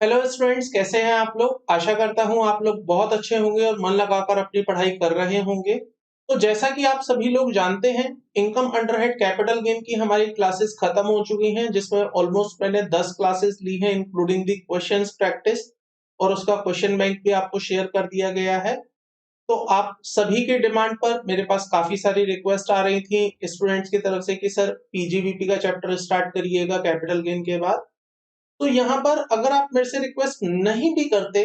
Hello students, कैसे हैं आप लोग। आशा करता हूं आप लोग बहुत अच्छे होंगे और मन लगाकर अपनी पढ़ाई कर रहे होंगे। तो जैसा कि आप सभी लोग जानते हैं, इनकम अंडरहेड कैपिटल गेन की हमारी क्लासेस खत्म हो चुकी हैं, जिसमें ऑलमोस्ट मैंने 10 क्लासेस ली हैं इंक्लूडिंग द क्वेश्चंस प्रैक्टिस, और उसका क्वेश्चन बैंक भी आपको शेयर कर दिया गया है। तो आप सभी के डिमांड पर मेरे पास काफी सारी रिक्वेस्ट आ रही थी स्टूडेंट्स की तरफ से कि सर पीजीबीपी का चैप्टर स्टार्ट करिएगा कैपिटल गेन के बाद। तो यहाँ पर अगर आप मेरे से रिक्वेस्ट नहीं भी करते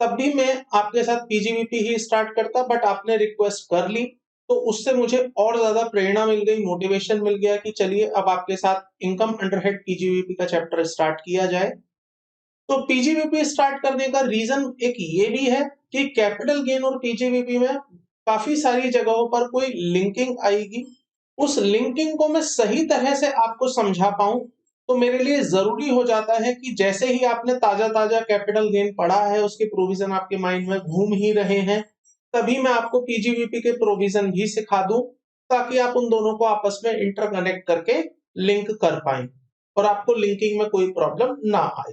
तब भी मैं आपके साथ पीजीबीपी ही स्टार्ट करता, बट आपने रिक्वेस्ट कर ली तो उससे मुझे और ज्यादा प्रेरणा मिल गई, मोटिवेशन मिल गया कि चलिए अब आपके साथ इनकम अंडरहेड पीजीबीपी का चैप्टर स्टार्ट किया जाए। तो पीजीबीपी स्टार्ट करने का रीजन एक ये भी है कि कैपिटल गेन और पीजीबीपी में काफी सारी जगहों पर कोई लिंकिंग आएगी। उस लिंकिंग को मैं सही तरह से आपको समझा पाऊं तो मेरे लिए जरूरी हो जाता है कि जैसे ही आपने ताजा ताजा कैपिटल गेन पढ़ा है, उसके प्रोविजन आपके माइंड में घूम ही रहे हैं, तभी मैं आपको पीजीबीपी के प्रोविजन भी सिखा दूं, ताकि आप उन दोनों को आपस में इंटरकनेक्ट करके लिंक कर पाए और आपको लिंकिंग में कोई प्रॉब्लम ना आए।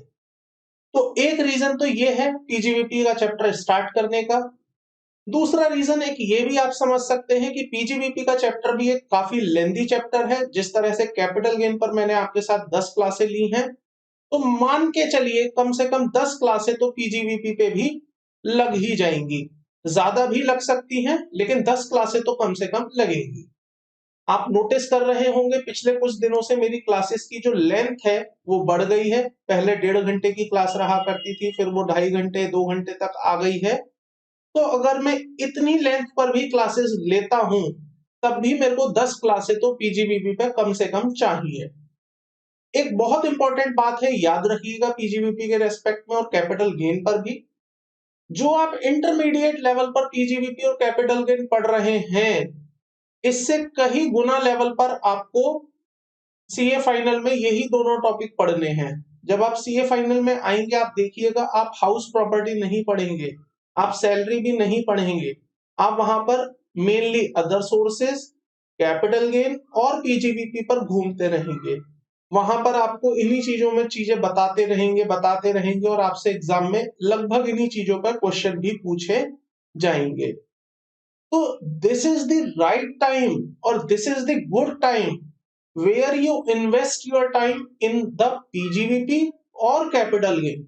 तो एक रीजन तो ये है पीजीबीपी का चैप्टर स्टार्ट करने का। दूसरा रीजन एक ये भी आप समझ सकते हैं कि पीजीबीपी का चैप्टर भी एक काफी लेंदी चैप्टर है। जिस तरह से कैपिटल गेन पर मैंने आपके साथ 10 क्लासें ली हैं, तो मान के चलिए कम से कम 10 क्लासें तो पीजीबीपी पे भी लग ही जाएंगी। ज्यादा भी लग सकती हैं, लेकिन 10 क्लासें तो कम से कम लगेंगी। आप नोटिस कर रहे होंगे पिछले कुछ दिनों से मेरी क्लासेस की जो लेंथ है वो बढ़ गई है। पहले 1.5 घंटे की क्लास रहा करती थी, फिर वो 2.5 घंटे 2 घंटे तक आ गई है। तो अगर मैं इतनी लेंथ पर भी क्लासेस लेता हूं तब भी मेरे को 10 क्लासें तो पीजीबीपी पे कम से कम चाहिए। एक बहुत इंपॉर्टेंट बात है, याद रखिएगा पीजीबीपी के रेस्पेक्ट में और कैपिटल गेन पर भी, जो आप इंटरमीडिएट लेवल पर पीजीबीपी और कैपिटल गेन पढ़ रहे हैं, इससे कहीं गुना लेवल पर आपको सीए फाइनल में यही दोनों टॉपिक पढ़ने हैं। जब आप सीए फाइनल में आएंगे आप देखिएगा, आप हाउस प्रॉपर्टी नहीं पढ़ेंगे, आप सैलरी भी नहीं पढ़ेंगे, आप वहां पर mainly other sources, capital gain और पीजीबीपी पर घूमते रहेंगे। वहां पर आपको इन्हीं चीजों में चीजें बताते रहेंगे और आपसे एग्जाम में लगभग इन्हीं चीजों पर क्वेश्चन भी पूछे जाएंगे। तो this is the right time और this is the good time where you invest your time in the PGVP और कैपिटल गेन।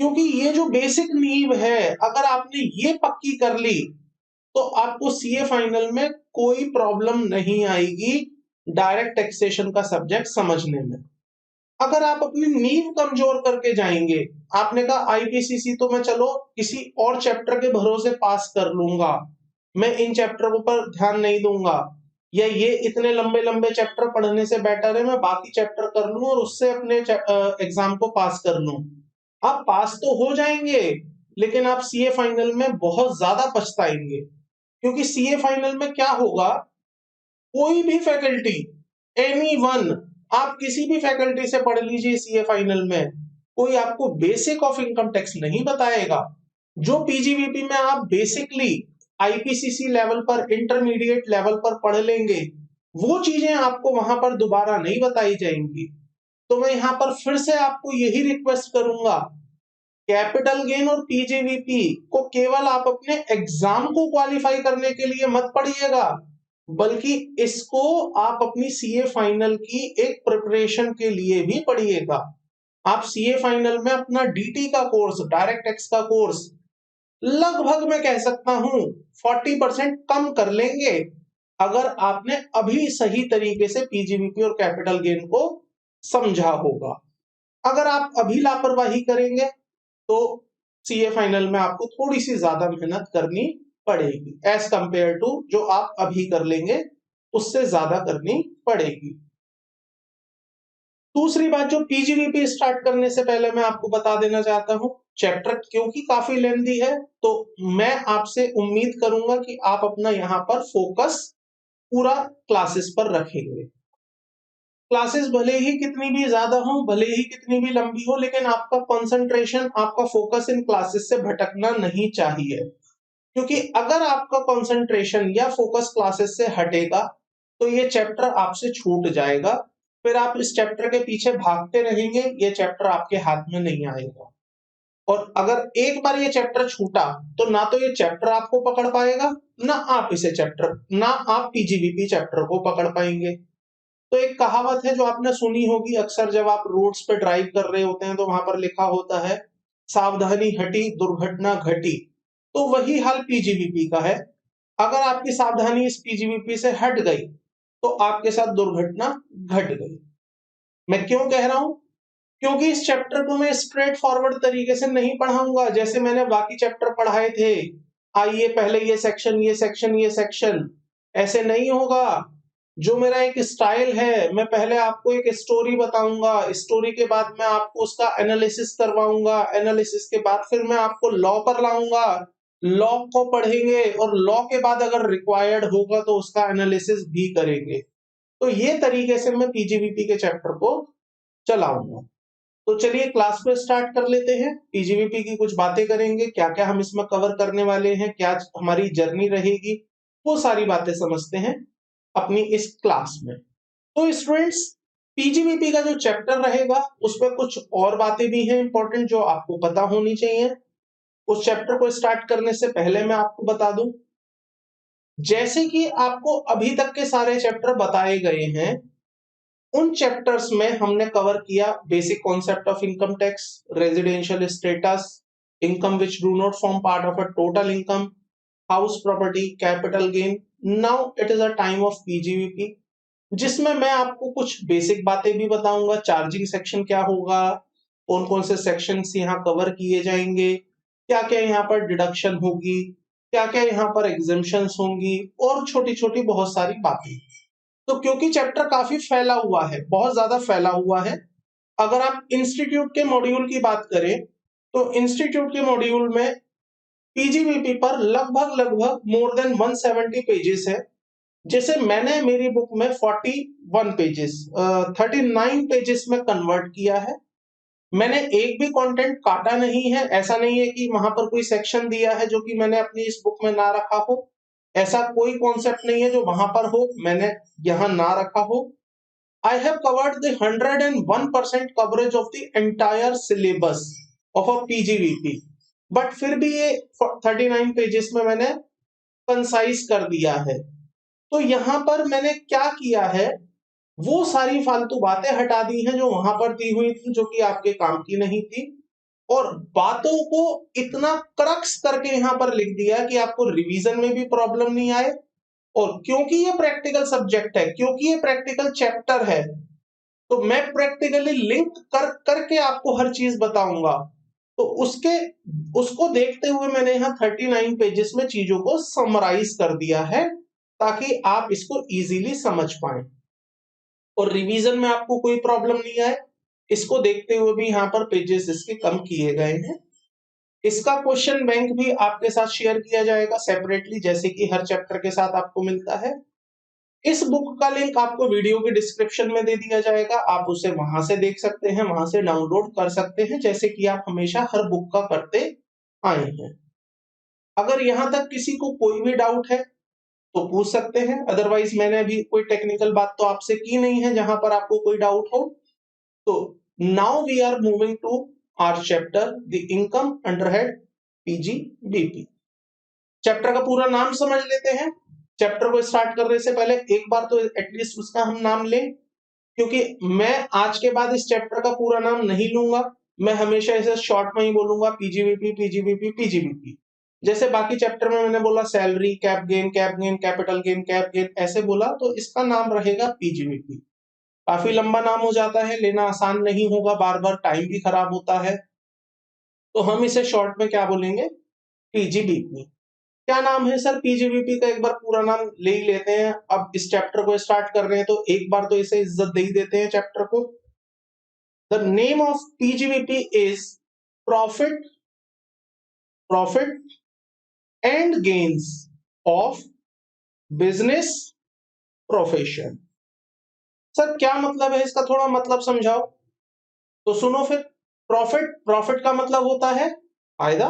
क्योंकि ये जो बेसिक नींव है, अगर आपने ये पक्की कर ली तो आपको सीए फाइनल में कोई प्रॉब्लम नहीं आएगी डायरेक्ट टैक्सेशन का सब्जेक्ट समझने में। अगर आप अपनी नींव कमजोर करके जाएंगे, आपने कहा आईपीसीसी तो मैं चलो किसी और चैप्टर के भरोसे पास कर लूंगा, मैं इन चैप्टरों पर ध्यान नहीं दूंगा, या ये इतने लंबे लंबे चैप्टर पढ़ने से बेटर है मैं बाकी चैप्टर कर लूं और उससे अपने एग्जाम को पास कर लूं। आप पास तो हो जाएंगे, लेकिन आप सीए फाइनल में बहुत ज्यादा पछताएंगे। क्योंकि सीए फाइनल में क्या होगा, कोई भी फैकल्टी, एनी वन, आप किसी भी फैकल्टी से पढ़ लीजिए, सीए फाइनल में कोई आपको बेसिक ऑफ इनकम टैक्स नहीं बताएगा। जो पीजीबीपी में आप बेसिकली आईपीसीसी लेवल पर, इंटरमीडिएट लेवल पर पढ़ लेंगे, वो चीजें आपको वहां पर दोबारा नहीं बताई जाएंगी। तो मैं यहां पर फिर से आपको यही रिक्वेस्ट करूंगा, कैपिटल गेन और पीजीबीपी को केवल आप अपने एग्जाम को क्वालिफाई करने के लिए मत पढ़िएगा, बल्कि इसको आप अपनी सीए फाइनल की एक प्रिपरेशन के लिए भी पढ़िएगा। आप सीए फाइनल में अपना डीटी का कोर्स, डायरेक्ट टैक्स का कोर्स, लगभग मैं कह सकता हूं 40% कम कर लेंगे अगर आपने अभी सही तरीके से पीजीबीपी और कैपिटल गेन को समझा होगा। अगर आप अभी लापरवाही करेंगे तो सीए फाइनल में आपको थोड़ी सी ज्यादा मेहनत करनी पड़ेगी एज कंपेयर टू जो आप अभी कर लेंगे, उससे ज्यादा करनी पड़ेगी। दूसरी बात जो पीजीबीपी स्टार्ट करने से पहले मैं आपको बता देना चाहता हूं, चैप्टर क्योंकि काफी लेंथी है तो मैं आपसे उम्मीद करूंगा कि आप अपना यहां पर फोकस पूरा क्लासेस पर रखेंगे। क्लासेस भले ही कितनी भी ज्यादा हो, भले ही कितनी भी लंबी हो, लेकिन आपका कंसंट्रेशन, आपका फोकस इन क्लासेस से भटकना नहीं चाहिए। क्योंकि अगर आपका कंसंट्रेशन या फोकस क्लासेस से हटेगा तो ये चैप्टर आपसे छूट जाएगा, फिर आप इस चैप्टर के पीछे भागते रहेंगे, ये चैप्टर आपके हाथ में नहीं आएगा। और अगर एक बार ये चैप्टर छूटा तो ना तो ये चैप्टर आपको पकड़ पाएगा, ना आप पीजीबीपी चैप्टर को पकड़ पाएंगे। तो एक कहावत है जो आपने सुनी होगी अक्सर, जब आप रोड्स पे ड्राइव कर रहे होते हैं तो वहां पर लिखा होता है सावधानी हटी दुर्घटना घटी। तो वही हाल पीजीबीपी का है। अगर आपकी सावधानी इस पीजीबीपी से हट गई तो आपके साथ दुर्घटना घट गई। मैं क्यों कह रहा हूं? क्योंकि इस चैप्टर को मैं स्ट्रेट फॉरवर्ड तरीके से नहीं पढ़ाऊंगा जैसे मैंने बाकी चैप्टर पढ़ाए थे। आइए पहले ये सेक्शन, ये सेक्शन, ये सेक्शन, ऐसे नहीं होगा। जो मेरा एक स्टाइल है, मैं पहले आपको एक स्टोरी बताऊंगा, स्टोरी के बाद मैं आपको उसका एनालिसिस करवाऊंगा, एनालिसिस के बाद फिर मैं आपको लॉ पर लाऊंगा, लॉ को पढ़ेंगे और लॉ के बाद अगर रिक्वायर्ड होगा तो उसका एनालिसिस भी करेंगे। तो ये तरीके से मैं पीजीबीपी के चैप्टर को चलाऊंगा। तो चलिए क्लास को स्टार्ट कर लेते हैं। पीजीबीपी की कुछ बातें करेंगे, क्या क्या हम इसमें कवर करने वाले हैं, क्या हमारी जर्नी रहेगी, वो सारी बातें समझते हैं अपनी इस क्लास में। तो स्टूडेंट्स, पीजीबीपी का जो चैप्टर रहेगा उसमें कुछ और बातें भी हैं इंपॉर्टेंट जो आपको पता होनी चाहिए। उस चैप्टर को स्टार्ट करने से पहले मैं आपको बता दूं, जैसे कि आपको अभी तक के सारे चैप्टर बताए गए हैं, उन चैप्टर्स में हमने कवर किया basic concept of income tax, residential status, income which do not form part of a total income, house property, capital gain. Now it is a time of PGBP, जिसमें मैं आपको कुछ बेसिक बातें भी बताऊंगा। चार्जिंग सेक्शन क्या होगा, कौन कौन से सेक्शंस यहाँ कवर किए जाएंगे, क्या क्या यहाँ पर डिडक्शन होगी, क्या क्या यहाँ पर एग्जेम्पशंस होंगी, और छोटी छोटी बहुत सारी बातें। तो क्योंकि चैप्टर काफी फैला हुआ है, बहुत ज्यादा फैला हुआ है, अगर आप इंस्टीट्यूट के मॉड्यूल की बात करें तो इंस्टीट्यूट के मॉड्यूल में पीजीबीपी पर लगभग लगभग मोर देन 170 पेजेस है। जैसे मैंने मेरी बुक में 41 पेजेस 39 पेजेस में कन्वर्ट किया है। मैंने एक भी कंटेंट काटा नहीं है, ऐसा नहीं है कि वहां पर कोई सेक्शन दिया है जो कि मैंने अपनी इस बुक में ना रखा हो। ऐसा कोई कॉन्सेप्ट नहीं है जो वहां पर हो मैंने यहाँ ना रखा हो। I have covered the 101% coverage of the entire syllabus of a PGVP, but फिर भी ये 39 पेजेस में मैंने कंसाइज कर दिया है। तो यहाँ पर मैंने क्या किया है, वो सारी फालतू बातें हटा दी हैं जो वहां पर दी हुई थी, जो कि आपके काम की नहीं थी, और बातों को इतना क्रक्स करके यहाँ पर लिख दिया कि आपको रिवीजन में भी प्रॉब्लम नहीं आए। और क्योंकि ये प्रैक्टिकल सब्जेक्ट है, क्योंकि ये प्रैक्टिकल चैप्टर है, तो मैं प्रैक्टिकली लिंक करके आपको हर चीज बताऊंगा। तो उसको देखते हुए मैंने यहाँ 39 पेजेस में चीजों को समराइज कर दिया है ताकि आप इसको इजीली समझ पाए और रिवीजन में आपको कोई प्रॉब्लम नहीं आए। इसको देखते हुए भी यहाँ पर पेजेस इसके कम किए गए हैं। इसका क्वेश्चन बैंक भी आपके साथ शेयर किया जाएगा सेपरेटली, जैसे कि हर चैप्टर के साथ आपको मिलता है। इस बुक का लिंक आपको वीडियो के डिस्क्रिप्शन में दे दिया जाएगा, आप उसे वहां से देख सकते हैं, वहां से डाउनलोड कर सकते हैं, जैसे कि आप हमेशा हर बुक का करते आए हैं। अगर यहां तक किसी को कोई भी डाउट है तो पूछ सकते हैं, अदरवाइज मैंने अभी कोई टेक्निकल बात तो आपसे की नहीं है जहां पर आपको कोई डाउट हो। तो now we are moving to our chapter the income under head PGBP. Chapter का पूरा नाम समझ लेते हैं। चैप्टर को स्टार्ट करने से पहले एक बार तो एटलीस्ट उसका हम नाम लें, क्योंकि मैं आज के बाद इस चैप्टर का पूरा नाम नहीं लूंगा, मैं हमेशा इसे शॉर्ट में ही बोलूंगा पीजीबीपी पीजीबीपी पीजीबीपी। जैसे बाकी चैप्टर में मैंने बोला salary, cap gain, capital gain, cap gain, ऐसे बोला, तो इसका नाम रहेगा पीजीबीपी। काफी लंबा नाम हो जाता है, लेना आसान नहीं होगा, बार बार टाइम भी खराब होता है, तो हम इसे शॉर्ट में क्या बोलेंगे, पीजीबीपी। क्या नाम है सर पीजीबीपी का, एक बार पूरा नाम ले ही लेते हैं। अब इस चैप्टर को स्टार्ट कर रहे हैं तो एक बार तो इसे इज्जत दे ही देते हैं चैप्टर को। The name of PGBP is profit profit and gains of business profession. Sir क्या मतलब है इसका, थोड़ा मतलब समझाओ। तो सुनो फिर, प्रॉफिट, प्रॉफिट का मतलब होता है फायदा,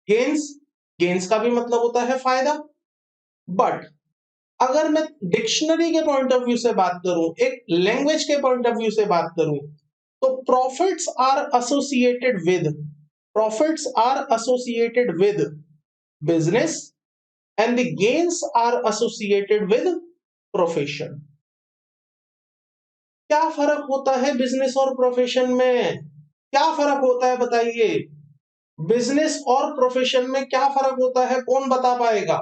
गेन्स, गेन्स का भी मतलब होता है फायदा। बट अगर मैं डिक्शनरी के पॉइंट ऑफ व्यू से बात करूं, एक लैंग्वेज के पॉइंट ऑफ व्यू से बात करूं, तो profits are associated with profits are associated with business and the gains are associated with profession. क्या फर्क होता है बिजनेस और प्रोफेशन में? क्या फर्क होता है बताइए? बिजनेस और प्रोफेशन में क्या फर्क होता है? कौन बता पाएगा?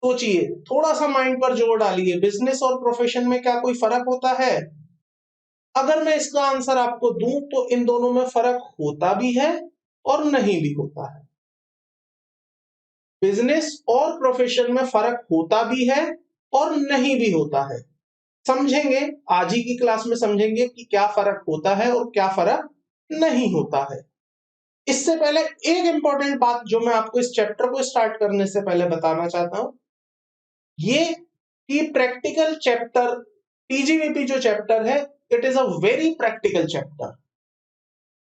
सोचिए, थोड़ा सा माइंड पर जोर डालिए। बिजनेस और प्रोफेशन में क्या कोई फर्क होता है? अगर मैं इसका आंसर आपको दूं तो इन दोनों में फर्क होता भी है और नहीं भी होता है। बिजनेस और प्रोफेशन में फर्क होता भी है और नहीं भी होता है। समझेंगे, आज ही की क्लास में समझेंगे कि क्या फर्क होता है और क्या फर्क नहीं होता है। इससे पहले एक इंपॉर्टेंट बात जो मैं आपको इस चैप्टर को स्टार्ट करने से पहले बताना चाहता हूं, ये कि प्रैक्टिकल चैप्टर, पीजीवीपी जो चैप्टर है, it is a very practical chapter.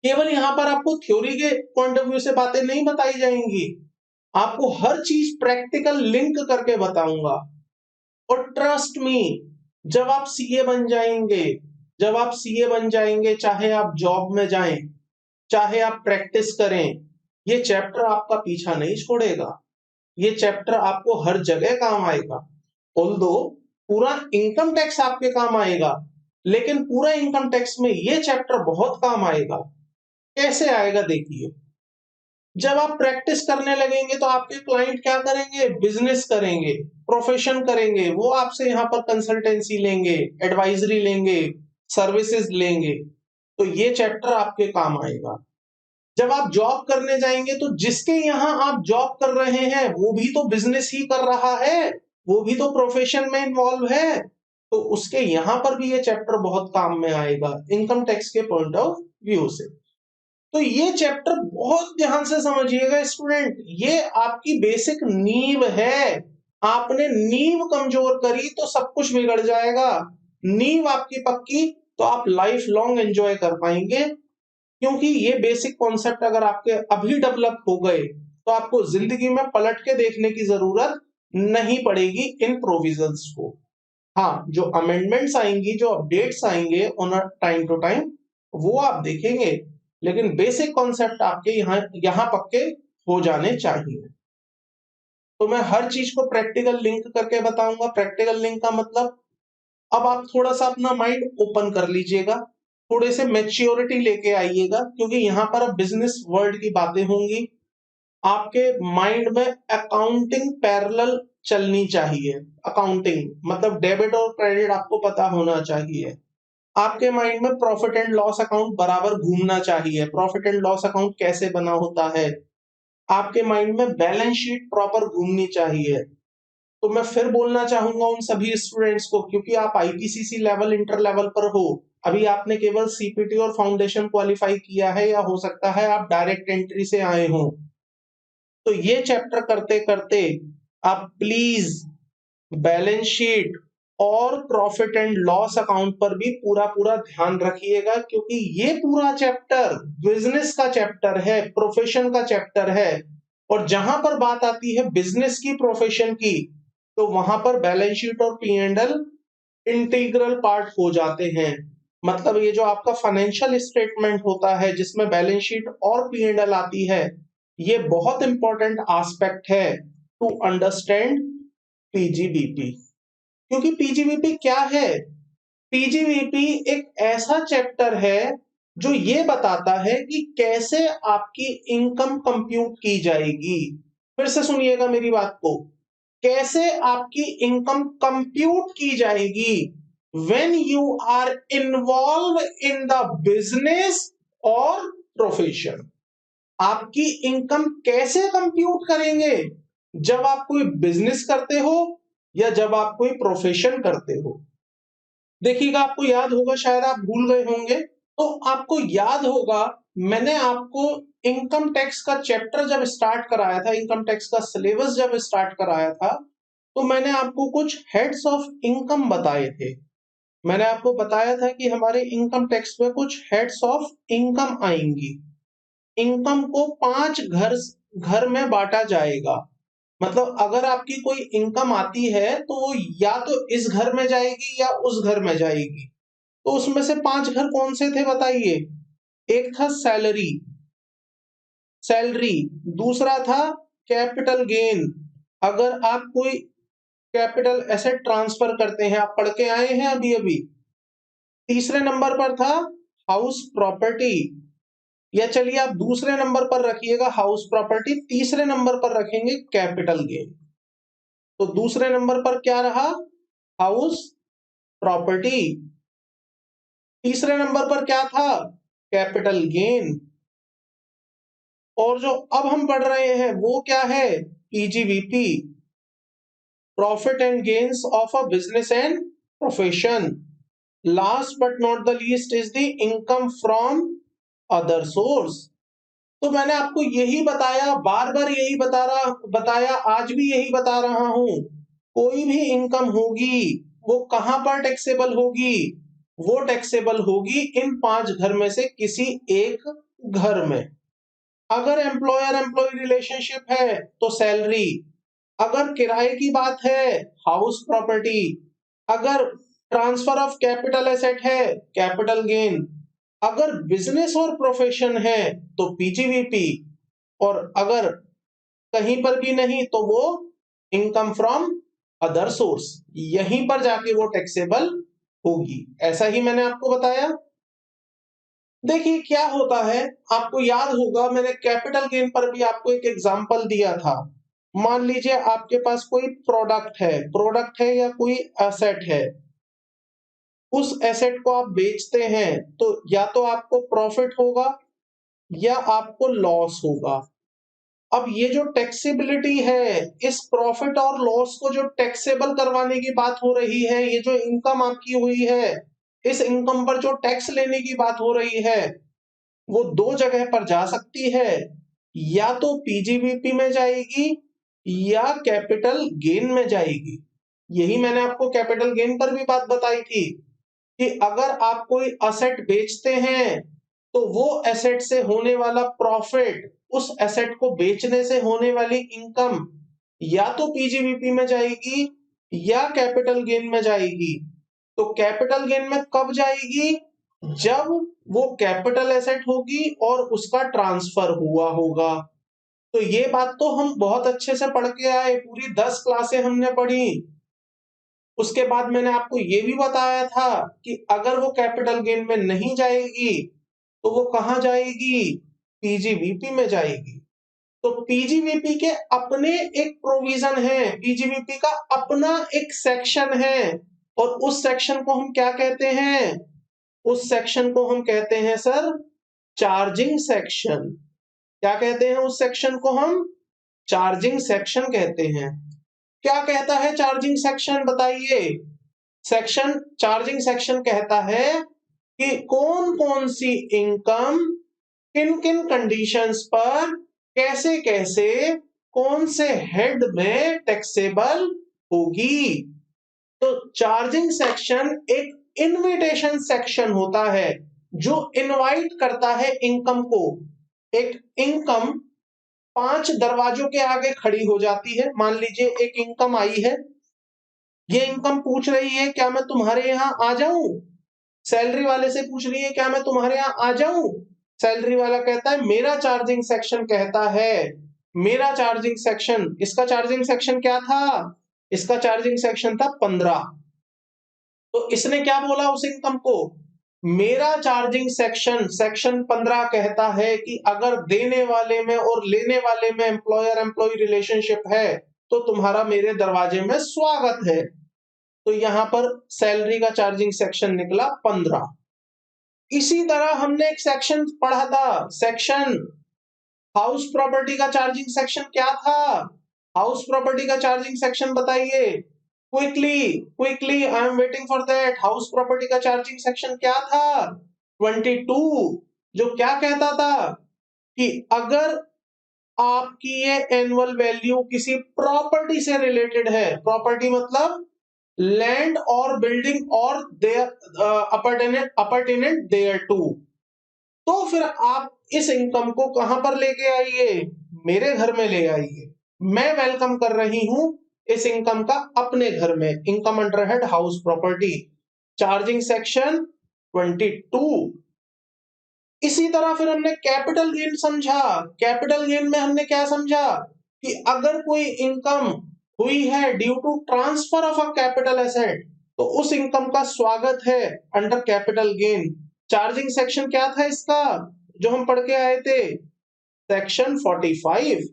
केवल यहां पर आपको थ्योरी के पॉइंट ऑफ व्यू से बातें नहीं बताई जाएंगी, आपको हर चीज प्रैक्टिकल लिंक करके बताऊंगा। और ट्रस्ट मी, जब आप सीए बन जाएंगे, चाहे आप जॉब में जाएं, चाहे आप प्रैक्टिस करें, ये चैप्टर आपका पीछा नहीं छोड़ेगा। ये चैप्टर आपको हर जगह काम आएगा। ऑल्दो पूरा इनकम टैक्स आपके काम आएगा, लेकिन पूरा इनकम टैक्स में ये चैप्टर बहुत काम आएगा। कैसे आएगा देखिए, जब आप प्रैक्टिस करने लगेंगे तो आपके क्लाइंट क्या करेंगे? बिजनेस करेंगे, प्रोफेशन करेंगे। वो आपसे यहाँ पर कंसल्टेंसी लेंगे, एडवाइजरी लेंगे, सर्विसेज लेंगे। तो ये चैप्टर आपके काम आएगा। जब आप जॉब करने जाएंगे तो जिसके यहाँ आप जॉब कर रहे हैं वो भी तो बिजनेस ही कर रहा है, वो भी तो प्रोफेशन में इन्वॉल्व है, तो उसके यहाँ पर भी ये चैप्टर बहुत काम में आएगा इनकम टैक्स के पॉइंट ऑफ व्यू से। तो ये चैप्टर बहुत ध्यान से समझिएगा स्टूडेंट, ये आपकी बेसिक नींव है। आपने नींव कमजोर करी तो सब कुछ बिगड़ जाएगा। नींव आपकी पक्की तो आप लाइफ लॉन्ग एंजॉय कर पाएंगे, क्योंकि ये बेसिक कॉन्सेप्ट अगर आपके अभी डेवलप हो गए तो आपको जिंदगी में पलट के देखने की जरूरत नहीं पड़ेगी इन प्रोविजंस को। हाँ, जो अमेंडमेंट्स आएंगी, जो अपडेट्स आएंगे ऑन टाइम टू टाइम, वो आप देखेंगे, लेकिन बेसिक कॉन्सेप्ट आपके यहाँ पक्के हो जाने चाहिए। तो मैं हर चीज को प्रैक्टिकल लिंक करके बताऊंगा। प्रैक्टिकल लिंक का मतलब, अब आप थोड़ा सा अपना माइंड ओपन कर लीजिएगा, थोड़े से मैच्योरिटी लेके आइएगा, क्योंकि यहाँ पर अब बिजनेस वर्ल्ड की बातें होंगी। आपके माइंड में अकाउंटिंग पैरेलल चलनी चाहिए। अकाउंटिंग मतलब डेबिट और क्रेडिट आपको पता होना चाहिए। आपके माइंड में प्रॉफिट एंड लॉस अकाउंट बराबर घूमना चाहिए। प्रॉफिट एंड लॉस अकाउंट कैसे बना होता है, आपके माइंड में बैलेंस शीट प्रॉपर घूमनी चाहिए। तो मैं फिर बोलना चाहूंगा उन सभी स्टूडेंट्स को, क्योंकि आप आईपीसीसी लेवल, इंटर लेवल पर हो, अभी आपने केवल सीपीटी और फाउंडेशन क्वालिफाई किया है, या हो सकता है आप डायरेक्ट एंट्री से आए हो, तो ये चैप्टर करते करते आप प्लीज बैलेंस शीट और प्रॉफिट एंड लॉस अकाउंट पर भी पूरा पूरा ध्यान रखिएगा, क्योंकि ये पूरा चैप्टर बिजनेस का चैप्टर है, प्रोफेशन का चैप्टर है। और जहां पर बात आती है बिजनेस की, प्रोफेशन की, तो वहां पर बैलेंस शीट और P and L integral part हो जाते हैं। मतलब ये जो आपका फाइनेंशियल स्टेटमेंट होता है जिसमें बैलेंस शीट और पी एंड एल आती है, ये बहुत इंपॉर्टेंट एस्पेक्ट है टू अंडरस्टैंड पीजीबीपी। क्योंकि पीजीबीपी क्या है? पीजीबीपी एक ऐसा चैप्टर है जो ये बताता है कि कैसे आपकी इनकम कंप्यूट की जाएगी। फिर से सुनिएगा मेरी बात को, कैसे आपकी इनकम कंप्यूट की जाएगी when you are involve in the business और प्रोफेशन। आपकी इनकम कैसे कंप्यूट करेंगे, जब आप कोई बिजनेस करते हो या जब आप कोई प्रोफेशन करते हो। देखिएगा, आपको याद होगा, शायद आप भूल गए होंगे, तो आपको याद होगा मैंने आपको इनकम टैक्स का चैप्टर जब स्टार्ट कराया था, इनकम टैक्स का सिलेबस जब स्टार्ट कराया था, तो मैंने आपको कुछ हेड्स ऑफ इनकम बताए थे। मैंने आपको बताया था कि हमारे इनकम टैक्स में कुछ हेड्स ऑफ इनकम आएंगी। इनकम को 5 घर में बांटा जाएगा। मतलब अगर आपकी कोई इनकम आती है तो वो या तो इस घर में जाएगी या उस घर में जाएगी। तो उसमें से 5 घर कौन से थे बताइए? एक था सैलरी, सैलरी, दूसरा था कैपिटल गेन, अगर आप कोई कैपिटल एसेट ट्रांसफर करते हैं, आप पढ़ के आए हैं अभी अभी। तीसरे नंबर पर था हाउस प्रॉपर्टी, या चलिए आप दूसरे नंबर पर रखिएगा हाउस प्रॉपर्टी, तीसरे नंबर पर रखेंगे कैपिटल गेन। तो दूसरे नंबर पर क्या रहा? House property. तीसरे नंबर पर क्या था? Capital gain. और जो अब हम पढ़ रहे हैं वो क्या है? PGVP, profit and gains of a business and profession. Last but not the least is the income from other source. तो मैंने आपको यही बताया, बार बार यही बताया, आज भी यही बता रहा हूं, कोई भी इनकम होगी वो कहां पर टैक्सेबल होगी? वो टैक्सेबल होगी इन 5 घर में से किसी एक घर में। अगर एम्प्लॉयर एम्प्लॉय रिलेशनशिप है तो सैलरी, अगर किराए की बात है हाउस प्रॉपर्टी, अगर ट्रांसफर ऑफ कैपिटल एसेट है कैपिटल गेन, अगर बिजनेस और प्रोफेशन है तो पीजीवीपी, और अगर कहीं पर भी नहीं तो वो इनकम फ्रॉम अदर सोर्स, यहीं पर जाके वो टैक्सेबल होगी। ऐसा ही मैंने आपको बताया। देखिए क्या होता है, आपको याद होगा मैंने कैपिटल गेन पर भी आपको एक एग्जांपल दिया था। मान लीजिए आपके पास कोई प्रोडक्ट है या कोई एसेट है, उस एसेट को आप बेचते हैं तो या तो आपको प्रॉफिट होगा या आपको लॉस होगा। अब ये जो टैक्सेबिलिटी है, इस प्रॉफिट और लॉस को जो टैक्सेबल करवाने की बात हो रही है, ये जो इनकम आपकी हुई है, इस इनकम पर जो टैक्स लेने की बात हो रही है, वो 2 जगह पर जा सकती है, या तो पीजीबीपी में जाएगी या कैपिटल गेन में जाएगी। यही मैंने आपको कैपिटल गेन पर भी बात बताई थी कि अगर आप कोई एसेट बेचते हैं तो वो एसेट से होने वाला प्रॉफिट, उस एसेट को बेचने से होने वाली इनकम या तो पीजीबीपी में जाएगी या कैपिटल गेन में जाएगी। तो कैपिटल गेन में कब जाएगी? जब वो कैपिटल एसेट होगी और उसका ट्रांसफर हुआ होगा। तो ये बात तो हम बहुत अच्छे से पढ़ के आए, पूरी 10 क्लासें हमने पढ़ी। उसके बाद मैंने आपको ये भी बताया था कि अगर वो कैपिटल गेन में नहीं जाएगी तो वो कहां जाएगी? पीजीवीपी में जाएगी। तो पीजीवीपी के अपने एक प्रोविजन है, पीजीवीपी का अपना एक सेक्शन है, और उस सेक्शन को हम क्या कहते हैं? उस सेक्शन को हम कहते हैं सर चार्जिंग सेक्शन। क्या कहते हैं उस सेक्शन को? हम चार्जिंग सेक्शन कहते हैं। क्या कहता है चार्जिंग सेक्शन, बताइए? चार्जिंग सेक्शन कहता है कि कौन कौन सी इनकम किन किन कंडीशंस पर कैसे कैसे कौन से हेड में टैक्सेबल होगी। तो चार्जिंग सेक्शन एक इनविटेशन सेक्शन होता है जो इनवाइट करता है इनकम को। एक इनकम 5 दरवाजों के आगे खड़ी हो जाती है। मान लीजिए एक इनकम आई है, ये इनकम पूछ रही है क्या मैं तुम्हारे यहाँ आ जाऊं? सैलरी वाले से पूछ रही है क्या मैं तुम्हारे यहाँ आ जाऊं? सैलरी वाला कहता है मेरा चार्जिंग सेक्शन कहता है, मेरा चार्जिंग सेक्शन, इसका चार्जिंग सेक्शन क्या था? इसका चार्जिंग सेक्शन था 15। तो इसने क्या बोला उस इनकम को? मेरा चार्जिंग सेक्शन 15 कहता है कि अगर देने वाले में और लेने वाले में एम्प्लॉयर एम्प्लॉय रिलेशनशिप है तो तुम्हारा मेरे दरवाजे में स्वागत है। तो यहां पर सैलरी का चार्जिंग सेक्शन निकला 15। इसी तरह हमने एक सेक्शन पढ़ा था, सेक्शन हाउस प्रॉपर्टी का चार्जिंग सेक्शन क्या था? हाउस प्रॉपर्टी का चार्जिंग सेक्शन बताइए quickly, I am waiting for that. House property का चार्जिंग सेक्शन क्या था? 22, जो क्या कहता था कि अगर आपकी ये एनुअल वैल्यू किसी प्रॉपर्टी से रिलेटेड है, प्रॉपर्टी मतलब लैंड और बिल्डिंग और देयर अपर्टेनेंट देयर टू, तो फिर आप इस इनकम को कहां पर लेके आइए? मेरे घर में ले आइए। मैं वेलकम कर रही हूं इस इनकम का अपने घर में। Income under head house property, charging section 22। इसी तरह फिर हमने कैपिटल गेन समझा। कैपिटल गेन में हमने क्या समझा कि अगर कोई इनकम हुई है due to transfer of a capital asset, तो उस इनकम का स्वागत है under capital gain. Charging section क्या था इसका जो हम पढ़ के आए थे? सेक्शन 45।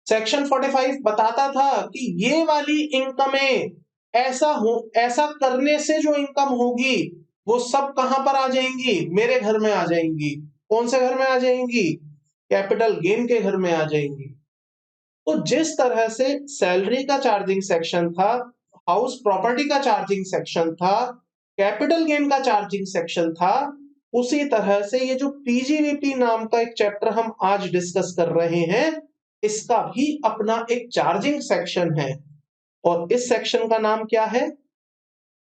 सेक्शन 45 बताता था कि ये वाली इनकमें ऐसा करने से जो इनकम होगी वो सब कहां पर आ जाएंगी? मेरे घर में आ जाएंगी। कौन से घर में आ जाएंगी? कैपिटल गेन के घर में आ जाएंगी। तो जिस तरह से सैलरी का चार्जिंग सेक्शन था, हाउस प्रॉपर्टी का चार्जिंग सेक्शन था, कैपिटल गेन का चार्जिंग सेक्शन था, उसी तरह से ये जो पीजीवीपी नाम का एक चैप्टर हम आज डिस्कस कर रहे हैं, इसका भी अपना एक चार्जिंग सेक्शन है। और इस सेक्शन का नाम क्या है?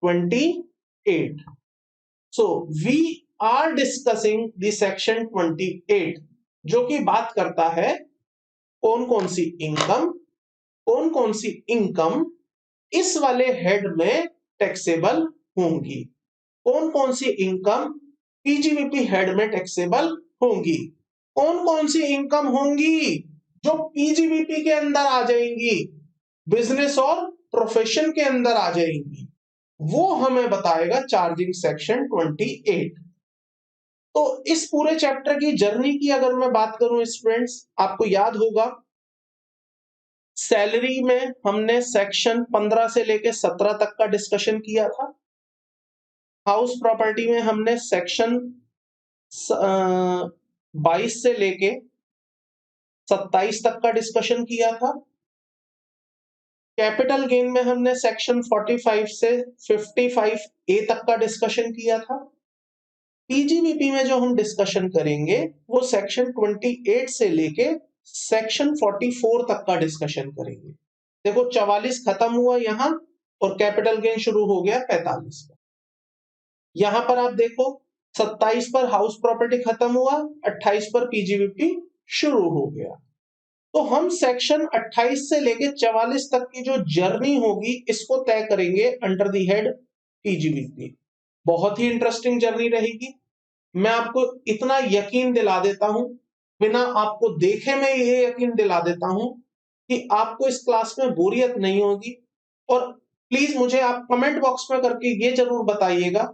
28। So we are discussing the section 28, जो कि बात करता है कौन कौन सी इनकम इस वाले हेड में टैक्सेबल होंगी, कौन सी इनकम पीजीवीपी हेड में टैक्सेबल होंगी, कौन सी इनकम होंगी जो पीजीवीपी के अंदर आ जाएंगी, बिजनेस और प्रोफेशन के अंदर आ जाएंगी, वो हमें बताएगा चार्जिंग सेक्शन 28। तो इस पूरे चैप्टर की जर्नी की अगर मैं बात करूं स्टूडेंट्स, आपको याद होगा सैलरी में हमने सेक्शन 15 से लेके 17 तक का डिस्कशन किया था। हाउस प्रॉपर्टी में हमने सेक्शन 22 से लेके 27 तक का डिस्कशन किया था। कैपिटल गेन में हमने सेक्शन 45 से 55A तक का डिस्कशन किया था। पीजीवीपी में जो हम डिस्कशन करेंगे वो सेक्शन 28 से लेके सेक्शन 44 तक का डिस्कशन करेंगे। देखो 44 खत्म हुआ यहां और कैपिटल गेन शुरू हो गया 45 का। यहां पर आप देखो 27 पर हाउस प्रॉपर्टी खत्म हुआ, 28 पर पीजीवीपी शुरू हो गया। तो हम सेक्शन 28 से लेके 44 तक की जो जर्नी होगी इसको तय करेंगे अंडर द हेड पीजीवीपी। बहुत ही इंटरेस्टिंग जर्नी रहेगी। मैं आपको इतना यकीन दिला देता हूं, बिना आपको देखे मैं ये यकीन दिला देता हूं कि आपको इस क्लास में बोरियत नहीं होगी। और प्लीज मुझे आप कमेंट बॉक्स में करके ये जरूर बताइएगा।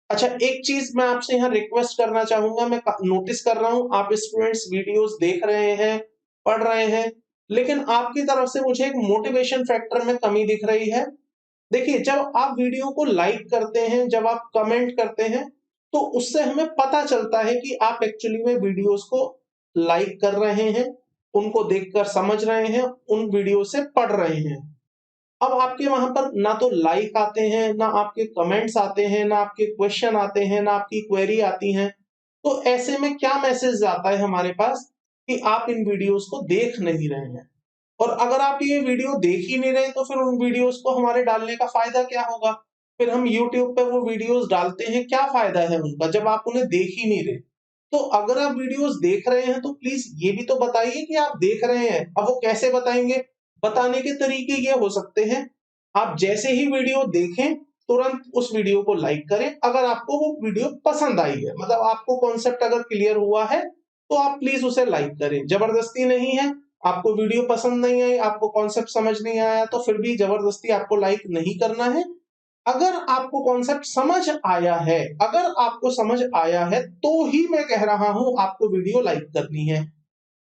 अच्छा, एक चीज मैं आपसे यहाँ रिक्वेस्ट करना चाहूंगा, मैं नोटिस कर रहा हूं आप स्टूडेंट्स वीडियोस देख रहे हैं, पढ़ रहे हैं, लेकिन आपकी तरफ से मुझे एक मोटिवेशन फैक्टर में कमी दिख रही है। देखिए, जब आप वीडियो को लाइक करते हैं, जब आप कमेंट करते हैं, तो उससे हमें पता चलता है कि आप एक्चुअली में वीडियोस को लाइक कर रहे हैं, उनको देखकर समझ रहे हैं, उन वीडियो से पढ़ रहे हैं। अब आपके वहां पर ना तो लाइक आते हैं, ना आपके कमेंट्स आते हैं, ना आपके क्वेश्चन आते हैं, ना आपकी क्वेरी आती है। तो ऐसे में क्या मैसेज आता है हमारे पास कि आप इन वीडियोस को देख नहीं रहे हैं। और अगर आप ये वीडियो देख ही नहीं रहे तो फिर उन वीडियोस को हमारे डालने का फायदा क्या होगा? फिर हम YouTube पे वो वीडियोस डालते हैं, क्या फायदा है उनका जब आप उन्हें देख ही नहीं रहे? तो अगर आप वीडियोस देख रहे हैं तो प्लीज ये भी तो बताइए कि आप देख रहे हैं। अब वो कैसे बताएंगे? बताने के तरीके ये हो सकते हैं, आप जैसे ही वीडियो देखें तुरंत उस वीडियो को लाइक करें। अगर आपको वो वीडियो पसंद आई है, मतलब आपको कॉन्सेप्ट अगर क्लियर हुआ है, तो आप प्लीज उसे लाइक करें। जबरदस्ती नहीं है। आपको वीडियो पसंद नहीं आई, आपको कॉन्सेप्ट समझ नहीं आया, तो फिर भी जबरदस्ती आपको लाइक नहीं करना है। अगर आपको कॉन्सेप्ट समझ आया है, अगर आपको समझ आया है तो ही मैं कह रहा हूं आपको वीडियो लाइक करनी है।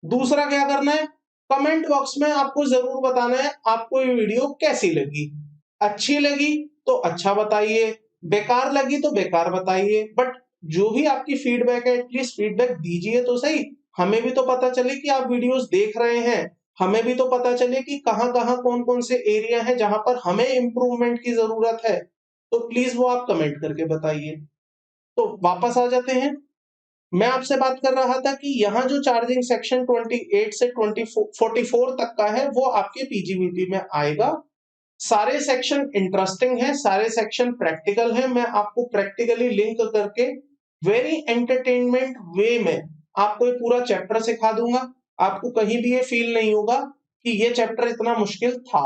दूसरा क्या करना है? कमेंट बॉक्स में आपको जरूर बताना है आपको ये वीडियो कैसी लगी। अच्छी लगी तो अच्छा बताइए, बेकार लगी तो बेकार बताइए, बट जो भी आपकी फीडबैक है एटलीस्ट फीडबैक दीजिए तो सही। हमें भी तो पता चले कि आप वीडियोस देख रहे हैं, हमें भी तो पता चले कि कहां कहां कौन कौन से एरिया है जहां पर हमें इंप्रूवमेंट की जरूरत है। तो प्लीज वो आप कमेंट करके बताइए। तो वापस आ जाते हैं। मैं आपसे बात कर रहा था कि यहाँ जो चार्जिंग सेक्शन 28 से 44 तक का है वो आपके पीजीवीपी में आएगा। सारे सेक्शन इंटरेस्टिंग है, सारे सेक्शन प्रैक्टिकल है। मैं आपको प्रैक्टिकली लिंक करके वेरी एंटरटेनमेंट वे में आपको ये पूरा चैप्टर सिखा दूंगा। आपको कहीं भी ये फील नहीं होगा कि ये चैप्टर इतना मुश्किल था।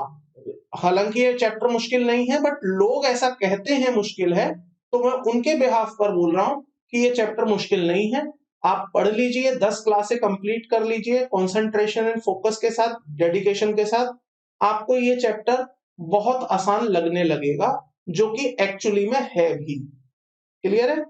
हालांकि ये चैप्टर मुश्किल नहीं है, बट लोग ऐसा कहते हैं मुश्किल है, तो मैं उनके बिहाफ पर बोल रहा हूं कि ये चैप्टर मुश्किल नहीं है। आप पढ़ लीजिए, 10 क्लासें कंप्लीट कर लीजिए कंसंट्रेशन एंड फोकस के साथ, डेडिकेशन के साथ। आपको ये चैप्टर बहुत आसान लगने लगेगा, जो कि एक्चुअली में है भी। क्लियर है?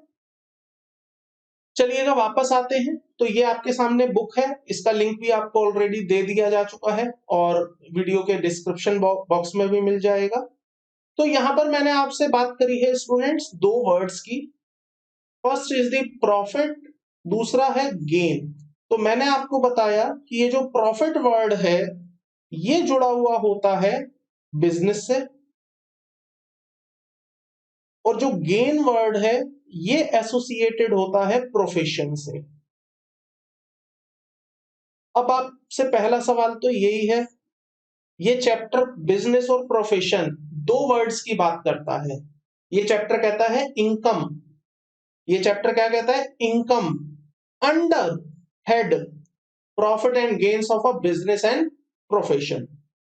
चलिएगा वापस आते हैं। तो ये आपके सामने बुक है, इसका लिंक भी आपको ऑलरेडी दे दिया जा चुका है और वीडियो के डिस्क्रिप्शन बॉक्स में भी मिल जाएगा। तो यहां पर मैंने आपसे बात करी है स्टूडेंट्स दो वर्ड्स की। फर्स्ट इज द प्रॉफिट, दूसरा है गेन। तो मैंने आपको बताया कि ये जो प्रॉफिट वर्ड है ये जुड़ा हुआ होता है बिजनेस से, और जो गेन वर्ड है ये एसोसिएटेड होता है प्रोफेशन से। अब आपसे पहला सवाल तो यही है, ये चैप्टर बिजनेस और प्रोफेशन दो वर्ड्स की बात करता है। ये चैप्टर कहता है इनकम, ये चैप्टर क्या कहता है? Income under head profit and gains of a business and profession.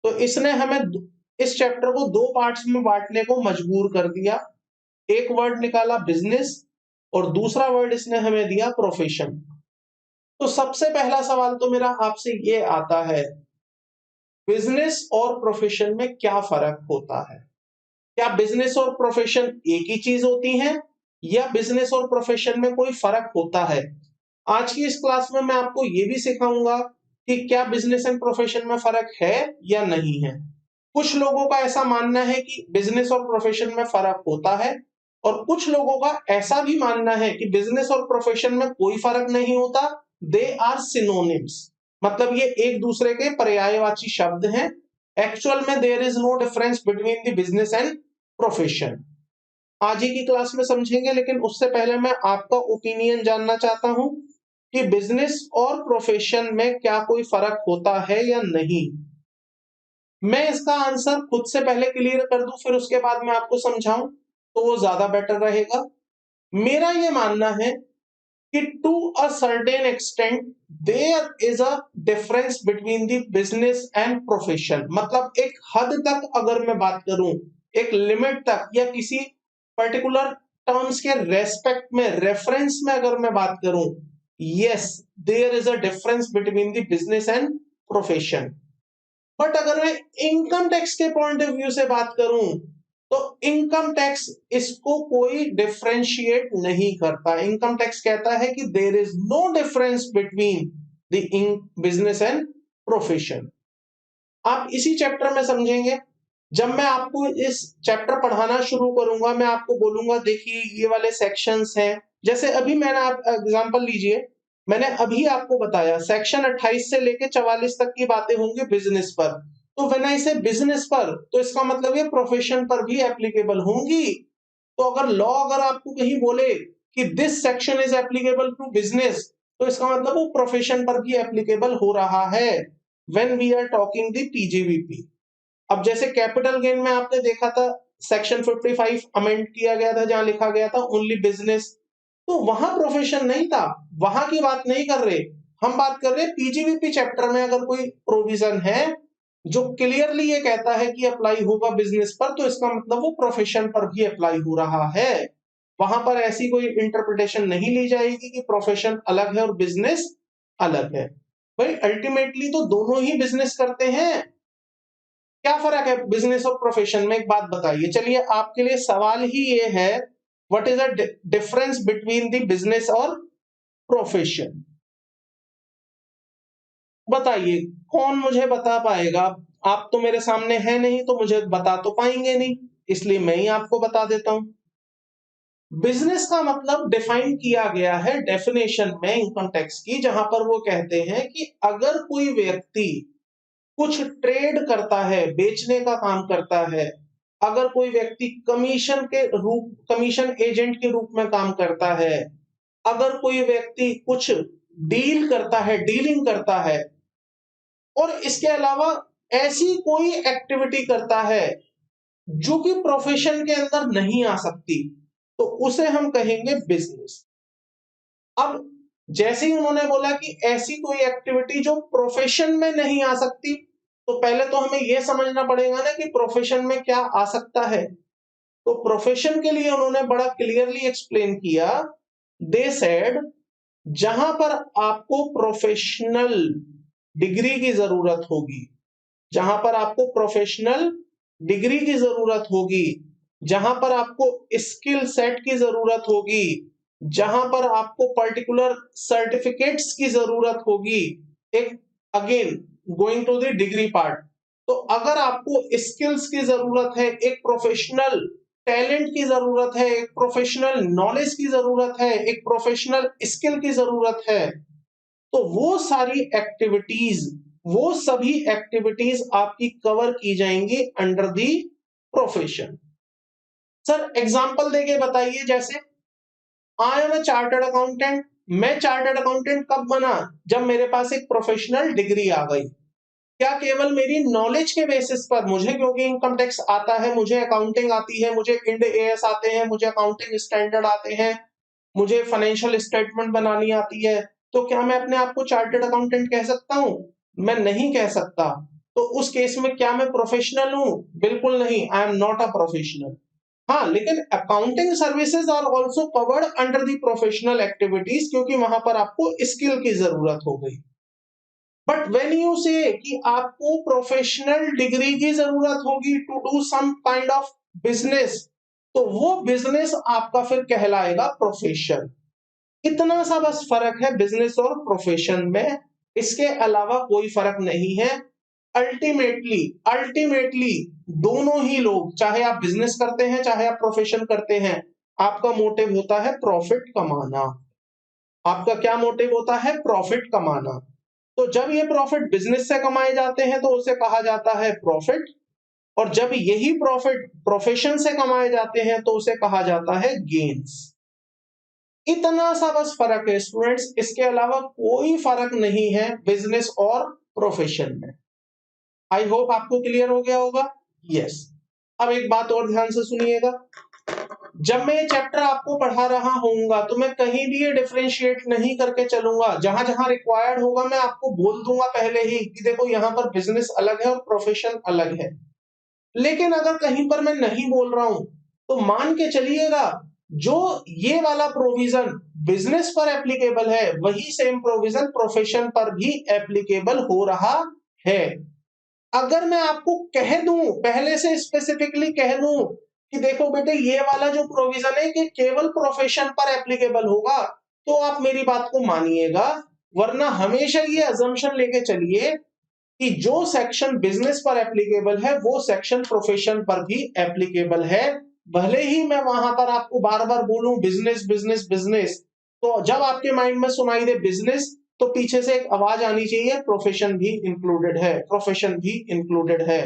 तो इसने हमें इस चैप्टर को दो पार्ट्स में बांटने को मजबूर कर दिया। एक वर्ड निकाला बिजनेस और दूसरा वर्ड इसने हमें दिया प्रोफेशन। तो सबसे पहला सवाल तो मेरा आपसे ये आता है, बिजनेस और प्रोफेशन में क्या फर्क होता है? क्या बिजनेस और प्रोफेशन एक ही चीज होती हैं या बिजनेस और प्रोफेशन में कोई फर्क होता है? आज की इस क्लास में मैं आपको ये भी सिखाऊंगा कि क्या बिजनेस एंड प्रोफेशन में फर्क है या नहीं है। कुछ लोगों का ऐसा मानना है कि बिजनेस और प्रोफेशन में फर्क होता है, और कुछ लोगों का ऐसा भी मानना है कि बिजनेस और प्रोफेशन में कोई फर्क नहीं होता, दे आर सिनोनिम्स, मतलब ये एक दूसरे के पर्यायवाची शब्द हैं। एक्चुअल में there is no difference between the business and profession. आज ही की क्लास में समझेंगे, लेकिन उससे पहले मैं आपका ओपिनियन जानना चाहता हूं कि बिजनेस और प्रोफेशन में क्या कोई फर्क होता है या नहीं। मैं इसका आंसर खुद से पहले क्लियर कर दूं, फिर उसके बाद मैं आपको समझाऊं, तो वो ज्यादा बेटर रहेगा। मेरा ये मानना है कि to a certain extent there is a difference between the business and profession. मतलब एक हद तक अगर मैं बात करूं, एक लिमिट तक, या किसी पर्टिकुलर टर्म्स के रेस्पेक्ट में, रेफरेंस में अगर मैं बात करूं, yes there is a difference between the business and profession. But अगर मैं इनकम टैक्स के पॉइंट ऑफ व्यू से बात करूं, तो इनकम टैक्स इसको कोई डिफरेंशिएट नहीं करता। इनकम टैक्स कहता है कि there is no difference between the business and profession. आप इसी चैप्टर में समझेंगे। जब मैं आपको इस चैप्टर पढ़ाना शुरू करूंगा, मैं आपको बोलूंगा देखिए ये वाले सेक्शंस हैं। जैसे अभी मैंने आप एग्जांपल लीजिए, मैंने अभी आपको बताया सेक्शन 28 से लेके 44 तक की बातें होंगी बिजनेस पर। तो व्हेन आई से बिजनेस पर, तो इसका मतलब ये प्रोफेशन पर भी एप्लीकेबल होंगी। तो अगर लॉ अगर आपको कहीं बोले कि this section is applicable to business, तो इसका मतलब वो प्रोफेशन पर भी एप्लीकेबल हो रहा है when we are talking the PGBP. अब जैसे कैपिटल गेन में आपने देखा था सेक्शन 55 अमेंड किया गया था, जहां लिखा गया था ओनली बिजनेस, तो वहां प्रोफेशन नहीं था, वहां की बात नहीं कर रहे। हम बात कर रहे हैं पीजीबीपी चैप्टर में अगर कोई प्रोविजन है जो क्लियरली ये कहता है कि अप्लाई होगा बिजनेस पर, तो इसका मतलब वो प्रोफेशन पर भी अप्लाई हो रहा है। वहां पर ऐसी कोई इंटरप्रिटेशन नहीं ली जाएगी कि प्रोफेशन अलग है और बिजनेस अलग है। भाई अल्टीमेटली तो दोनों ही बिजनेस करते हैं। क्या फर्क है बिजनेस और प्रोफेशन में, एक बात बताइए। चलिए आपके लिए सवाल ही ये है, what is the difference between the business और प्रोफेशन? बताइए, कौन मुझे बता पाएगा? आप तो मेरे सामने है नहीं, तो मुझे बता तो पाएंगे नहीं, इसलिए मैं ही आपको बता देता हूं। बिजनेस का मतलब डिफाइन किया गया है डेफिनेशन में इनकम टैक्स की, जहां पर वो कहते हैं कि अगर कोई व्यक्ति कुछ ट्रेड करता है, बेचने का काम करता है, अगर कोई व्यक्ति कमीशन एजेंट के रूप में काम करता है, अगर कोई व्यक्ति कुछ डील करता है, डीलिंग करता है, और इसके अलावा ऐसी कोई एक्टिविटी करता है जो कि प्रोफेशन के अंदर नहीं आ सकती, तो उसे हम कहेंगे बिजनेस। अब जैसे ही उन्होंने बोला कि ऐसी कोई एक्टिविटी जो प्रोफेशन में नहीं आ सकती, तो पहले तो हमें यह समझना पड़ेगा ना कि प्रोफेशन में क्या आ सकता है। तो प्रोफेशन के लिए उन्होंने बड़ा क्लियरली एक्सप्लेन किया, दे सेड जहां पर आपको प्रोफेशनल डिग्री की जरूरत होगी, जहां पर आपको प्रोफेशनल डिग्री की जरूरत होगी, जहां पर आपको स्किल सेट की जरूरत होगी, जहां पर आपको पर्टिकुलर सर्टिफिकेट्स की जरूरत होगी। एक again going to the degree part, तो अगर आपको स्किल्स की जरूरत है, एक प्रोफेशनल टैलेंट की जरूरत है, एक प्रोफेशनल नॉलेज की जरूरत है, एक प्रोफेशनल स्किल की जरूरत है, तो वो सारी एक्टिविटीज, वो सभी एक्टिविटीज आपकी कवर की जाएंगी under the profession. Sir example देके बताइए, जैसे I am a chartered accountant. मैं चार्टर्ड अकाउंटेंट कब बना? जब मेरे पास एक प्रोफेशनल डिग्री आ गई। क्या केवल मेरी नॉलेज के बेसिस पर, मुझे क्योंकि इनकम टैक्स आता है, मुझे अकाउंटिंग आती है, मुझे इंड एएस आते हैं, मुझे अकाउंटिंग स्टैंडर्ड आते हैं, मुझे फाइनेंशियल स्टेटमेंट बनानी आती है, तो क्या मैं अपने आप को चार्टर्ड अकाउंटेंट कह सकता हूं? मैं नहीं कह सकता। तो उस केस में क्या मैं प्रोफेशनल हूं? बिल्कुल नहीं, I am not a professional. हाँ, लेकिन accounting services are also covered under the professional activities, क्योंकि वहां पर आपको स्किल की जरूरत हो गई। बट वेन यू से कि आपको प्रोफेशनल डिग्री की जरूरत होगी to do some kind of business, तो वो बिजनेस आपका फिर कहलाएगा प्रोफेशन। इतना सा बस फर्क है बिजनेस और प्रोफेशन में, इसके अलावा कोई फर्क नहीं है। अल्टीमेटली अल्टीमेटली दोनों ही लोग, चाहे आप बिजनेस करते हैं चाहे आप प्रोफेशन करते हैं, आपका मोटिव होता है प्रॉफिट कमाना। आपका क्या मोटिव होता है? प्रॉफिट कमाना। तो जब ये प्रॉफिट बिजनेस से कमाए जाते हैं तो उसे कहा जाता है प्रॉफिट, और जब यही प्रॉफिट प्रोफेशन से कमाए जाते हैं तो उसे कहा जाता है गेन्स। इतना सा बस फर्क है स्टूडेंट्स, इसके अलावा कोई फर्क नहीं है बिजनेस और प्रोफेशन में। आई होप आपको क्लियर हो गया होगा। यस। अब एक बात और ध्यान से सुनिएगा, जब मैं ये चैप्टर आपको पढ़ा रहा होऊंगा तो मैं कहीं भी ये डिफरेंशिएट नहीं करके चलूंगा। जहां जहां रिक्वायर्ड होगा मैं आपको बोल दूंगा पहले ही कि देखो यहां पर बिजनेस अलग है और प्रोफेशन अलग है। लेकिन अगर कहीं पर मैं नहीं बोल रहा हूं तो मान के चलिएगा, जो ये वाला प्रोविजन बिजनेस पर एप्लीकेबल है वही सेम प्रोविजन प्रोफेशन पर भी एप्लीकेबल हो रहा है। अगर मैं आपको कह दूं, पहले से स्पेसिफिकली कह दूं कि देखो बेटे ये वाला जो प्रोविजन है कि केवल प्रोफेशन पर एप्लीकेबल होगा, तो आप मेरी बात को मानिएगा, वरना हमेशा ये अजम्पशन लेके चलिए कि जो सेक्शन बिजनेस पर एप्लीकेबल है वो सेक्शन प्रोफेशन पर भी एप्लीकेबल है। भले ही मैं वहां पर आपको बार बार बोलूं बिजनेस बिजनेस बिजनेस, तो जब आपके माइंड में सुनाई दे बिजनेस तो पीछे से एक आवाज आनी चाहिए प्रोफेशन भी इंक्लूडेड है, प्रोफेशन भी इंक्लूडेड है।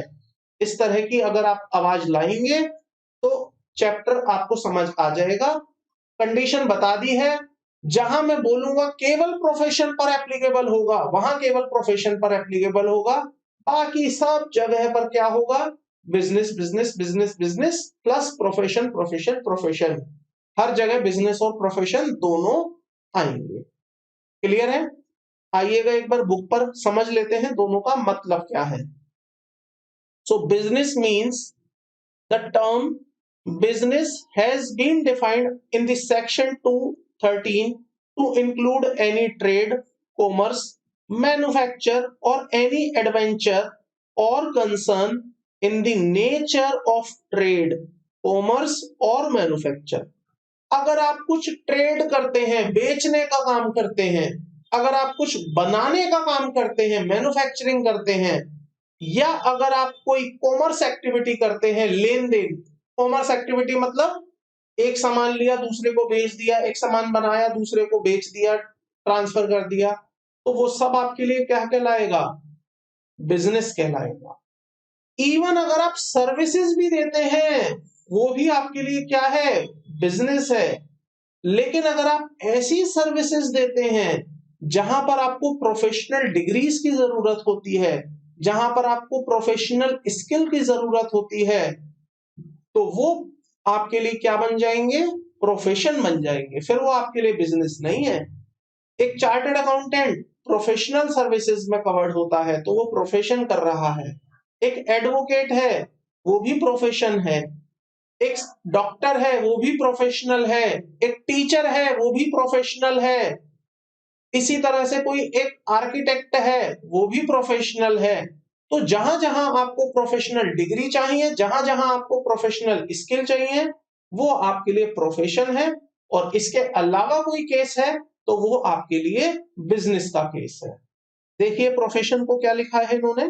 इस तरह की अगर आप आवाज लाएंगे तो चैप्टर आपको समझ आ जाएगा। कंडीशन बता दी है, जहां मैं बोलूंगा केवल प्रोफेशन पर एप्लीकेबल होगा वहां केवल प्रोफेशन पर एप्लीकेबल होगा, बाकी सब जगह पर क्या होगा? Business business business business plus profession profession profession. हर जगह बिजनेस और प्रोफेशन दोनों आएंगे। क्लियर है? आइएगा एक बार बुक पर समझ लेते हैं दोनों का मतलब क्या है। सो business means the term business has been defined in the section 213 to include any trade, commerce, manufacture or any adventure or concern in the nature of trade, commerce or manufacture। अगर आप कुछ ट्रेड करते हैं, बेचने का काम करते हैं, अगर आप कुछ बनाने का काम करते हैं, मैन्युफैक्चरिंग करते हैं, या अगर आप कोई कॉमर्स एक्टिविटी करते हैं, लेन देन। कॉमर्स एक्टिविटी मतलब एक सामान लिया दूसरे को बेच दिया, एक सामान बनाया दूसरे को बेच दिया, ट्रांसफर कर दिया, तो वो सब आपके लिए क्या कहलाएगा? बिजनेस कहलाएगा। इवन अगर आप सर्विसेज भी देते हैं वो भी आपके लिए क्या है? बिजनेस है। लेकिन अगर आप ऐसी सर्विसेज देते हैं जहां पर आपको प्रोफेशनल डिग्रीज की जरूरत होती है, जहां पर आपको प्रोफेशनल स्किल की जरूरत होती है, तो वो आपके लिए क्या बन जाएंगे? प्रोफेशन बन जाएंगे, फिर वो आपके लिए बिजनेस नहीं है। एक चार्टर्ड अकाउंटेंट प्रोफेशनल सर्विसेज में कवर्ड होता है तो वो प्रोफेशन कर रहा है। एक एडवोकेट है वो भी प्रोफेशन है, एक डॉक्टर है वो भी प्रोफेशनल है, एक टीचर है वो भी प्रोफेशनल है, इसी तरह से कोई एक आर्किटेक्ट है, वो भी प्रोफेशनल है। तो जहां जहां आपको प्रोफेशनल डिग्री चाहिए, जहां जहां आपको प्रोफेशनल स्किल चाहिए, वो आपके लिए प्रोफेशन है। और इसके अलावा कोई केस है तो वो आपके लिए बिजनेस का केस है। देखिए प्रोफेशन को क्या लिखा है इन्होंने।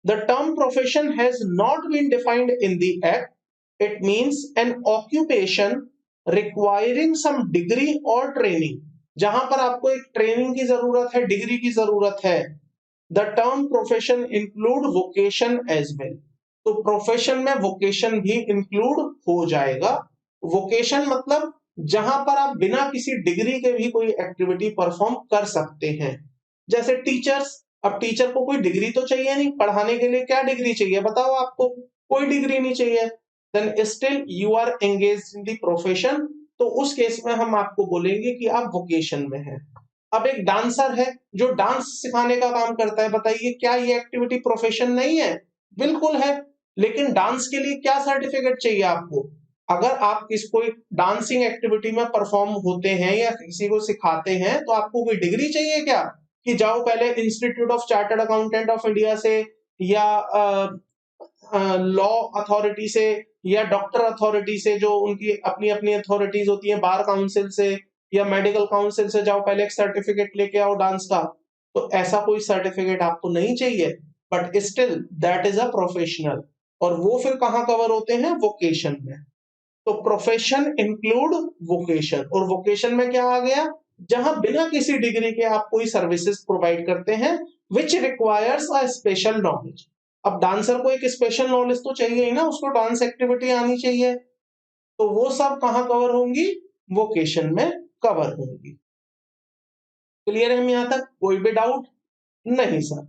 The term profession has not been defined in the act, it means an occupation requiring some degree और ट्रेनिंग। जहां पर आपको एक ट्रेनिंग की जरूरत है, डिग्री की जरूरत है। The term profession include vocation as well. तो प्रोफेशन में वोकेशन भी इंक्लूड हो जाएगा। वोकेशन मतलब जहां पर आप बिना किसी डिग्री के भी कोई एक्टिविटी परफॉर्म कर सकते हैं। जैसे टीचर्स, अब टीचर को कोई डिग्री तो चाहिए नहीं, पढ़ाने के लिए क्या डिग्री चाहिए बताओ आपको, कोई डिग्री नहीं चाहिए। Then still you are engaged in the profession, तो उस केस में हम आपको बोलेंगे कि आप वोकेशन में हैं। अब एक डांसर है जो डांस सिखाने का काम करता है, बताइए क्या ये एक्टिविटी प्रोफेशन नहीं है? बिल्कुल है। लेकिन डांस के लिए क्या सर्टिफिकेट चाहिए आपको? अगर आप किसको डांसिंग एक्टिविटी में परफॉर्म होते हैं या किसी को सिखाते हैं तो आपको कोई डिग्री चाहिए क्या, कि जाओ पहले institute of chartered accountant of India से या लॉ अथॉरिटी से या डॉक्टर अथॉरिटी से, जो उनकी अपनी अपनी अथॉरिटीज होती हैं, बार काउंसिल से या मेडिकल काउंसिल से जाओ पहले एक सर्टिफिकेट लेके आओ डांस का। तो ऐसा कोई सर्टिफिकेट आपको नहीं चाहिए, but still that is a professional. और वो फिर कहाँ कवर होते हैं? वोकेशन में। तो प्रोफेशन इंक्लूड वोकेशन, और वोकेशन में क्या आ गया? जहां बिना किसी डिग्री के आप कोई सर्विसेज प्रोवाइड करते हैं which requires a special knowledge. अब डांसर को एक स्पेशल नॉलेज तो चाहिए ही ना, उसको डांस एक्टिविटी आनी चाहिए। तो वो सब कहां कवर होंगी? वोकेशन में कवर होंगी। क्लियर है हम यहां तक? कोई भी डाउट? नहीं सर।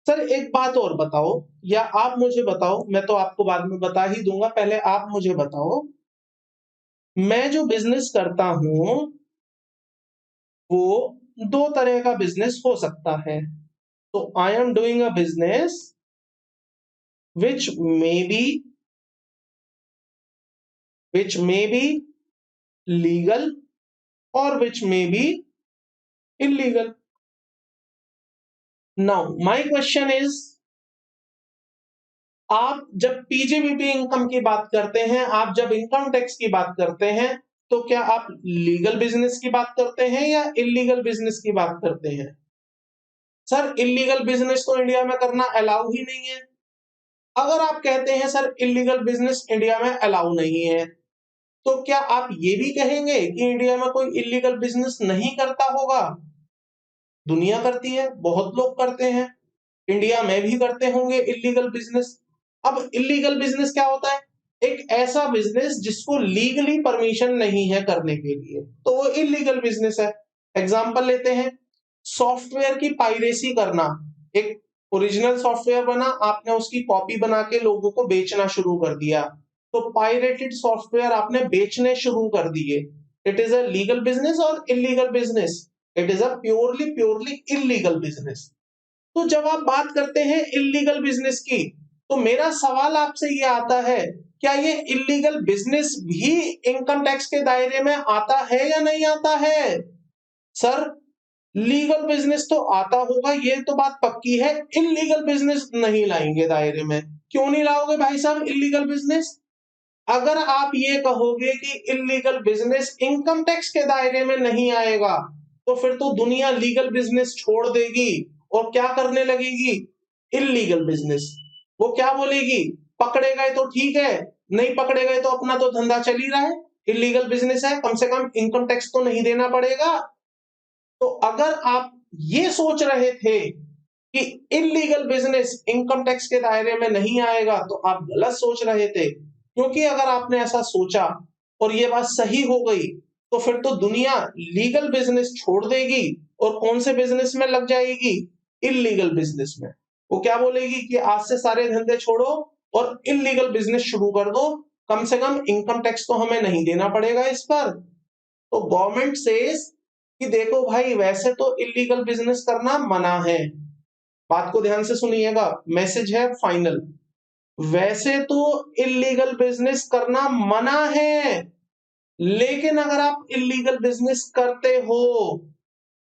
सर एक बात और बताओ, या आप मुझे बताओ, मैं तो आपको बाद में बता ही दूंगा, पहले आप मुझे बताओ, मैं जो बिजनेस करता हूं वो दो तरह का बिजनेस हो सकता है। तो I am doing a business which may be legal or which may be illegal. Now my question is, आप जब पीजीबीपी इनकम की बात करते हैं, आप जब इनकम टैक्स की बात करते हैं, तो क्या आप लीगल बिजनेस की बात करते हैं या इलीगल बिजनेस की बात करते हैं? सर इलीगल बिजनेस तो इंडिया में करना अलाउ ही नहीं है। अगर आप कहते हैं सर इलीगल बिजनेस इंडिया में अलाउ नहीं है, तो क्या आप ये भी कहेंगे कि इंडिया में कोई इलीगल बिजनेस नहीं करता होगा? दुनिया करती है, बहुत लोग करते हैं, इंडिया में भी करते होंगे इलीगल बिजनेस। अब इलीगल बिजनेस क्या होता है? एक ऐसा बिजनेस जिसको लीगली परमिशन नहीं है करने के लिए, तो वो इलीगल बिजनेस है। एग्जांपल लेते हैं, सॉफ्टवेयर की पायरेसी करना। एक ओरिजिनल सॉफ्टवेयर बना, आपने उसकी कॉपी बना के लोगों को बेचना शुरू कर दिया, तो पायरेटेड सॉफ्टवेयर आपने बेचने शुरू कर दिए। It is a legal business or illegal business? It is a purely illegal business. तो जब आप बात करते हैं इलीगल बिजनेस की, तो मेरा सवाल आपसे ये आता है, क्या ये इलीगल बिजनेस भी इनकम टैक्स के दायरे में आता है या नहीं आता है? सर लीगल बिजनेस तो आता होगा, ये तो बात पक्की है। इलीगल बिजनेस नहीं लाएंगे दायरे में। क्यों नहीं लाओगे भाई साहब इलीगल बिजनेस? अगर आप ये कहोगे कि इलीगल बिजनेस इनकम टैक्स के दायरे में नहीं आएगा, तो फिर तो दुनिया लीगल बिजनेस छोड़ देगी और क्या करने लगेगी? Illegal business. वो क्या बोलेगी? पकड़े गए तो ठीक है, नहीं पकड़े गए तो अपना तो धंधा चल ही रहा है, इलीगल बिजनेस है, कम से कम इनकम टैक्स तो नहीं देना पड़ेगा। तो अगर आप ये सोच रहे थे कि इलीगल बिजनेस इनकम टैक्स के दायरे में नहीं आएगा, तो आप गलत सोच रहे थे। क्योंकि अगर आपने ऐसा सोचा और ये बात सही हो गई, तो फिर तो दुनिया लीगल बिजनेस छोड़ देगी और कौन से बिजनेस में लग जाएगी? इलीगल बिजनेस में। वो क्या बोलेगी कि आज से सारे धंधे छोड़ो और इलीगल बिजनेस शुरू कर दो, कम से कम इनकम टैक्स तो हमें नहीं देना पड़ेगा इस पर। तो गवर्नमेंट सेज कि देखो भाई, वैसे तो इलीगल बिजनेस करना मना है। बात को ध्यान से सुनिएगा, मैसेज है फाइनल। वैसे तो इलीगल बिजनेस करना मना है, लेकिन अगर आप इलीगल बिजनेस करते हो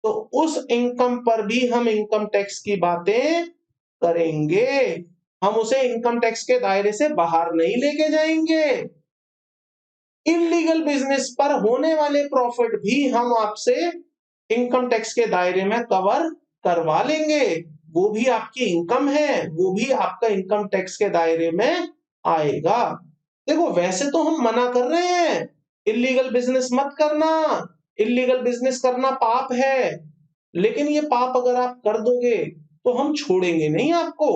तो उस इनकम पर भी हम इनकम टैक्स की बातें करेंगे, हम उसे इनकम टैक्स के दायरे से बाहर नहीं लेके जाएंगे। इलीगल बिजनेस पर होने वाले प्रॉफिट भी हम आपसे इनकम टैक्स के दायरे में कवर करवा लेंगे, वो भी आपकी इनकम है, वो भी आपका इनकम टैक्स के दायरे में आएगा। देखो वैसे तो हम मना कर रहे हैं, इलीगल बिजनेस मत करना, इलीगल बिजनेस करना पाप है, लेकिन ये पाप अगर आप कर दोगे तो हम छोड़ेंगे नहीं आपको।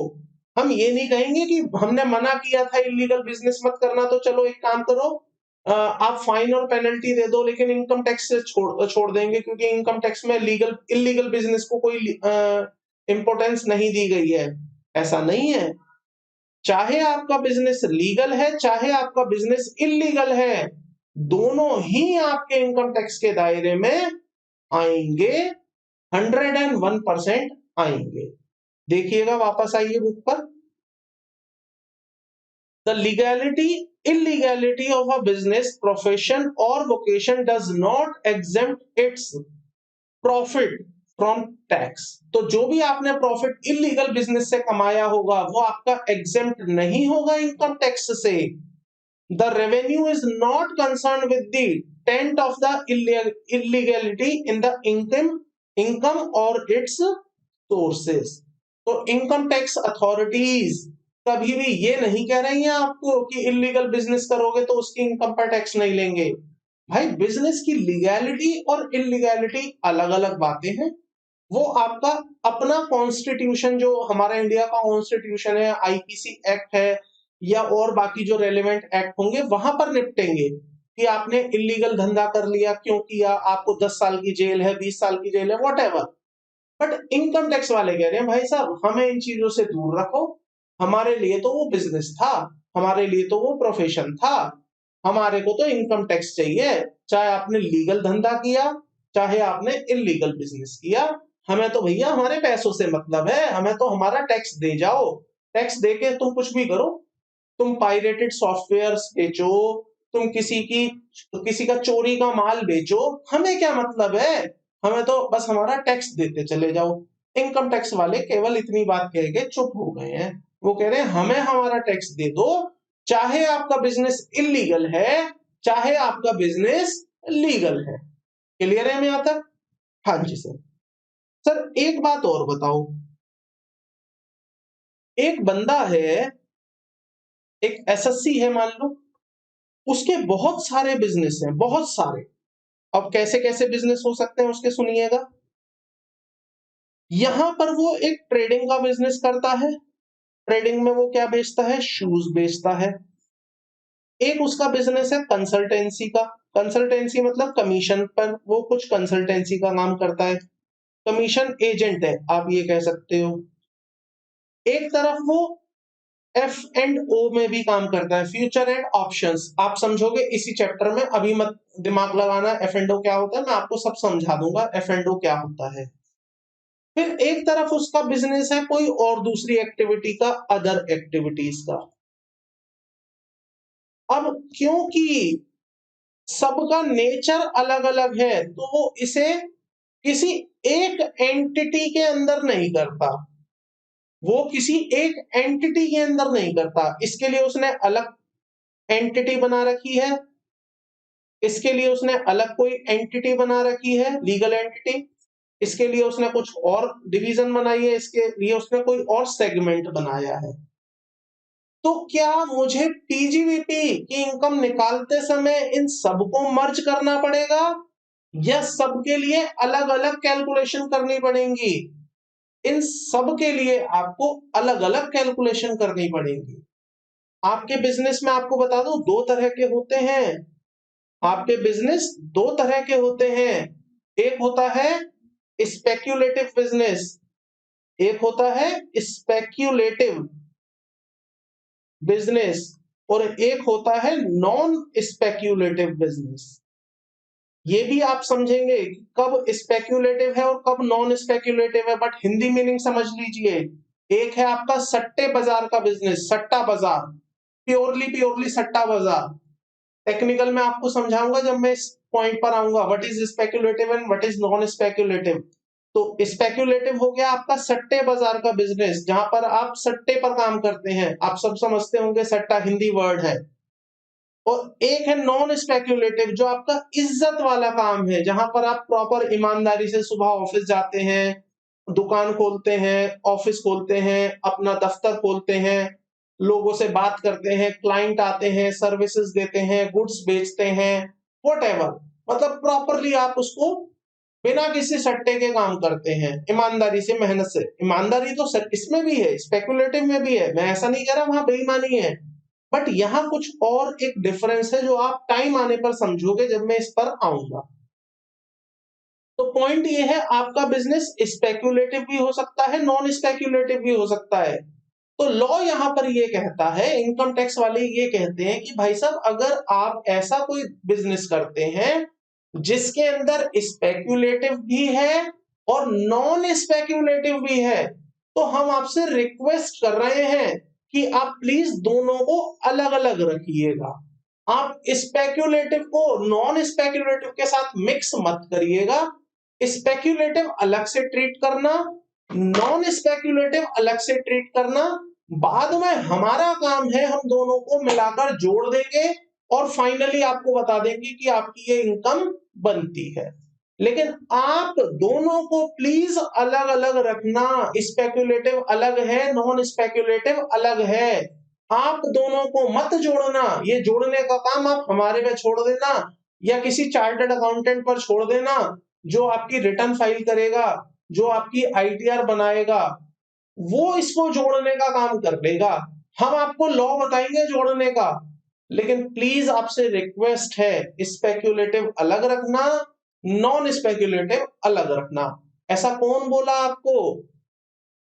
हम ये नहीं कहेंगे कि हमने मना किया था इलीगल बिजनेस मत करना, तो चलो एक काम करो, आप फाइन और पेनल्टी दे दो, लेकिन इनकम टैक्स से छोड़ देंगे, क्योंकि इनकम टैक्स में लीगल इलीगल बिजनेस को कोई इंपॉर्टेंस नहीं दी गई है। ऐसा नहीं है, चाहे आपका बिजनेस लीगल है चाहे आपका बिजनेस इलीगल है, दोनों ही आपके इनकम टैक्स के दायरे में आएंगे, 101% आएंगे। देखिएगा, वापस आइए बुक पर। The illegality of a business, profession or vocation does not exempt its profit from tax। तो जो भी आपने प्रॉफिट इलीगल बिजनेस से कमाया होगा वो आपका एग्जेम्प्ट नहीं होगा इनकम टैक्स से। The revenue is not concerned with the extent of the illegality in the income or its sources। तो इनकम टैक्स अथॉरिटीज कभी भी ये नहीं कह रही हैं आपको कि इलीगल बिजनेस करोगे तो उसकी इनकम पर टैक्स नहीं लेंगे। भाई बिजनेस की लीगैलिटी और इलीगैलिटी अलग अलग बातें हैं, वो आपका अपना कॉन्स्टिट्यूशन, जो हमारा इंडिया का कॉन्स्टिट्यूशन है, आईपीसी एक्ट है, या और बाकी जो रेलेवेंट एक्ट होंगे वहां पर निपटेंगे कि आपने इलीगल धंधा कर लिया, क्यों किया, आपको 10 साल की जेल है, 20 साल की जेल है, व्हाटएवर। बट इनकम टैक्स वाले कह रहे हैं भाई साहब हमें इन चीजों से दूर रखो, हमारे लिए तो वो बिजनेस था, हमारे लिए तो वो प्रोफेशन था, हमारे को तो इनकम टैक्स चाहिए, चाहे आपने लीगल धंधा किया चाहे आपने इलीगल बिजनेस किया, हमें तो भैया हमारे पैसों से मतलब है, हमें तो हमारा टैक्स दे जाओ, टैक्स देके तुम कुछ भी करो, तुम पायरेटेड सॉफ्टवेयर बेचो, तुम किसी का चोरी का माल बेचो, हमें क्या मतलब है, हमें तो बस हमारा टैक्स देते चले जाओ। इनकम टैक्स वाले केवल इतनी बात कह के चुप हो गए हैं, वो कह रहे हैं हमें हमारा टैक्स दे दो, चाहे आपका बिजनेस इलीगल है चाहे आपका बिजनेस लीगल है। क्लियर है यहाँ तक? हाँ जी सर। सर एक बात और बताओ, एक बंदा है, एक एसएससी है मान लो, उसके बहुत सारे बिजनेस हैं, बहुत सारे। अब कैसे कैसे बिजनेस हो सकते हैं उसके सुनिएगा। यहां पर वो एक ट्रेडिंग का बिजनेस करता है, ट्रेडिंग में वो क्या बेचता है, शूज बेचता है। एक उसका बिजनेस है कंसल्टेंसी का, कंसल्टेंसी मतलब कमीशन पर वो कुछ कंसल्टेंसी का काम करता है, कमीशन एजेंट है आप ये कह सकते हो। एक तरफ वो F&O में भी काम करता है, फ्यूचर एंड ऑप्शंस, आप समझोगे इसी चैप्टर में, अभी मत दिमाग लगाना F&O क्या होता है, मैं आपको सब समझा दूंगा F&O क्या होता है। फिर एक तरफ उसका बिजनेस है कोई और दूसरी एक्टिविटी का, अदर एक्टिविटीज का। अब क्योंकि सबका नेचर अलग अलग है तो वो इसे किसी एक एंटिटी के अंदर नहीं करता, वो किसी एक एंटिटी के अंदर नहीं करता, इसके लिए उसने अलग एंटिटी बना रखी है, इसके लिए उसने अलग कोई एंटिटी बना रखी है, लीगल एंटिटी, इसके लिए उसने कुछ और डिवीजन बनाई है, इसके लिए उसने कोई और सेगमेंट बनाया है। तो क्या मुझे टीजीवीपी की इनकम निकालते समय इन सबको मर्ज करना पड़ेगा या सबके लिए अलग अलग कैलकुलेशन करनी पड़ेंगी? इन सब के लिए आपको अलग अलग कैलकुलेशन करनी पड़ेगी। आपके बिजनेस में आपको बता दूं दो तरह के होते हैं, आपके बिजनेस दो तरह के होते हैं, एक होता है स्पेक्यूलेटिव बिजनेस, एक होता है स्पेक्यूलेटिव बिजनेस, और एक होता है नॉन स्पेक्यूलेटिव बिजनेस। ये भी आप समझेंगे कि कब स्पेक्यूलेटिव है और कब नॉन स्पेक्यूलेटिव है, बट हिंदी मीनिंग समझ लीजिए। एक है आपका सट्टे बाजार का बिजनेस, सट्टा बाजार, प्योरली सट्टा बाजार। टेक्निकल में आपको समझाऊंगा जब मैं इस पॉइंट पर आऊंगा, what is speculative and what is non speculative. तो स्पेक्युलेटिव हो गया आपका सट्टे बाजार का बिजनेस, जहां पर आप सट्टे पर काम करते हैं। आप सब समझते होंगे सट्टा हिंदी वर्ड है। और एक है नॉन स्पेक्युलेटिव, जो आपका इज्जत वाला काम है, जहां पर आप प्रॉपर ईमानदारी से सुबह ऑफिस जाते हैं, दुकान खोलते हैं, ऑफिस खोलते हैं, अपना दफ्तर खोलते हैं, लोगों से बात करते हैं, क्लाइंट आते हैं, सर्विसेज देते हैं, गुड्स बेचते हैं, व्हाटएवर। मतलब प्रॉपरली आप उसको बिना किसी सट्टे के काम करते हैं, ईमानदारी से, मेहनत से। ईमानदारी तो इसमें भी है, स्पेकुलेटिव में भी है, मैं ऐसा नहीं कह रहा वहां बेईमानी है, बट यहाँ कुछ और एक डिफरेंस है जो आप टाइम आने पर समझोगे जब मैं इस पर आऊंगा। तो पॉइंट ये है, आपका बिजनेस स्पेकुलेटिव भी हो सकता है, नॉन स्पेकुलेटिव भी हो सकता है। तो लॉ यहाँ पर ये कहता है, इनकम टैक्स वाले ये कहते हैं कि भाई साहब, अगर आप ऐसा कोई बिजनेस करते हैं जिसके अंदर स्पेक्युलेटिव भी है और नॉन स्पेक्युलेटिव भी है, तो हम आपसे रिक्वेस्ट कर रहे हैं कि आप प्लीज दोनों को अलग अलग रखिएगा। आप स्पेक्युलेटिव को नॉन स्पेक्युलेटिव के साथ मिक्स मत करिएगा। स्पेक्युलेटिव अलग से ट्रीट करना, नॉन स्पेक्युलेटिव अलग से ट्रीट करना। बाद में हमारा काम है, हम दोनों को मिलाकर जोड़ देंगे और फाइनली आपको बता देंगे कि आपकी ये इनकम बनती है। लेकिन आप दोनों को प्लीज अलग अलग रखना। स्पेक्युलेटिव अलग है, नॉन स्पेक्युलेटिव अलग है। आप दोनों को मत जोड़ना। ये जोड़ने का काम आप हमारे पे छोड़ देना या किसी चार्टर्ड अकाउंटेंट पर छोड़ देना, जो आपकी रिटर्न फाइल करेगा, जो आपकी आईटीआर बनाएगा, वो इसको जोड़ने का काम कर लेगा। हम आपको लॉ बताएंगे जोड़ने का, लेकिन प्लीज आपसे रिक्वेस्ट है, स्पेक्युलेटिव अलग रखना, नॉन स्पेक्युलेटिव अलग रखना। ऐसा कौन बोला आपको?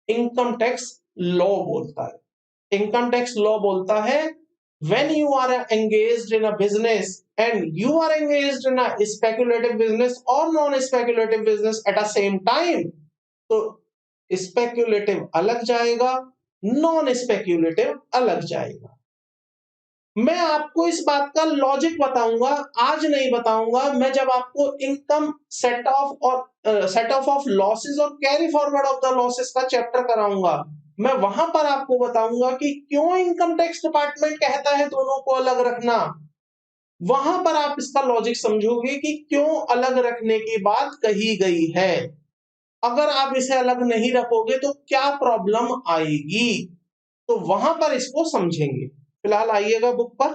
इनकम टैक्स लॉ बोलता है। इनकम टैक्स लॉ बोलता है, when you are engaged in a business and you are engaged in a speculative business or non-speculative business at the same time, तो स्पेक्युलेटिव अलग जाएगा, नॉन स्पेक्युलेटिव अलग जाएगा। मैं आपको इस बात का लॉजिक बताऊंगा, आज नहीं बताऊंगा। मैं जब आपको इनकम सेट ऑफ और सेट ऑफ लॉसेस और carry forward of the losses का चैप्टर कराऊंगा, मैं वहां पर आपको बताऊंगा कि क्यों इनकम टैक्स डिपार्टमेंट कहता है दोनों को अलग रखना। वहां पर आप इसका लॉजिक समझोगे कि क्यों अलग रखने की बात कही गई है। अगर आप इसे अलग नहीं रखोगे तो क्या प्रॉब्लम आएगी, तो वहां पर इसको समझेंगे। फिलहाल आइएगा बुक पर।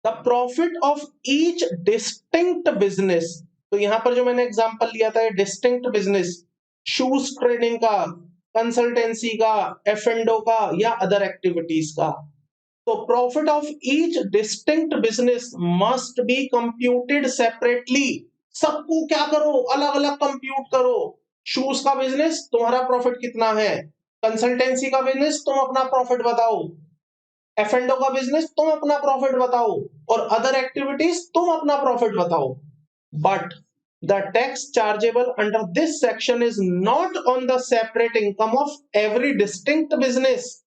The profit of each distinct business, तो यहां पर जो मैंने एग्जांपल लिया था, डिस्टिंक्ट बिजनेस, शूज ट्रेडिंग का, कंसल्टेंसी का, एफएंडो का या अदर एक्टिविटीज का। तो profit of each distinct business must be computed separately. सबको क्या करो, अलग अलग कंप्यूट करो। शूज का बिजनेस, तुम्हारा प्रॉफिट कितना है? कंसल्टेंसी का बिजनेस, तुम अपना प्रॉफिट बताओ। एफएंडो का बिजनेस, तुम अपना प्रॉफिट बताओ। और अदर एक्टिविटीज, तुम अपना प्रॉफिट बताओ। But the tax chargeable under this section is not on the separate income of every distinct business,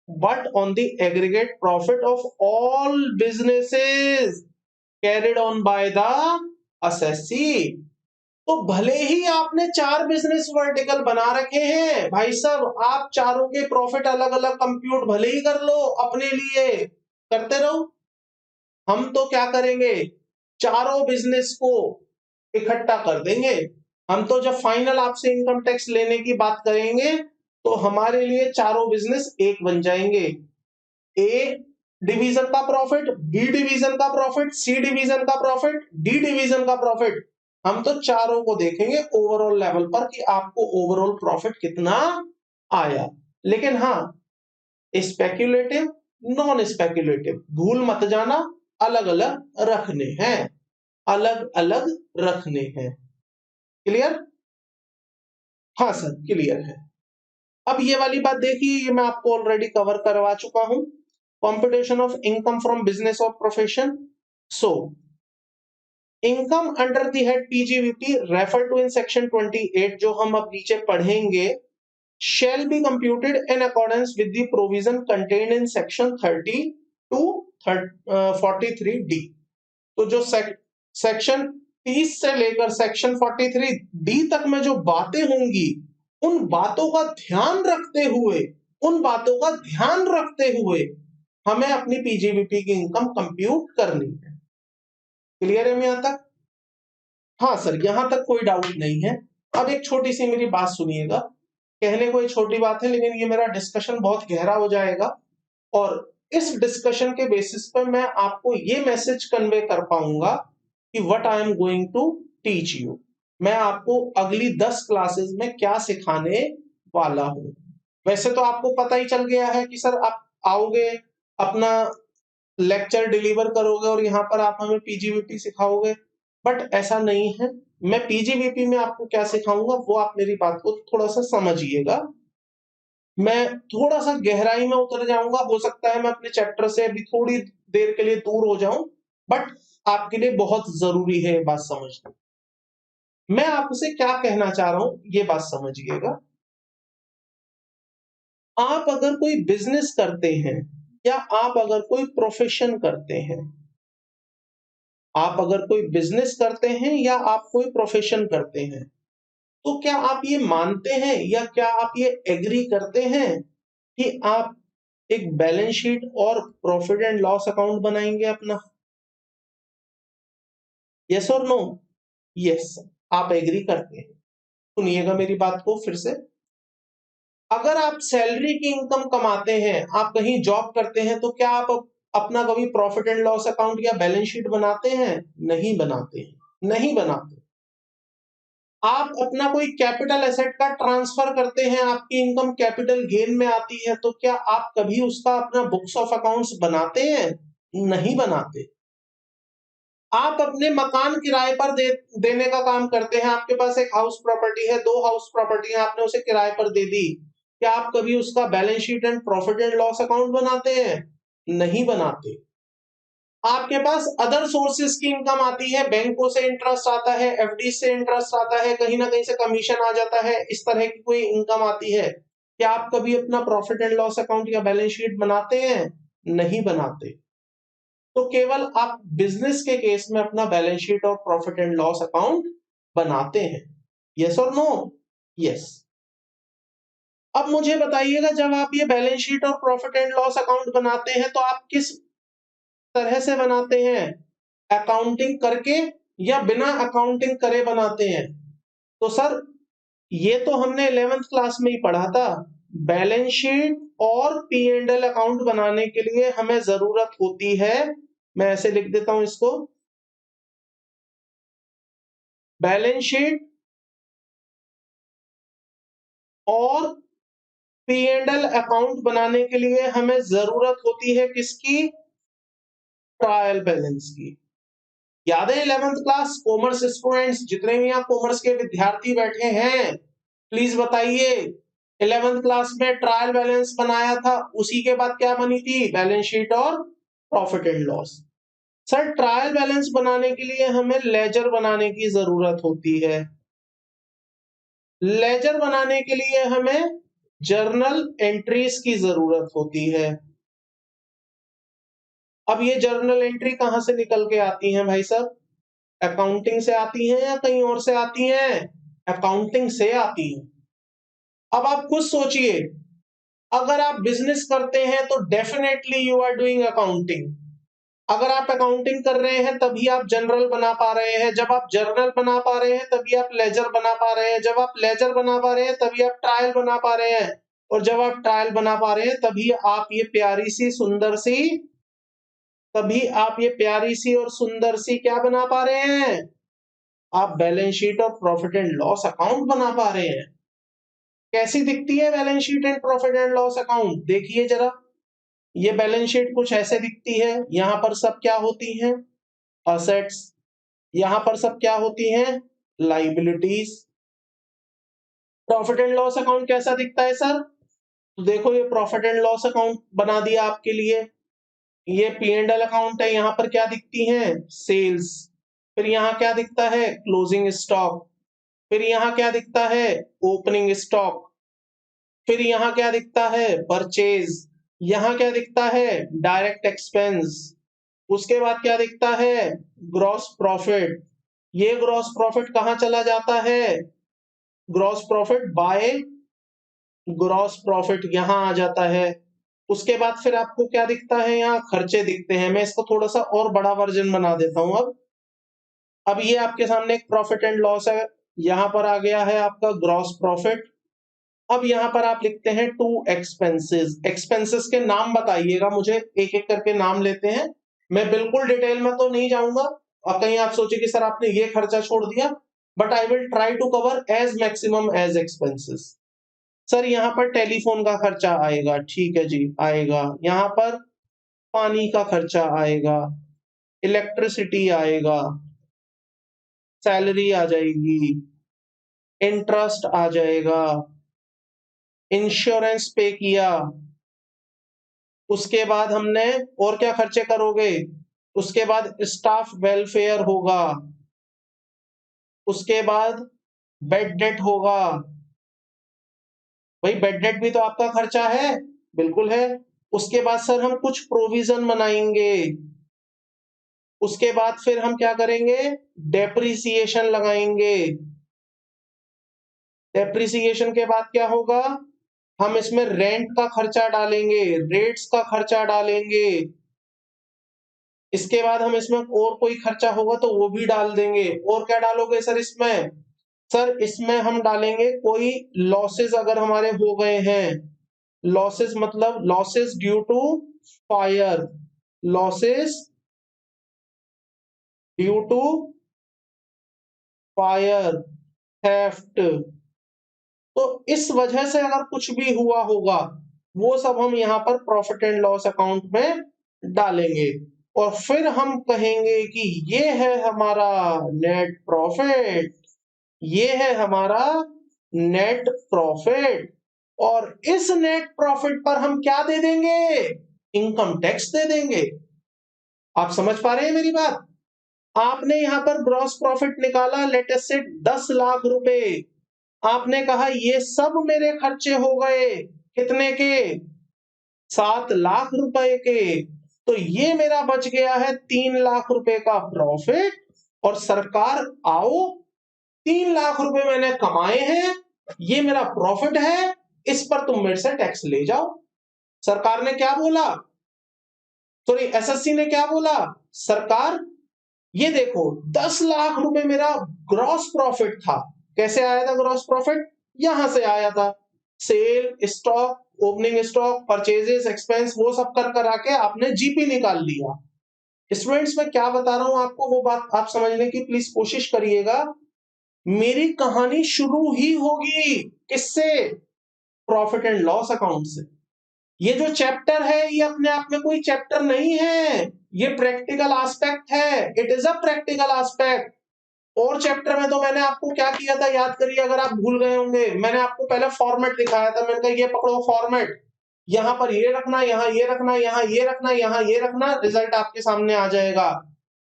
but on the aggregate profit of all businesses carried on by the assessee। तो भले ही आपने 4 business vertical बना रखे हैं भाई साहब, आप चारों के प्रॉफिट अलग अलग कंप्यूट भले ही कर लो, अपने लिए करते रहो। हम तो क्या करेंगे, चारों बिजनेस को इकट्ठा कर देंगे। हम तो जब फाइनल आपसे इनकम टैक्स लेने की बात करेंगे तो हमारे लिए चारों बिजनेस एक बन जाएंगे। ए डिवीजन का प्रॉफिट, बी डिवीजन का प्रॉफिट, सी डिवीजन का प्रॉफिट, डी डिवीजन का प्रॉफिट। हम तो चारों को देखेंगे ओवरऑल लेवल पर कि आपको ओवरऑल प्रॉफिट कितना आया। लेकिन हाँ, स्पेक्युलेटिव, नॉन स्पेक्युलेटिव भूल मत जाना, अलग अलग रखने हैं, अलग अलग रखने हैं। क्लियर? हाँ सर, क्लियर है। अब ये वाली बात देखिए, ये मैं आपको ऑलरेडी कवर करवा चुका हूं। Computation of income from business और profession. So income under the head PGBP refer to in section 28, जो हम अब नीचे पढ़ेंगे, shall be computed in accordance with the provision contained in section 30 to 43D। तो जो सेक्शन 30 से लेकर सेक्शन 43 डी तक में जो बातें होंगी, उन बातों का ध्यान रखते हुए हमें अपनी पीजीबीपी की इनकम कंप्यूट करनी है। क्लियर है यहां तक? हाँ सर, यहां तक कोई डाउट नहीं है। अब एक छोटी सी मेरी बात सुनिएगा। कहने को ये छोटी बात है, लेकिन ये मेरा डिस्कशन बहुत गहरा हो जाएगा और इस डिस्कशन के बेसिस पर मैं आपको ये मैसेज कन्वे कर पाऊंगा कि what I am going to teach you. मैं आपको अगली 10 क्लासेस में क्या सिखाने वाला हूं। वैसे तो आपको पता ही चल गया है कि सर आप आओगे, अपना लेक्चर डिलीवर करोगे और यहाँ पर आप हमें पीजीबीपी सिखाओगे, बट ऐसा नहीं है। मैं पीजीबीपी में आपको क्या सिखाऊंगा वो आप मेरी बात को थोड़ा सा समझिएगा। मैं थोड़ा सा गहराई में उतर जाऊंगा, हो सकता है मैं अपने चैप्टर से अभी थोड़ी देर के लिए दूर हो जाऊं, बट आपके लिए बहुत जरूरी है ये बात समझना। मैं आपसे क्या कहना चाह रहा हूं ये बात समझिएगा। आप अगर कोई बिजनेस करते हैं या आप अगर कोई प्रोफेशन करते हैं, आप अगर कोई बिजनेस करते हैं या आप कोई प्रोफेशन करते हैं, तो क्या आप ये मानते हैं या क्या आप ये एग्री करते हैं कि आप एक बैलेंस शीट और प्रॉफिट एंड लॉस अकाउंट बनाएंगे अपना? यस और नो? यस, आप एग्री करते हैं। सुनिएगा मेरी बात को फिर से। अगर आप सैलरी की इनकम कमाते हैं, आप कहीं जॉब करते हैं, तो क्या आप अपना कभी प्रॉफिट एंड लॉस अकाउंट या बैलेंस शीट बनाते हैं? नहीं बनाते हैं, नहीं बनाते। आप अपना कोई कैपिटल एसेट का ट्रांसफर करते हैं, आपकी इनकम कैपिटल गेन में आती है, तो क्या आप कभी उसका अपना बुक्स ऑफ अकाउंट्स बनाते हैं? नहीं बनाते। आप अपने मकान किराए पर देने का काम करते हैं, आपके पास एक हाउस प्रॉपर्टी है, 2 हाउस प्रॉपर्टी है, आपने उसे किराए पर दे दी, क्या आप कभी उसका balance sheet and profit and loss account बनाते हैं? नहीं बनाते। आपके पास अदर सोर्सेज की इनकम आती है, बैंकों से इंटरेस्ट आता है, एफडी से इंटरेस्ट आता है, कहीं ना कहीं से कमीशन आ जाता है, इस तरह की कोई इनकम आती है, क्या आप कभी अपना प्रॉफिट एंड लॉस अकाउंट या बैलेंस शीट बनाते हैं? नहीं बनाते। तो केवल आप बिजनेस के केस में अपना बैलेंस शीट और प्रॉफिट एंड लॉस अकाउंट बनाते हैं। यस और नो? यस। अब मुझे बताइएगा, जब आप ये बैलेंस शीट और प्रॉफिट एंड लॉस अकाउंट बनाते हैं तो आप किस तरह से बनाते हैं? अकाउंटिंग करके या बिना अकाउंटिंग करे बनाते हैं? तो सर ये तो हमने 11th क्लास में ही पढ़ा था। बैलेंस शीट और पी एंड एल अकाउंट बनाने के लिए हमें जरूरत होती है, मैं ऐसे लिख देता हूं इसको, बैलेंस शीट और पी एंड एल अकाउंट बनाने के लिए हमें जरूरत होती है किसकी? ट्रायल बैलेंस की। याद है 11th क्लास? कॉमर्स स्टूडेंट्स जितने भी यहाँ कॉमर्स के विद्यार्थी बैठे हैं, प्लीज बताइए, 11th क्लास में ट्रायल बैलेंस बनाया था, उसी के बाद क्या बनी थी? बैलेंस शीट और profit and loss. Sir trial balance बनाने के लिए हमें लेजर बनाने की जरूरत होती है, लेजर बनाने के लिए हमें जर्नल एंट्रीज की जरूरत होती है। अब ये जर्नल एंट्री कहां से निकल के आती हैं भाई साहब? अकाउंटिंग से आती हैं या कहीं और से आती हैं? अकाउंटिंग से आती हैं। अब आप खुद सोचिए, अगर आप बिजनेस करते हैं तो definitely you are doing accounting. अगर आप अकाउंटिंग कर रहे हैं तभी आप जनरल बना पा रहे हैं, जब आप जर्नल बना पा रहे हैं तभी आप लेजर बना पा रहे हैं, जब आप लेजर बना पा रहे हैं तभी आप ट्रायल बना पा रहे हैं, और जब आप ट्रायल बना पा रहे हैं तभी आप ये प्यारी सी सुंदर सी, तभी आप ये प्यारी सी और सुंदर सी क्या बना पा रहे हैं? आप बैलेंस शीट और प्रॉफिट एंड लॉस अकाउंट बना पा रहे हैं। कैसी दिखती है balance sheet and profit and loss account? देखिए जरा, ये बैलेंस शीट कुछ ऐसे दिखती है। यहां पर सब क्या होती हैं? असेट्स। यहां पर सब क्या होती हैं? Liabilities. Profit and loss account कैसा दिखता है सर? तो देखो, ये प्रॉफिट एंड लॉस अकाउंट बना दिया आपके लिए। ये पी एंड एल अकाउंट है, यहां पर क्या दिखती हैं? सेल्स। फिर यहाँ क्या दिखता है? Closing stock. फिर यहाँ क्या दिखता है? Opening stock. फिर यहाँ क्या दिखता है? परचेज। यहाँ क्या दिखता है? Direct expense. उसके बाद क्या दिखता है? Gross profit. ये ग्रॉस प्रॉफिट कहाँ चला जाता है? Gross profit by gross profit यहां आ जाता है। उसके बाद फिर आपको क्या दिखता है? यहाँ खर्चे दिखते हैं। मैं इसको थोड़ा सा और बड़ा वर्जन बना देता हूं। अब ये आपके सामने एक प्रॉफिट एंड लॉस है। यहां पर आ गया है आपका ग्रॉस प्रॉफिट। अब यहां पर आप लिखते हैं टू एक्सपेंसेस। एक्सपेंसेस के नाम बताइएगा मुझे, एक एक करके नाम लेते हैं। मैं बिल्कुल डिटेल में तो नहीं जाऊंगा और कहीं आप सोचे कि सर आपने ये खर्चा छोड़ दिया, but I will try to cover as maximum as expenses. Sir यहाँ पर टेलीफोन का खर्चा आएगा, ठीक है जी, आएगा। यहाँ पर पानी का खर्चा आएगा, इलेक्ट्रिसिटी आएगा, सैलरी आ जाएगी, इंटरेस्ट आ जाएगा, इंश्योरेंस पे किया। उसके बाद हमने और क्या खर्चे करोगे? उसके बाद स्टाफ वेलफेयर होगा, उसके बाद बेड डेट होगा। भाई बेड डेट भी तो आपका खर्चा है, बिल्कुल है। उसके बाद सर हम कुछ प्रोविजन बनाएंगे। उसके बाद फिर हम क्या करेंगे? डेप्रिसिएशन लगाएंगे। डेप्रिसिएशन के बाद क्या होगा? हम इसमें रेंट का खर्चा डालेंगे, रेट्स का खर्चा डालेंगे। इसके बाद हम इसमें और कोई खर्चा होगा तो वो भी डाल देंगे। और क्या डालोगे सर इसमें? सर इसमें हम डालेंगे कोई लॉसेस अगर हमारे हो गए हैं। लॉसेस मतलब losses due to fire, losses due to fire, theft. तो इस वजह से अगर कुछ भी हुआ होगा वो सब हम यहाँ पर प्रॉफिट एंड लॉस अकाउंट में डालेंगे। और फिर हम कहेंगे कि ये है हमारा नेट प्रॉफिट, ये है हमारा नेट प्रॉफिट। और इस नेट प्रॉफिट पर हम क्या दे देंगे? इनकम टैक्स दे देंगे। आप समझ पा रहे हैं मेरी बात? आपने यहां पर ग्रॉस प्रॉफिट निकाला, लेट अस से 10 लाख रुपए। आपने कहा ये सब मेरे खर्चे हो गए, कितने के? 7 लाख रुपए के। तो ये मेरा बच गया है 3 लाख रुपए का प्रॉफिट। और सरकार आओ, 3 लाख रुपए मैंने कमाए हैं, ये मेरा प्रॉफिट है, इस पर तुम मेरे से टैक्स ले जाओ। सरकार ने क्या बोला? सॉरी, एसएससी ने क्या बोला? सरकार ये देखो 10 लाख रुपए मेरा ग्रॉस प्रॉफिट था। कैसे आया था ग्रॉस प्रॉफिट? यहां से आया था। Sale, stock, opening stock, purchases, expense, वो सब कर करा के आपने जीपी निकाल लिया। स्टूडेंट्स मैं क्या बता रहा हूं आपको वो बात आप समझने की प्लीज कोशिश करिएगा। मेरी कहानी शुरू ही होगी किससे? प्रॉफिट एंड लॉस अकाउंट से। ये जो चैप्टर है ये अपने आप में कोई चैप्टर नहीं है, ये प्रैक्टिकल एस्पेक्ट है। It is a practical aspect. और चैप्टर में तो मैंने आपको क्या किया था याद करिए, अगर आप भूल गए होंगे। मैंने आपको पहले फॉर्मेट दिखाया था, मैंने कहा ये पकड़ो फॉर्मेट, यहां पर ये रखना, यहाँ ये रखना, यहाँ ये रखना, यहाँ ये रखना, रिजल्ट आपके सामने आ जाएगा।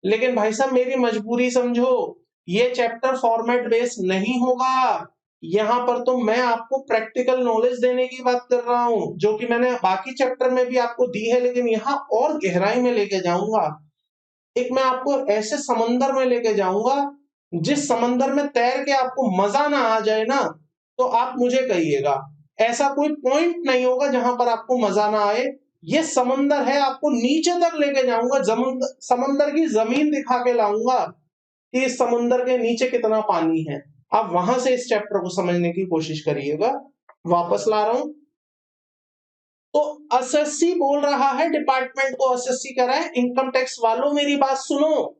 लेकिन भाई साहब मेरी मजबूरी समझो, ये चैप्टर फॉर्मेट बेस्ड नहीं होगा। यहाँ पर तो मैं आपको प्रैक्टिकल नॉलेज देने की बात कर रहा हूं, जो कि मैंने बाकी चैप्टर में भी आपको दी है, लेकिन यहाँ और गहराई में लेके जाऊंगा। एक मैं आपको ऐसे समंदर में लेके जाऊंगा, जिस समंदर में तैर के आपको मजा ना आ जाए ना, तो आप मुझे कहिएगा। ऐसा कोई पॉइंट नहीं होगा जहां पर आपको मजा ना आए। ये समंदर है, आपको नीचे तक लेके जाऊंगा, समंदर की जमीन दिखा के लाऊंगा कि इस समंदर के नीचे कितना पानी है। आप वहां से इस चैप्टर को समझने की कोशिश करिएगा। वापस ला रहा हूं। तो एसएससी बोल रहा है, डिपार्टमेंट को एसएससी कह रहा है, इनकम टैक्स वालों मेरी बात सुनो।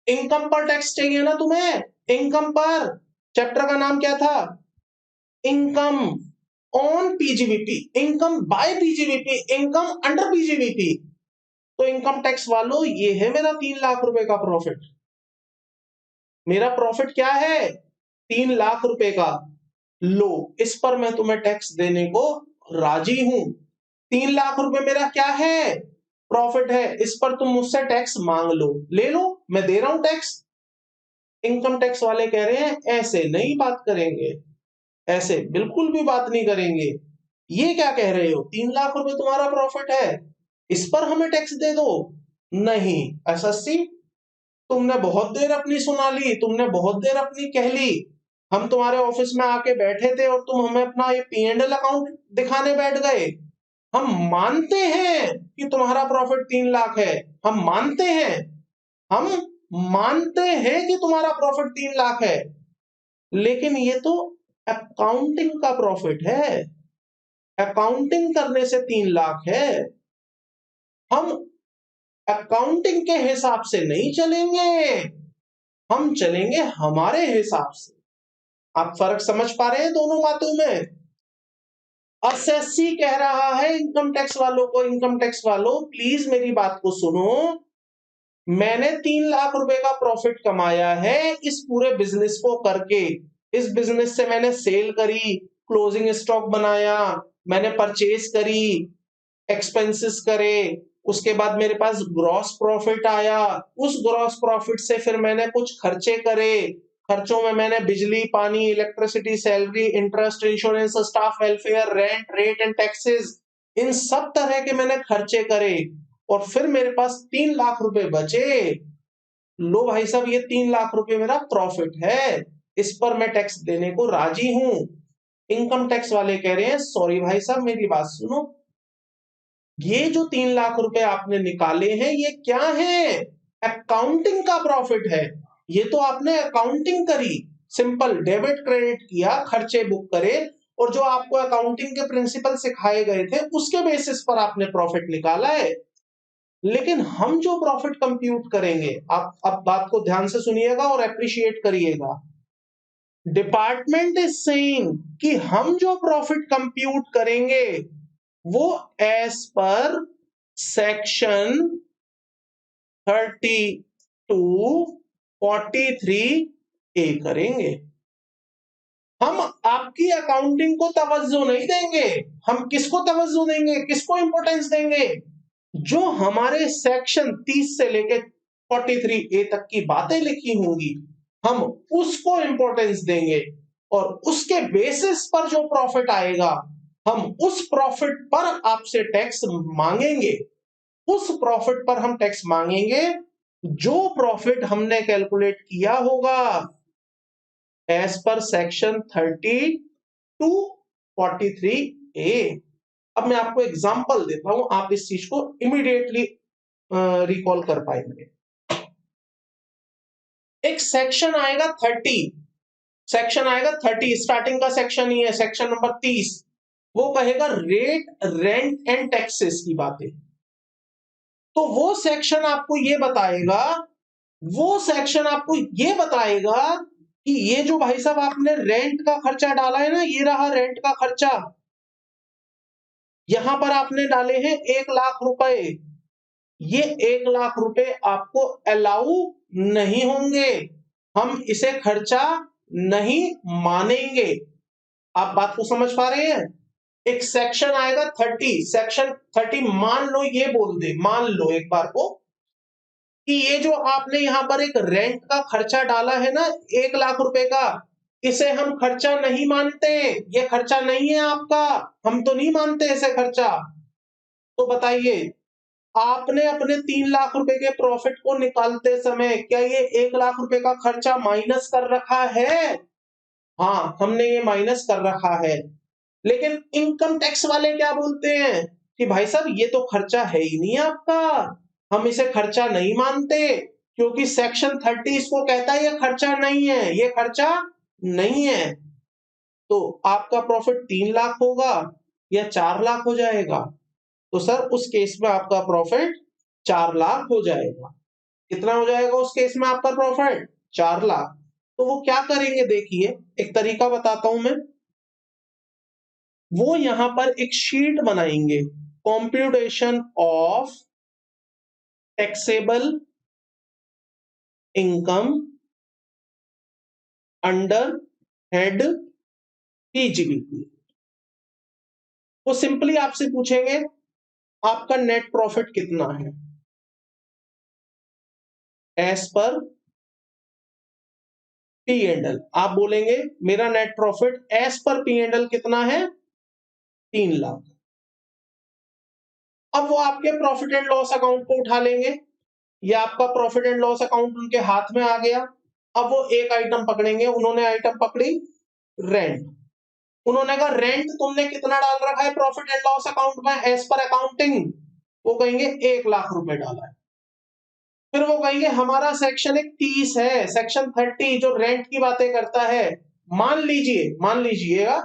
इनकम पर टैक्स चाहिए ना तुम्हें? इनकम पर। चैप्टर का नाम क्या था? Income on PGBP, income by PGBP, income under PGBP. तो इनकम टैक्स वालों ये है मेरा 3 लाख रुपए का प्रॉफिट। मेरा प्रॉफिट क्या है? 3 लाख रुपए का। लो, इस पर मैं तुम्हें टैक्स देने को राजी हूं। 3 लाख रुपए मेरा क्या है? प्रॉफिट है। इस पर तुम मुझसे टैक्स मांग लो, ले लो, मैं दे रहा हूं टैक्स। इनकम टैक्स वाले कह रहे हैं ऐसे नहीं बात करेंगे, ऐसे बिल्कुल भी बात नहीं करेंगे। ये क्या कह रहे हो? 3 लाख रुपए तुम्हारा प्रॉफिट है, इस पर हमें टैक्स दे दो। नहीं एसएससी, तुमने बहुत देर अपनी सुना ली, तुमने बहुत देर अपनी कह ली। हम तुम्हारे ऑफिस में आके बैठे थे और तुम हमें अपना ये P&L अकाउंट दिखाने बैठ गए। हम मानते हैं कि तुम्हारा प्रॉफिट 3 लाख है, हम मानते हैं, हम मानते हैं कि तुम्हारा प्रॉफिट 3 लाख है, लेकिन ये तो अकाउंटिंग का प्रॉफिट है, अकाउंटिंग करने से 3 लाख है। हम अकाउंटिंग के हिसाब से नहीं चलेंगे, हम चलेंगे हमारे हिसाब से। आप फर्क समझ पा रहे हैं दोनों बातों में? एसएससी कह रहा है इनकम टैक्स वालों को, इनकम टैक्स वालों प्लीज मेरी बात को सुनो, मैंने 3 लाख रुपए का प्रॉफिट कमाया है इस पूरे बिजनेस को करके। इस बिजनेस से मैंने सेल करी, क्लोजिंग स्टॉक बनाया, मैंने परचेज करी, एक्सपेंसेस करे, उसके बाद मेरे पास ग्रॉस प्रॉफिट आया, उस ग्रॉस प्रॉफिट से फिर मैंने कुछ खर्चे करे, खर्चों में मैंने बिजली, पानी, electricity, salary, interest, insurance, staff welfare, rent, rate and taxes, इन सब तरह के मैंने खर्चे करे और फिर मेरे पास 3 लाख रुपए बचे। लो भाई साहब, ये 3 लाख रुपए मेरा प्रॉफिट है, इस पर मैं टैक्स देने को राजी हूं। इनकम टैक्स वाले कह रहे हैं सॉरी भाई साहब मेरी बात सुनो, ये जो 3 लाख रुपए आपने निकाले हैं ये क्या है? अकाउंटिंग का प्रॉफिट है। ये तो आपने अकाउंटिंग करी, सिंपल डेबिट क्रेडिट किया, खर्चे बुक करे और जो आपको अकाउंटिंग के प्रिंसिपल सिखाए गए थे उसके बेसिस पर आपने प्रॉफिट निकाला है। लेकिन हम जो प्रॉफिट कंप्यूट करेंगे, आप अब बात को ध्यान से सुनिएगा और एप्रिशिएट करिएगा। डिपार्टमेंट इज सेइंग कि हम जो प्रॉफिट कंप्यूट करेंगे वो एज पर सेक्शन 3243A करेंगे। हम आपकी अकाउंटिंग को तवज्जो नहीं देंगे। हम किसको तवज्जो देंगे, किसको इंपॉर्टेंस देंगे? जो हमारे सेक्शन 30 से लेके 43A तक की बातें लिखी होंगी हम उसको इंपॉर्टेंस देंगे और उसके बेसिस पर जो प्रॉफिट आएगा हम उस प्रॉफिट पर आपसे टैक्स मांगेंगे। उस प्रॉफिट पर हम टैक्स मांगेंगे जो प्रॉफिट हमने कैलकुलेट किया होगा एज पर सेक्शन 3243A। अब मैं आपको एग्जांपल देता हूं, आप इस चीज को इमीडिएटली रिकॉल कर पाएंगे। एक सेक्शन आएगा 30, सेक्शन आएगा 30, स्टार्टिंग का सेक्शन ही है, सेक्शन नंबर 30। वो कहेगा रेट, रेंट एंड टैक्सेस की बातें। तो वो सेक्शन आपको ये बताएगा, वो सेक्शन आपको ये बताएगा कि ये जो भाई साहब आपने रेंट का खर्चा डाला है ना, ये रहा रेंट का खर्चा, यहां पर आपने डाले हैं 1 लाख रुपए, ये 1 लाख रुपए आपको अलाउ नहीं होंगे, हम इसे खर्चा नहीं मानेंगे। आप बात को समझ पा रहे हैं? एक सेक्शन आएगा 30, सेक्शन 30 मान लो ये बोल दे, मान लो एक बार को कि ये जो आपने यहां पर एक रेंट का खर्चा डाला है ना 1 लाख रुपए का, इसे हम खर्चा नहीं मानते, ये खर्चा नहीं है आपका, हम तो नहीं मानते इसे खर्चा। तो बताइए, आपने अपने 3 लाख रुपए के प्रॉफिट को निकालते समय क्या ये 1 लाख रुपए का खर्चा माइनस कर रखा है? हाँ, हमने ये माइनस कर रखा है। लेकिन इनकम टैक्स वाले क्या बोलते हैं कि भाई साहब ये तो खर्चा है ही नहीं आपका, हम इसे खर्चा नहीं मानते क्योंकि सेक्शन 30 इसको कहता है ये खर्चा नहीं है, ये खर्चा नहीं है। तो आपका प्रॉफिट 3 लाख होगा या 4 लाख हो जाएगा? तो सर उस केस में आपका प्रॉफिट 4 लाख हो जाएगा। कितना हो जाएगा उस केस में आपका प्रॉफिट? 4 लाख। तो वो क्या करेंगे, देखिए एक तरीका बताता हूं मैं। वो यहां पर एक शीट बनाएंगे, computation of taxable income under head PGBP. वो सिंपली आपसे पूछेंगे आपका नेट प्रॉफिट कितना है एज पर P&L। आप बोलेंगे मेरा नेट प्रॉफिट एज पर P&L कितना है? 3 लाख। अब वो आपके प्रॉफिट एंड लॉस अकाउंट को उठा लेंगे, ये आपका प्रॉफिट एंड लॉस अकाउंट उनके हाथ में आ गया। अब वो एक आइटम पकड़ेंगे, उन्होंने आइटम पकड़ी रेंट। उन्होंने कहा रेंट तुमने कितना डाल रखा है प्रॉफिट एंड लॉस अकाउंट में एज पर अकाउंटिंग? वो कहेंगे 1,00,000 रुपए डाला है। फिर वो कहेंगे हमारा सेक्शन 30 है, सेक्शन 30 जो रेंट की बातें करता है। मान लीजिएगा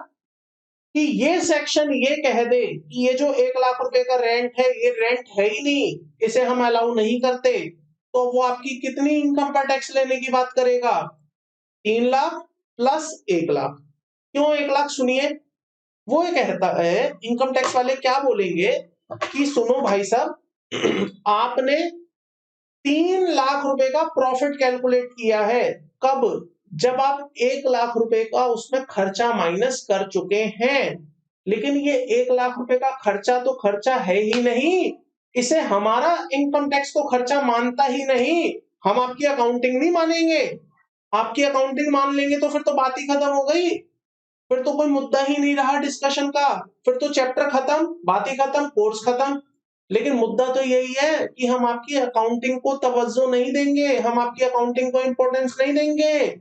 कि ये सेक्शन ये कह दे कि ये जो 1,00,000 रुपए का रेंट है, ये रेंट है ही नहीं, इसे हम अलाउ नहीं करते, तो वो आपकी कितनी इनकम पर टैक्स लेने की बात करेगा? 3,00,000 प्लस 1,00,000। क्यों 1,00,000? सुनिए, वो ये कहता है, इनकम टैक्स वाले क्या बोलेंगे कि सुनो भाई साहब, आपने 3,00,000 रुपए का प्रॉफिट कैलकुलेट किया है। कब? जब आप 1,00,000 रुपए का उसमें खर्चा माइनस कर चुके हैं। लेकिन ये 1,00,000 रुपए का खर्चा तो खर्चा है ही नहीं, इसे हमारा इनकम टैक्स तो खर्चा मानता ही नहीं। हम आपकी अकाउंटिंग नहीं मानेंगे। आपकी अकाउंटिंग मान लेंगे तो फिर तो बात ही खत्म हो गई, फिर तो कोई मुद्दा ही नहीं रहा डिस्कशन का, फिर तो चैप्टर खत्म, बात ही खत्म, कोर्स खत्म। लेकिन मुद्दा तो यही है कि हम आपकी अकाउंटिंग को तवज्जो नहीं देंगे, हम आपकी अकाउंटिंग को इंपॉर्टेंस नहीं देंगे।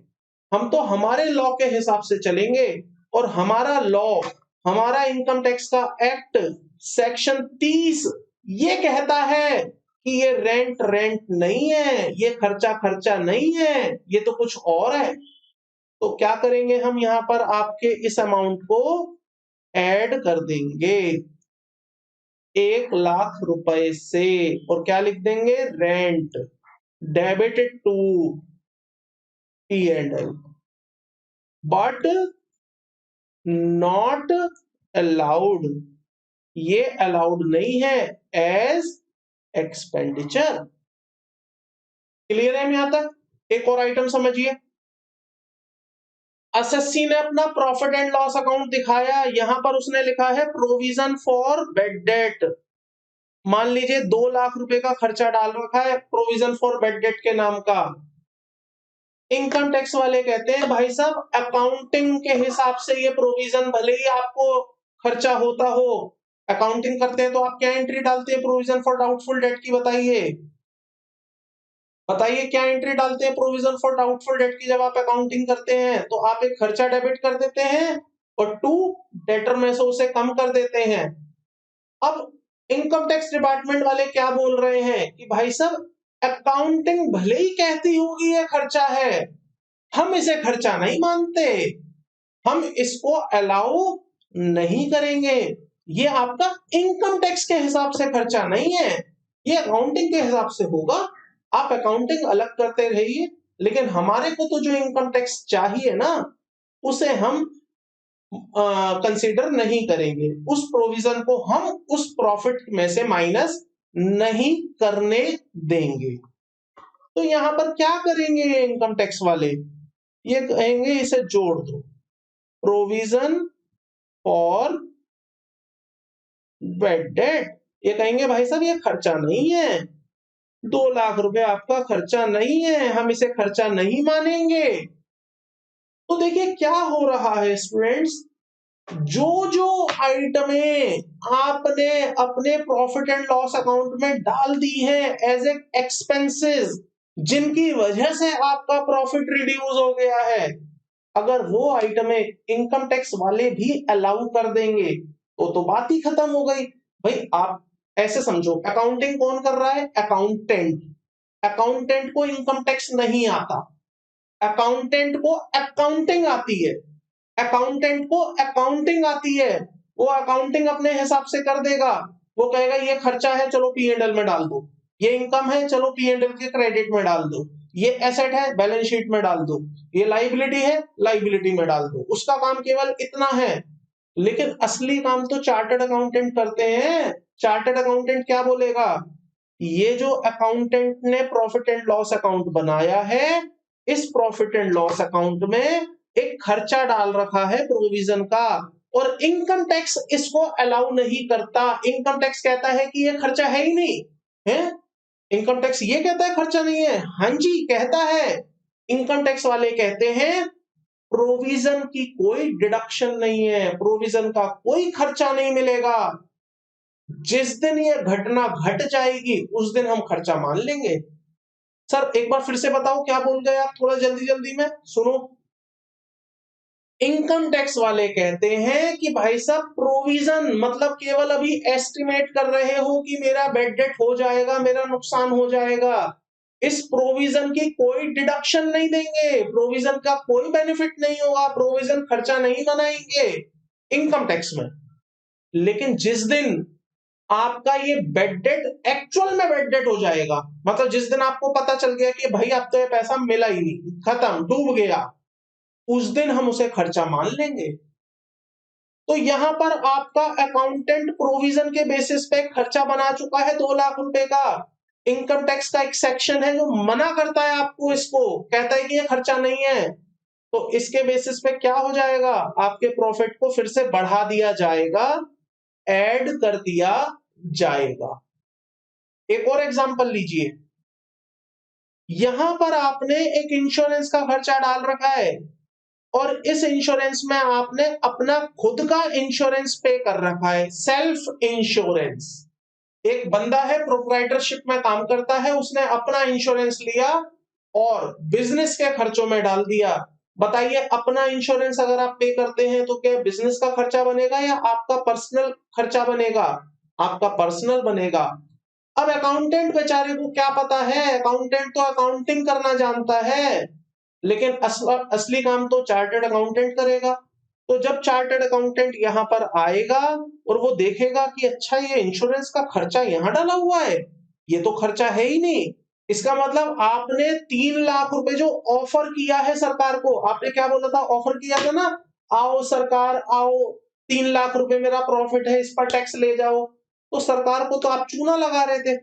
हम तो हमारे लॉ के हिसाब से चलेंगे, और हमारा लॉ, हमारा इनकम टैक्स का एक्ट सेक्शन 30 ये कहता है कि ये रेंट रेंट नहीं है, ये खर्चा खर्चा नहीं है, ये तो कुछ और है। तो क्या करेंगे हम यहाँ पर आपके इस अमाउंट को ऐड कर देंगे 1,00,000 रुपए से, और क्या लिख देंगे? Rent debited to P&L but not allowed, ये अलाउड नहीं है एज एक्सपेंडिचर। क्लियर है यहाँ तक? एक और आइटम समझिए। एसएससी ने अपना प्रॉफिट एंड लॉस अकाउंट दिखाया, यहां पर उसने लिखा है प्रोविजन फॉर बेड डेट। मान लीजिए 2,00,000 रुपए का खर्चा डाल रखा है प्रोविजन फॉर बेड डेट के नाम का। इनकम टैक्स वाले कहते हैं भाई साहब अकाउंटिंग के हिसाब से ये प्रोविजन भले ही आपको खर्चा होता हो, अकाउंटिंग करते हैं तो आप क्या एंट्री डालते हैं प्रोविजन फॉर डाउटफुल डेट की? बताइए बताइए क्या एंट्री डालते हैं प्रोविजन फॉर डाउटफुल डेट की? जब आप अकाउंटिंग करते हैं तो आप एक खर्चा डेबिट कर देते हैं और टू डेटर में से उसे कम कर देते हैं। अब इनकम टैक्स डिपार्टमेंट वाले क्या बोल रहे हैं कि भाई साहब अकाउंटिंग भले ही कहती होगी ये खर्चा है, हम इसे खर्चा नहीं मानते, हम इसको अलाउ नहीं करेंगे। ये आपका इनकम टैक्स के हिसाब से खर्चा नहीं है, ये अकाउंटिंग के हिसाब से होगा। आप अकाउंटिंग अलग करते रहिए, लेकिन हमारे को तो जो इनकम टैक्स चाहिए ना, उसे हम कंसीडर नहीं करेंगे, उस प्रोविजन को हम उस प्रॉफिट में से माइनस नहीं करने देंगे। तो यहां पर क्या करेंगे ये इनकम टैक्स वाले? ये कहेंगे इसे जोड़ दो, प्रोविजन फॉर बेड डेट। ये कहेंगे भाई साहब ये खर्चा नहीं है, 2,00,000 रुपए आपका खर्चा नहीं है, हम इसे खर्चा नहीं मानेंगे। तो देखिए क्या हो रहा है स्टूडेंट्स, जो जो आइटमें आपने अपने प्रॉफिट एंड लॉस अकाउंट में डाल दी है एज ए एक्सपेंसेस, जिनकी वजह से आपका प्रॉफिट रिड्यूस हो गया है, अगर वो आइटमें इनकम टैक्स वाले भी अलाउ कर देंगे तो बात ही खत्म हो गई। भाई आप ऐसे समझो, अकाउंटिंग कौन कर रहा है? अकाउंटेंट। अकाउंटेंट को इनकम टैक्स नहीं आता, अकाउंटेंट को अकाउंटिंग आती है, अकाउंटेंट को अकाउंटिंग आती है, वो अकाउंटिंग अपने हिसाब से कर देगा। वो कहेगा ये खर्चा है चलो P&L में डाल दो, ये इनकम है चलो P&L के क्रेडिट में डाल दो, ये एसेट है बैलेंस शीट में डाल दो, ये लाइबिलिटी है लाइबिलिटी में डाल दो। उसका काम केवल इतना है। लेकिन असली काम तो चार्टर्ड अकाउंटेंट करते हैं। चार्टर्ड अकाउंटेंट क्या बोलेगा? ये जो अकाउंटेंट ने प्रॉफिट एंड लॉस अकाउंट बनाया है, इस प्रॉफिट एंड लॉस अकाउंट में एक खर्चा डाल रखा है प्रोविजन का, और इनकम टैक्स इसको अलाउ नहीं करता। इनकम टैक्स कहता है कि ये खर्चा है ही नहीं है। इनकम टैक्स ये कहता है खर्चा नहीं है, हाँ जी कहता है। इनकम टैक्स वाले कहते हैं प्रोविजन की कोई डिडक्शन नहीं है, प्रोविजन का कोई खर्चा नहीं मिलेगा। जिस दिन ये घटना घट जाएगी उस दिन हम खर्चा मान लेंगे, सर एक बार फिर से बताओ क्या बोल गए आप, थोड़ा जल्दी जल्दी में सुनो। इनकम टैक्स वाले कहते हैं कि भाई साहब प्रोविजन मतलब केवल अभी एस्टिमेट कर रहे हो कि मेरा बैड डेट हो जाएगा, मेरा नुकसान हो जाएगा, इस प्रोविजन की कोई डिडक्शन नहीं देंगे, प्रोविजन का कोई बेनिफिट नहीं होगा, प्रोविजन खर्चा नहीं बनाएंगे इनकम टैक्स में। लेकिन जिस दिन आपका ये बेड डेट एक्चुअल में बेड डेट हो जाएगा, मतलब जिस दिन आपको पता चल गया कि भाई अब तो ये पैसा मिला ही नहीं, खत्म, डूब गया, उस दिन हम उसे खर्चा मान लेंगे। तो यहां पर आपका अकाउंटेंट प्रोविजन के बेसिस पे खर्चा बना चुका है 2 लाख रुपए का। इनकम टैक्स का एक सेक्शन है जो मना करता है आपको, इसको कहता है कि ये खर्चा नहीं है। तो इसके बेसिस पे क्या हो जाएगा, आपके प्रॉफिट को फिर से बढ़ा दिया जाएगा, ऐड कर दिया जाएगा। एक और एग्जांपल लीजिए, यहां पर आपने एक इंश्योरेंस का खर्चा डाल रखा है और इस इंश्योरेंस में आपने अपना खुद का इंश्योरेंस पे कर रखा है, सेल्फ इंश्योरेंस। एक बंदा है प्रोप्राइटरशिप में काम करता है, उसने अपना इंश्योरेंस लिया और बिजनेस के खर्चों में डाल दिया। बताइए अपना इंश्योरेंस अगर आप पे करते हैं तो क्या बिजनेस का खर्चा बनेगा या आपका पर्सनल खर्चा बनेगा? आपका पर्सनल बनेगा। अब अकाउंटेंट बेचारे को क्या पता है, अकाउंटेंट तो अकाउंटिंग करना जानता है, लेकिन असली काम तो चार्टर्ड अकाउंटेंट करेगा। तो जब चार्टर्ड अकाउंटेंट यहां पर आएगा और वो देखेगा कि अच्छा ये इंश्योरेंस का खर्चा यहां डाला हुआ है, ये तो खर्चा है ही नहीं, इसका मतलब आपने 3 लाख रुपए जो ऑफर किया है सरकार को, आपने क्या बोला था, ऑफर किया था ना, आओ सरकार आओ, 3 लाख रुपए मेरा प्रॉफिट है, इस पर टैक्स ले जाओ। तो सरकार को तो आप चूना लगा रहे थे।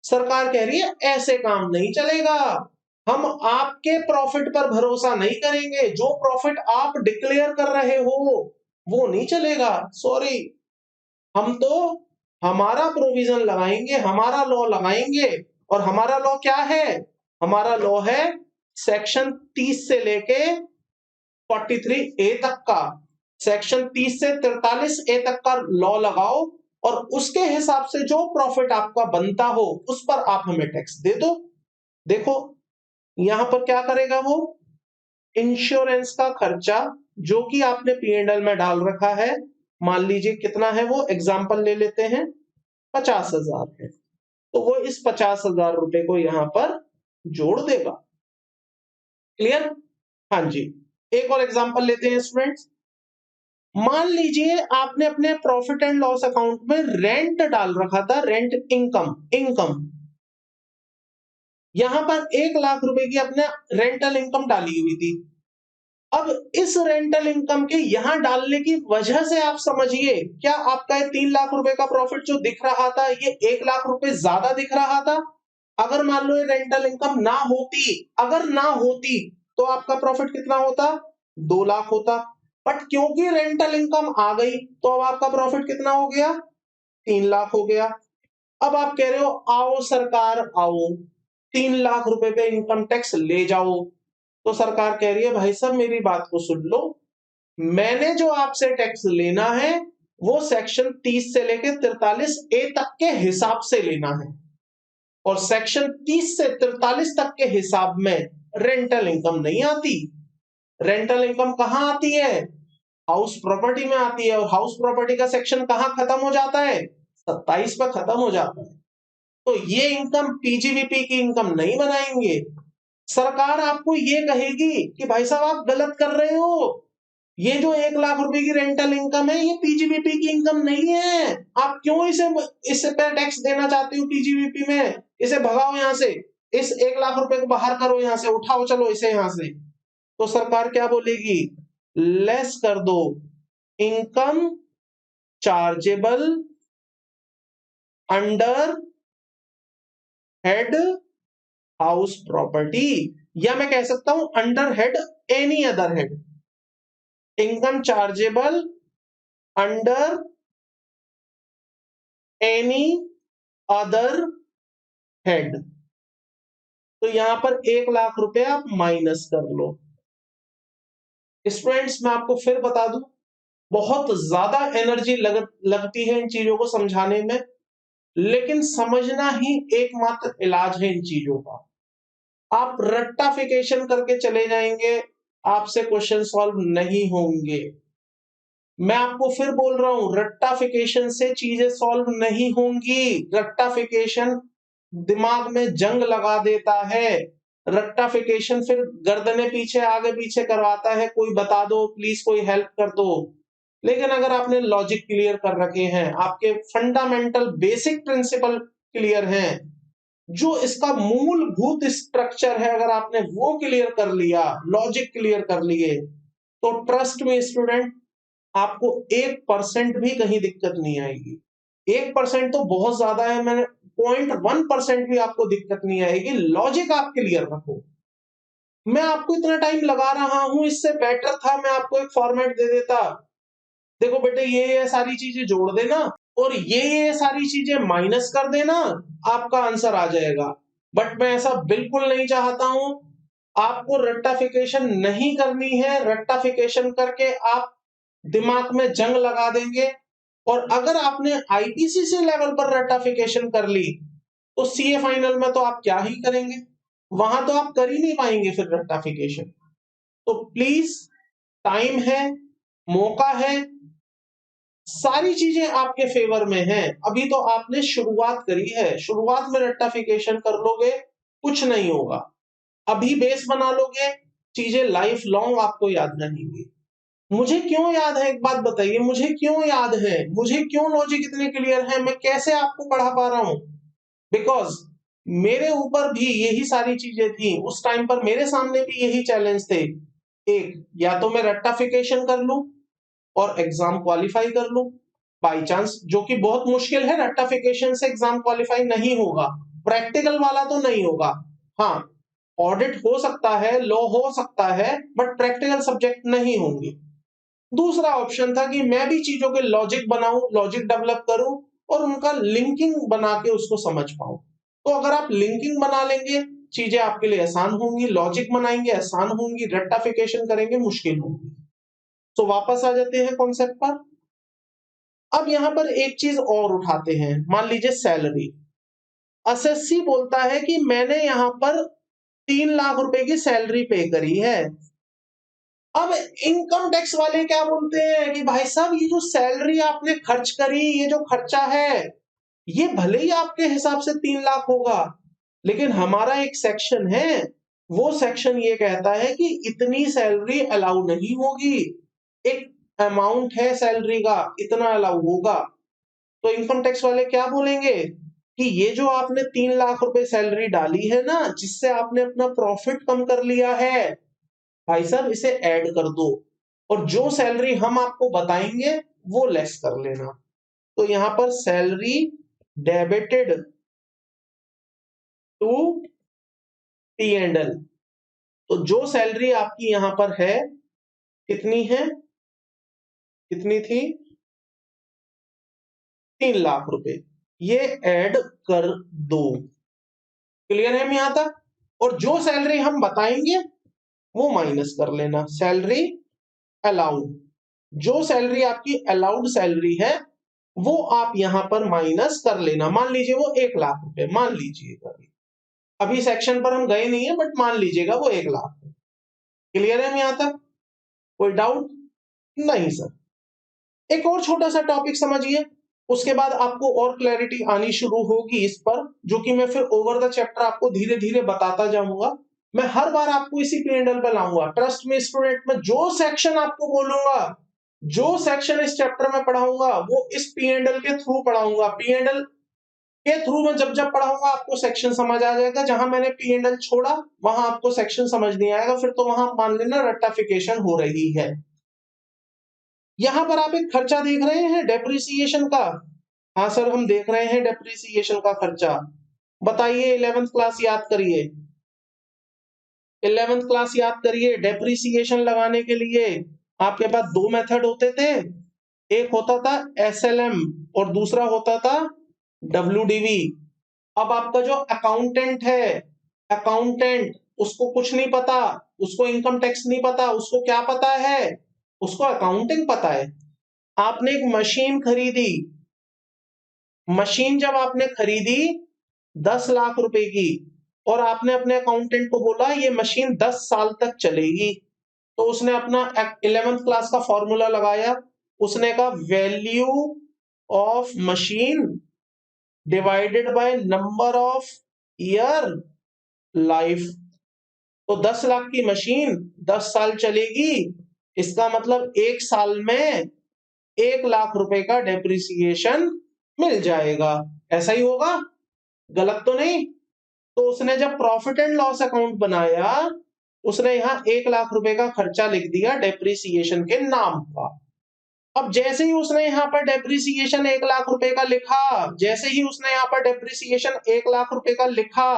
सरकार कह रही है ऐसे काम नहीं चलेगा, हम आपके प्रॉफिट पर भरोसा नहीं करेंगे, जो प्रॉफिट आप डिक्लेयर कर रहे हो वो नहीं चलेगा, सॉरी, हम तो हमारा प्रोविजन लगाएंगे, हमारा लॉ लगाएंगे। और हमारा लॉ क्या है, हमारा लॉ है सेक्शन 30 से लेके 43A तक का, सेक्शन 30 से 43A तक का लॉ लगाओ और उसके हिसाब से जो प्रॉफिट आपका बनता हो उस पर आप हमें टैक्स दे दो। देखो यहां पर क्या करेगा वो, इंश्योरेंस का खर्चा जो कि आपने P&L में डाल रखा है, मान लीजिए कितना है वो, एग्जांपल ले लेते हैं 50,000 है, तो वो इस 50,000 रुपए को यहां पर जोड़ देगा। क्लियर? हाँ जी। एक और एग्जांपल लेते हैं स्टूडेंट्स, मान लीजिए आपने अपने प्रॉफिट एंड लॉस अकाउंट में रेंट डाल रखा था, रेंट इनकम, यहां पर 1 लाख रुपए की अपने रेंटल इनकम डाली हुई थी। अब इस रेंटल इनकम के यहां डालने की वजह से आप समझिए, क्या आपका ये 3 लाख रुपए का प्रॉफिट जो दिख रहा था ये 1 लाख रुपए ज्यादा दिख रहा था? अगर मान लो ये रेंटल इनकम ना होती, अगर ना होती तो आपका प्रॉफिट कितना होता, 2 लाख होता। बट क्योंकि रेंटल इनकम आ गई तो अब आपका प्रॉफिट कितना हो गया, 3 लाख हो गया। अब आप कह रहे हो आओ सरकार आओ, 3 लाख रुपए पे इनकम टैक्स ले जाओ। तो सरकार कह रही है भाई साहब मेरी बात को सुन लो, मैंने जो आपसे टैक्स लेना है वो सेक्शन 30 से लेकर 43A तक के हिसाब से लेना है, और सेक्शन 30 से 43 तक के हिसाब में रेंटल इनकम नहीं आती। रेंटल इनकम कहां आती है, हाउस प्रॉपर्टी में आती है, और हाउस प्रॉपर्टी का सेक्शन कहां खत्म हो जाता है, 27 पर खत्म हो जाता है। तो ये इनकम पीजीवीपी की इनकम नहीं बनाएंगे। सरकार आपको ये कहेगी कि भाई साहब आप गलत कर रहे हो, ये जो 1 लाख रुपए की रेंटल इनकम है ये पीजीवीपी की इनकम नहीं है, आप क्यों इसे पे टैक्स देना चाहते हो पीजीवीपी में, इसे भगाओ यहां से, इस 1 लाख रुपए को बाहर करो यहां से, उठाओ चलो इसे यहां से। तो सरकार क्या बोलेगी, लेस कर दो income chargeable under head house property, या मैं कह सकता हूं under head any other head, income chargeable under any other head. तो यहां पर 1 लाख रुपए आप माइनस कर लो। स्टूडेंट्स मैं आपको फिर बता दूं, बहुत ज्यादा एनर्जी लगती है इन चीजों को समझाने में, लेकिन समझना ही एकमात्र इलाज है इन चीजों का। आप रट्टाफिकेशन करके चले जाएंगे, आपसे क्वेश्चन सॉल्व नहीं होंगे। मैं आपको फिर बोल रहा हूं, रट्टाफिकेशन से चीजें सॉल्व नहीं होंगी। रट्टाफिकेशन दिमाग में जंग लगा देता है। रट्टाफिकेशन फिर गर्दने पीछे आगे पीछे करवाता है, कोई बता दो प्लीज, कोई हेल्प कर दो। लेकिन अगर आपने लॉजिक क्लियर कर रखे हैं, आपके फंडामेंटल बेसिक प्रिंसिपल क्लियर हैं, जो इसका मूलभूत स्ट्रक्चर है, अगर आपने वो क्लियर कर लिया, लॉजिक क्लियर कर लिए, तो ट्रस्ट में स्टूडेंट आपको 1% भी कहीं दिक्कत नहीं आएगी। 1% तो बहुत ज्यादा है, मैंने 0.1% भी आपको दिक्कत नहीं आएगी। लॉजिक आप क्लियर रखो। मैं आपको इतना टाइम लगा रहा हूं, इससे बेटर था मैं आपको एक फॉर्मेट दे देता, देखो बेटे ये सारी चीजें जोड़ देना और ये सारी चीजें माइनस कर देना, आपका आंसर आ जाएगा। बट मैं ऐसा बिल्कुल नहीं चाहता हूं। आपको रट्टाफिकेशन नहीं करनी है। रट्टाफिकेशन करके आप दिमाग में जंग लगा देंगे। और अगर आपने आईपीसीसी लेवल पर रट्टाफिकेशन कर ली, तो सीए फाइनल में तो आप क्या ही करेंगे, वहां तो आप कर ही नहीं पाएंगे फिर रट्टाफिकेशन। तो प्लीज, टाइम है, मौका है, सारी चीजें आपके फेवर में हैं। अभी तो आपने शुरुआत करी है, शुरुआत में रट्टाफिकेशन कर लोगे कुछ नहीं होगा। अभी बेस बना लोगे, चीजें लाइफ लॉन्ग आपको याद रहेंगी। मुझे क्यों याद है, एक बात बताइए, मुझे क्यों याद है, मुझे क्यों लॉजिक इतने क्लियर है, मैं कैसे आपको पढ़ा पा रहा हूं? बिकॉज मेरे ऊपर भी यही सारी चीजें थी उस टाइम पर, मेरे सामने भी यही चैलेंज थे। एक, या तो मैं रट्टाफिकेशन कर लूं और एग्जाम क्वालिफाई कर लूं, बाई चांस, जो कि बहुत मुश्किल है। रट्टाफिकेशन से एग्जाम क्वालिफाई नहीं होगा, प्रैक्टिकल वाला तो नहीं होगा। हाँ, ऑडिट हो सकता है, लॉ हो सकता है, बट प्रैक्टिकल सब्जेक्ट नहीं होंगे। दूसरा ऑप्शन था कि मैं भी चीजों के लॉजिक बनाऊं, लॉजिक डेवलप करूं और उनका लिंकिंग बना के उसको समझ पाऊं। तो अगर आप लिंकिंग बना लेंगे, चीजें आपके लिए आसान होंगी, लॉजिक बनाएंगे आसान होंगी, रट्टाफिकेशन करेंगे मुश्किल होंगी। तो वापस आ जाते हैं कॉन्सेप्ट पर। अब यहां पर एक चीज और उठाते हैं, मान लीजिए सैलरी। एसएससी बोलता है कि मैंने यहां पर 3 लाख रुपए की सैलरी पे करी है। अब इनकम टैक्स वाले क्या बोलते हैं कि भाई साहब, ये जो सैलरी आपने खर्च करी, ये जो खर्चा है, ये भले ही आपके हिसाब से 3 लाख होगा, लेकिन हमारा एक सेक्शन है, वो सेक्शन ये कहता है कि इतनी सैलरी अलाउ नहीं होगी। एक अमाउंट है सैलरी का, इतना अलाउ होगा। तो इनकम टैक्स वाले क्या बोलेंगे कि ये जो आपने 3 लाख रुपए सैलरी डाली है ना, जिससे आपने अपना प्रॉफिट कम कर लिया है, भाई साहब इसे ऐड कर दो और जो सैलरी हम आपको बताएंगे वो लेस कर लेना। तो यहां पर salary debited to P and L. तो जो सैलरी आपकी यहां पर है, कितनी है, कितनी थी, 3 लाख रुपए, ये ऐड कर दो। क्लियर है यहां तक? और जो सैलरी हम बताएंगे वो माइनस कर लेना, सैलरी अलाउड। जो सैलरी आपकी अलाउड सैलरी है वो आप यहां पर माइनस कर लेना। मान लीजिए वो 1 लाख रुपए, मान लीजिएगा, अभी सेक्शन पर हम गए नहीं है, बट मान लीजिएगा वो 1 लाख है। क्लियर है यहां तक? कोई डाउट? नहीं सर। एक और छोटा सा टॉपिक समझिए, उसके बाद आपको और क्लैरिटी आनी शुरू होगी इस पर, जो कि मैं फिर ओवर द चैप्टर आपको धीरे धीरे बताता जाऊंगा। मैं हर बार आपको इसी पीएनएल पे लाऊंगा, ट्रस्ट में स्टूडेंट। मैं जो सेक्शन आपको बोलूंगा, जो सेक्शन इस चैप्टर में पढ़ाऊंगा, वो इस पीएनएल के थ्रू पढ़ाऊंगा। पीएनएल के थ्रू में जब जब पढ़ाऊंगा आपको सेक्शन समझ आ जाएगा। जहां मैंने पीएनएल छोड़ा वहां आपको सेक्शन समझ नहीं आएगा, फिर तो वहां मान लेना रट्टाफिकेशन हो रही है। यहां पर आप एक खर्चा देख रहे हैं डेप्रिसिएशन का। हाँ सर, हम देख रहे हैं डेप्रिसिएशन का खर्चा। बताइए, 11th क्लास याद करिए, 11th क्लास याद करिए। डेप्रिसिएशन लगाने के लिए आपके पास दो मेथड होते थे, एक होता था एसएलएम और दूसरा होता था डब्ल्यूडीवी। अब आपका जो अकाउंटेंट है, अकाउंटेंट, उसको कुछ नहीं पता, उसको इनकम टैक्स नहीं पता, उसको क्या पता है, उसको अकाउंटिंग पता है। आपने एक मशीन खरीदी, मशीन जब आपने खरीदी 10 लाख रुपए की, और आपने अपने अकाउंटेंट को बोला ये मशीन 10 साल तक चलेगी, तो उसने अपना 11th क्लास का फॉर्मूला लगाया, उसने कहा value of machine divided by number of year life. तो 10 लाख की मशीन 10 साल चलेगी, इसका मतलब 1 साल में 1 लाख रुपए का डेप्रिसिएशन मिल जाएगा। ऐसा ही होगा, गलत तो नहीं? तो उसने जब प्रॉफिट एंड लॉस अकाउंट बनाया, उसने यहां 1 लाख रुपए का खर्चा लिख दिया डेप्रिसिएशन के नाम का। अब जैसे ही उसने यहाँ पर डेप्रिसिएशन 1 लाख रुपए का लिखा, जैसे ही उसने यहाँ पर डेप्रिसिएशन 1 लाख रुपए का लिखा,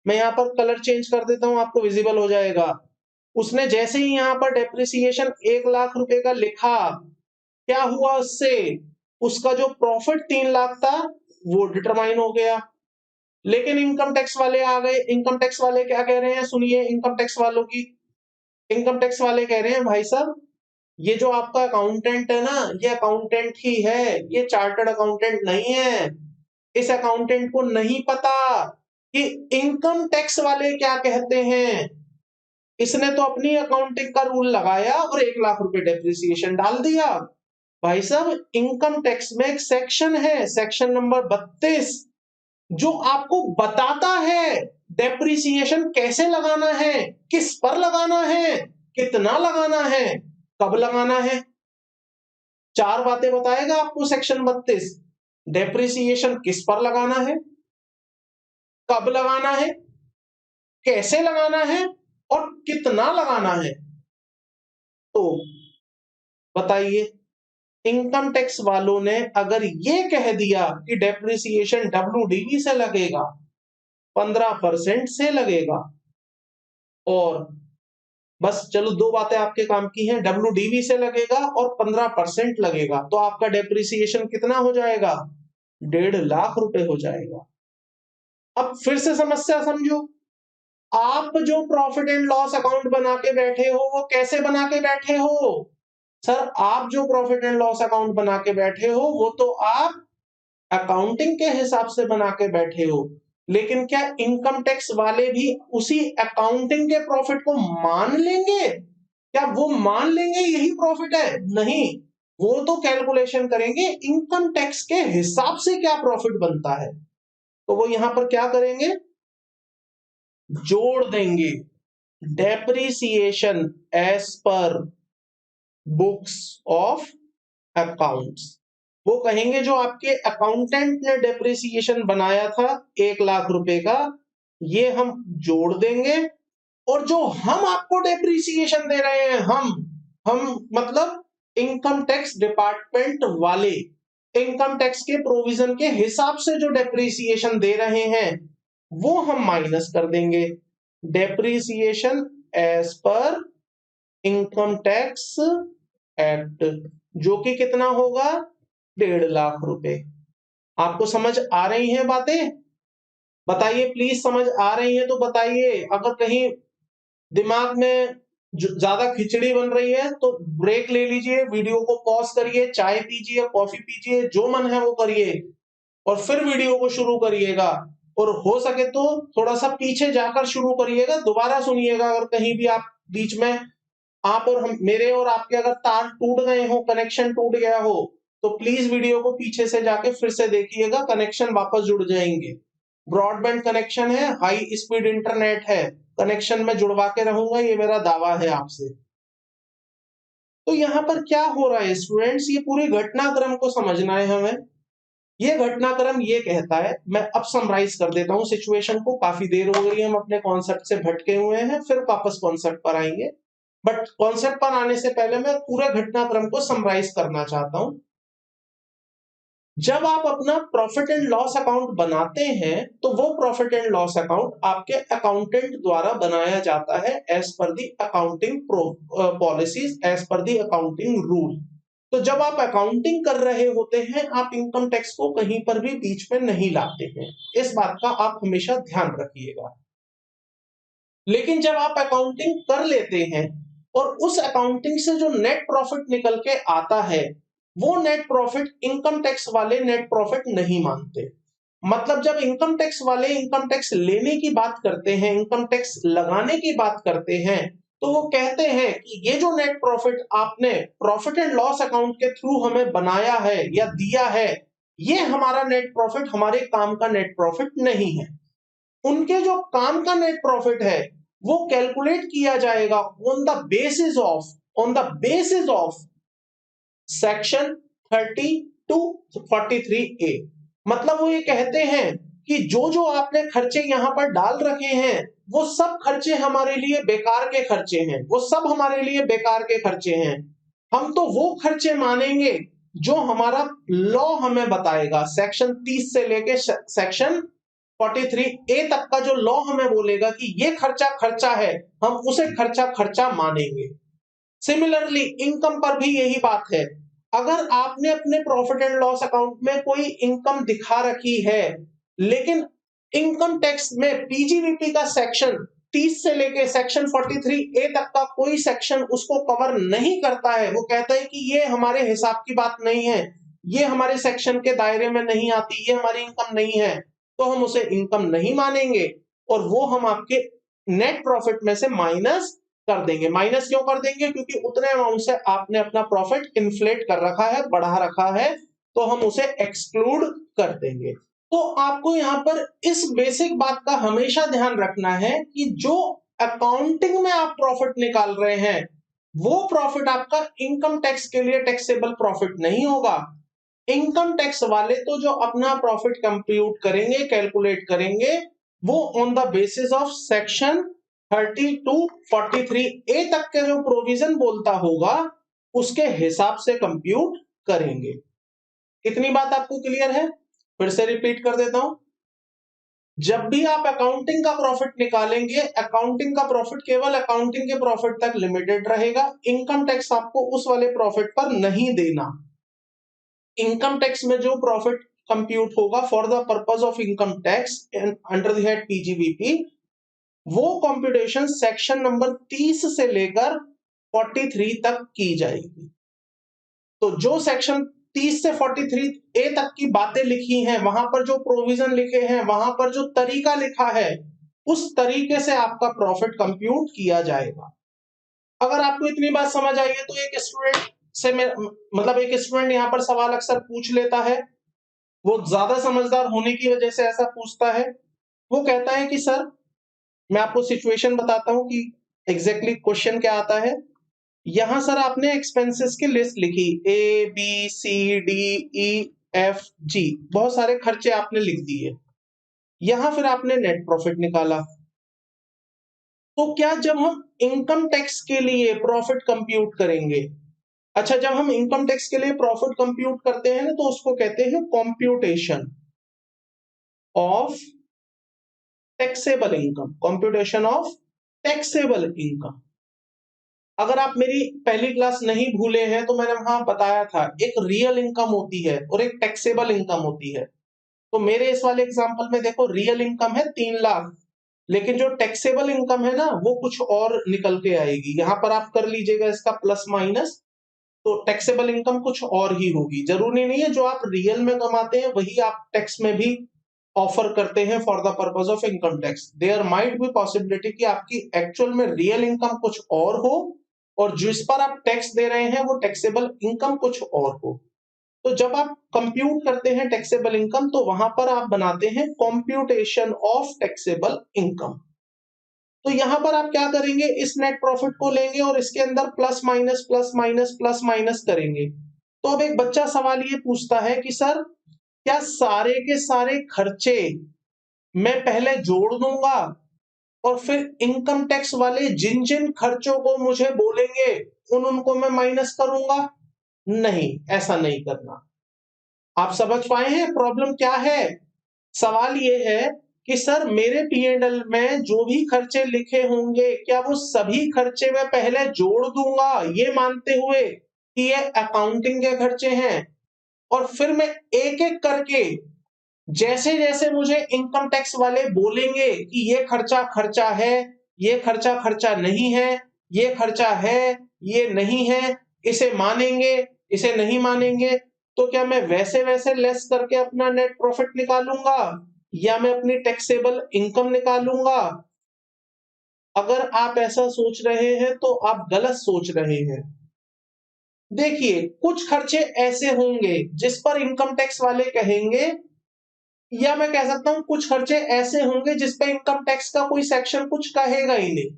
मैं यहाँ पर कलर चेंज कर देता हूं, आपको विजिबल हो जाएगा। उसने जैसे ही यहाँ पर डेप्रिसिएशन 1 लाख रुपए का लिखा, क्या हुआ उससे? उसका जो प्रॉफिट 3 लाख था वो डिटरमाइन हो गया। लेकिन इनकम टैक्स वाले आ गए। इनकम टैक्स वाले क्या कह रहे हैं, सुनिए इनकम टैक्स वालों की। इनकम टैक्स वाले कह रहे हैं भाई साहब, ये जो आपका अकाउंटेंट है ना, ये अकाउंटेंट ही है, ये चार्टर्ड अकाउंटेंट नहीं है। इस अकाउंटेंट को नहीं पता कि इनकम टैक्स वाले क्या कहते हैं। इसने तो अपनी अकाउंटिंग का रूल लगाया और 1 लाख रुपए डेप्रिसिएशन डाल दिया। भाई साहब, इनकम टैक्स में एक सेक्शन है, सेक्शन नंबर 32, जो आपको बताता है डेप्रिसिएशन कैसे लगाना है, किस पर लगाना है, कितना लगाना है, कब लगाना है। 4 बातें बताएगा आपको सेक्शन 32। डेप्रिसिएशन किस पर लगाना है, कब लगाना है, कैसे लगाना है और कितना लगाना है। तो बताइए, इनकम टैक्स वालों ने अगर ये कह दिया कि डेप्रिसिएशन WDV से लगेगा, 15% से लगेगा, और बस चलो 2 बातें आपके काम की हैं, WDV से लगेगा और 15% लगेगा, तो आपका डेप्रिसिएशन कितना हो जाएगा? 1.5 लाख रुपए हो जाएगा। अब फिर से समस्या समझो। आप जो प्रॉफिट एंड लॉस अकाउंट बना के बैठे हो, वो कैसे बना के बैठे हो? सर, आप जो प्रॉफिट एंड लॉस अकाउंट बना के बैठे हो, वो तो आप अकाउंटिंग के हिसाब से बना के बैठे हो, लेकिन क्या इनकम टैक्स वाले भी उसी अकाउंटिंग के प्रॉफिट को मान लेंगे? क्या वो मान लेंगे यही प्रॉफिट है? नहीं, वो तो कैलकुलेशन करेंगे इनकम टैक्स के हिसाब से क्या प्रॉफिट बनता है। तो वो यहां पर क्या करेंगे, जोड़ देंगे depreciation as per books of accounts. वो कहेंगे जो आपके अकाउंटेंट ने डेप्रिसिएशन बनाया था 1 लाख रुपए का, ये हम जोड़ देंगे, और जो हम आपको डेप्रिसिएशन दे रहे हैं, हम मतलब इनकम टैक्स डिपार्टमेंट वाले, इनकम टैक्स के प्रोविजन के हिसाब से जो डेप्रिसिएशन दे रहे हैं, वो हम माइनस कर देंगे। Depreciation as per income tax act, जो कि कितना होगा? 1.5 लाख रुपए। आपको समझ आ रही हैं बातें? बताइए प्लीज, समझ आ रही है तो बताइए। अगर कहीं दिमाग में ज्यादा खिचड़ी बन रही है तो ब्रेक ले लीजिए, वीडियो को पॉज करिए, चाय पीजिए, कॉफी पीजिए, जो मन है वो करिए, और फिर वीडियो को शुरू करिएगा। और हो सके तो थोड़ा सा पीछे जाकर शुरू करिएगा, दोबारा सुनिएगा। अगर कहीं भी आप बीच में, आप और हम, मेरे और आपके अगर तार टूट गए हो, कनेक्शन टूट गया हो, तो प्लीज वीडियो को पीछे से जाके फिर से देखिएगा, कनेक्शन वापस जुड़ जाएंगे। ब्रॉडबैंड कनेक्शन है, हाई स्पीड इंटरनेट है, कनेक्शन में जुड़वा के रहूंगा, ये मेरा दावा है आपसे। तो यहाँ पर क्या हो रहा है स्टूडेंट्स, ये पूरे घटनाक्रम को समझना है हमें। ये घटनाक्रम ये कहता है, मैं अब समराइज कर देता हूं सिचुएशन को, काफी देर हो गई, हम अपने कॉन्सेप्ट से भटके हुए हैं, फिर वापस कॉन्सेप्ट पर आएंगे। बट कॉन्सेप्ट पर आने से पहले मैं पूरे घटनाक्रम को समराइज करना चाहता हूं। जब आप अपना प्रॉफिट एंड लॉस अकाउंट बनाते हैं, तो वो प्रॉफिट एंड लॉस अकाउंट आपके अकाउंटेंट द्वारा बनाया जाता है as per the accounting policies, as per the accounting rule. तो जब आप अकाउंटिंग कर रहे होते हैं, आप इनकम टैक्स को कहीं पर भी बीच में नहीं लाते हैं, इस बात का आप हमेशा ध्यान रखिएगा। लेकिन जब आप अकाउंटिंग कर लेते हैं और उस अकाउंटिंग से जो नेट प्रॉफिट निकल के आता है, वो नेट प्रॉफिट इनकम टैक्स वाले नेट प्रॉफिट नहीं मानते। मतलब जब इनकम टैक्स वाले इनकम टैक्स लेने की बात करते हैं, इनकम टैक्स लगाने की बात करते हैं, तो वो कहते हैं कि ये जो नेट प्रॉफिट आपने प्रॉफिट एंड लॉस अकाउंट के थ्रू हमें बनाया है या दिया है, ये हमारा नेट प्रॉफिट, हमारे काम का नेट प्रॉफिट नहीं है। उनके जो काम का नेट प्रॉफिट है वो कैलकुलेट किया जाएगा on the basis of section 30 to 43A। मतलब वो ये कहते हैं कि जो जो आपने खर्चे यहां पर डाल रखे हैं वो सब खर्चे हमारे लिए बेकार के खर्चे हैं, वो सब हमारे लिए बेकार के खर्चे हैं। हम तो वो खर्चे मानेंगे जो हमारा लॉ हमें बताएगा, सेक्शन 30 से लेके सेक्शन 43A तक का जो लॉ हमें बोलेगा कि ये खर्चा खर्चा है, हम उसे खर्चा खर्चा मानेंगे। सिमिलरली इनकम पर भी यही बात है। अगर आपने अपने प्रॉफिट एंड लॉस अकाउंट में कोई इनकम दिखा रखी है, लेकिन इनकम टैक्स में पीजीवीपी का सेक्शन 30 से लेके सेक्शन 43A तक का कोई सेक्शन उसको कवर नहीं करता है, वो कहता है कि ये हमारे हिसाब की बात नहीं है, ये हमारे सेक्शन के दायरे में नहीं आती, ये हमारी इनकम नहीं है, तो हम उसे इनकम नहीं मानेंगे और वो हम आपके नेट प्रॉफिट में से माइनस कर देंगे। माइनस क्यों कर देंगे? क्योंकि उतने अमाउंट से आपने अपना प्रॉफिट इन्फ्लेट कर रखा है, बढ़ा रखा है, तो हम उसे एक्सक्लूड कर देंगे। तो आपको यहाँ पर इस बेसिक बात का हमेशा ध्यान रखना है कि जो अकाउंटिंग में आप प्रॉफिट निकाल रहे हैं वो प्रॉफिट आपका इनकम टैक्स के लिए टैक्सेबल प्रॉफिट नहीं होगा। इनकम टैक्स वाले तो जो अपना प्रॉफिट कंप्यूट करेंगे, कैलकुलेट करेंगे, वो on the basis of section 30 to 43A तक के जो प्रोविजन बोलता होगा उसके हिसाब से कंप्यूट करेंगे। इतनी बात आपको क्लियर है? फिर से रिपीट कर देता हूं। जब भी आप अकाउंटिंग का प्रॉफिट निकालेंगे, अकाउंटिंग का प्रॉफिट केवल अकाउंटिंग के प्रॉफिट तक लिमिटेड रहेगा। इनकम टैक्स आपको उस वाले प्रॉफिट पर नहीं देना। इनकम टैक्स में जो प्रॉफिट कंप्यूट होगा for the purpose of income tax under the head PGBP, वो कंप्यूटेशन सेक्शन नंबर 30 से लेकर 43 तक की जाएगी। तो जो सेक्शन 30 से 43A तक की बातें लिखी हैं, वहां पर जो प्रोविजन लिखे हैं, वहां पर जो तरीका लिखा है, उस तरीके से आपका प्रॉफिट कंप्यूट किया जाएगा। अगर आपको इतनी बात समझ आई है तो एक स्टूडेंट से मतलब एक स्टूडेंट यहाँ पर सवाल अक्सर पूछ लेता है, वो ज्यादा समझदार होने की वजह से ऐसा पूछता है। वो कहता है कि सर, मैं आपको सिचुएशन बताता हूं कि एग्जैक्टली क्वेश्चन क्या आता है। यहां सर आपने एक्सपेंसेस की लिस्ट लिखी, ABCDEFG, बहुत सारे खर्चे आपने लिख दिए। यहां फिर आपने नेट प्रॉफिट निकाला। तो क्या जब हम इनकम टैक्स के लिए प्रॉफिट कंप्यूट करेंगे, अच्छा जब हम इनकम टैक्स के लिए प्रॉफिट कंप्यूट करते हैं ना, तो उसको कहते हैं computation of taxable income, computation of taxable income. अगर आप मेरी पहली क्लास नहीं भूले हैं तो मैंने वहां बताया था एक रियल इनकम होती है और एक टैक्सेबल इनकम होती है। तो मेरे इस वाले एग्जांपल में देखो, रियल इनकम है 3 लाख, लेकिन जो टैक्सेबल इनकम है ना वो कुछ और निकल के आएगी। यहां पर आप कर लीजिएगा इसका प्लस माइनस, तो टैक्सेबल इनकम कुछ और ही होगी। जरूरी नहीं है जो आप रियल में कमाते हैं वही आप टैक्स में भी ऑफर करते हैं for the purpose of income tax. There might be possibility कि आपकी एक्चुअल में रियल इनकम कुछ और हो और जिस पर आप टैक्स दे रहे हैं वो टैक्सेबल इनकम कुछ और हो। तो जब आप कंप्यूट करते हैं टैक्सेबल इनकम, तो वहां पर आप बनाते हैं कंप्यूटेशन ऑफ टैक्सेबल इनकम। तो यहां पर आप क्या करेंगे, इस नेट प्रॉफिट को लेंगे और इसके अंदर plus minus plus minus plus minus करेंगे। तो अब एक बच्चा सवाल ये पूछता है कि सर, क्या सारे के सारे खर्चे मैं पहले जोड़ दूंगा और फिर इनकम टैक्स वाले जिन जिन खर्चों को मुझे बोलेंगे उनको मैं माइनस करूंगा? नहीं, ऐसा नहीं करना। आप समझ पाए हैं प्रॉब्लम क्या है? सवाल ये है कि सर मेरे P&L में जो भी खर्चे लिखे होंगे क्या वो सभी खर्चे मैं पहले जोड़ दूंगा ये मानते हुए कि ये अकाउंटिंग के खर्चे हैं, और फिर मैं एक एक करके जैसे जैसे मुझे इनकम टैक्स वाले बोलेंगे कि ये खर्चा खर्चा है, ये खर्चा खर्चा नहीं है, ये खर्चा है, ये नहीं है, इसे मानेंगे, इसे नहीं मानेंगे, तो क्या मैं वैसे वैसे लेस करके अपना नेट प्रॉफिट निकालूंगा या मैं अपनी टैक्सेबल इनकम निकालूंगा? अगर आप ऐसा सोच रहे हैं तो आप गलत सोच रहे हैं। देखिए, कुछ खर्चे ऐसे होंगे जिस पर इनकम टैक्स वाले कहेंगे, या मैं कह सकता हूं कुछ खर्चे ऐसे होंगे जिस पे इनकम टैक्स का कोई सेक्शन कुछ कहेगा ही नहीं।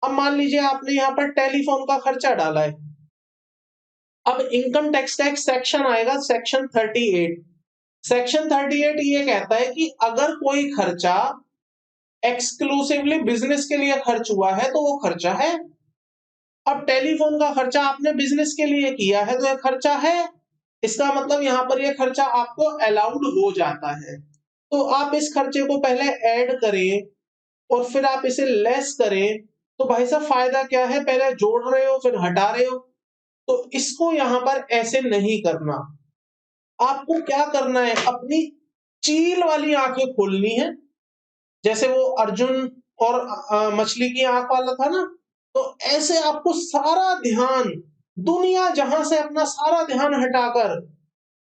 अब मान लीजिए आपने यहाँ पर टेलीफोन का खर्चा डाला है। अब इनकम टैक्स का एक सेक्शन आएगा, सेक्शन 38। सेक्शन 38 ये कहता है कि अगर कोई खर्चा एक्सक्लूसिवली बिजनेस के लिए खर्च हुआ है तो वो खर्चा है। अब टेलीफोन का खर्चा आपने बिजनेस के लिए किया है तो ये खर्चा है। इसका मतलब यहाँ पर ये खर्चा आपको अलाउड हो जाता है। तो आप इस खर्चे को पहले ऐड करें और फिर आप इसे लेस करें, तो भाई साहब फायदा क्या है? पहले जोड़ रहे हो फिर हटा रहे हो। तो इसको यहाँ पर ऐसे नहीं करना। आपको क्या करना है? अपनी चील वाली आंखें खोलनी है, जैसे वो अर्जुन और मछली की आंख वाला था ना। तो ऐसे आपको सारा ध्यान, दुनिया जहां से अपना सारा ध्यान हटाकर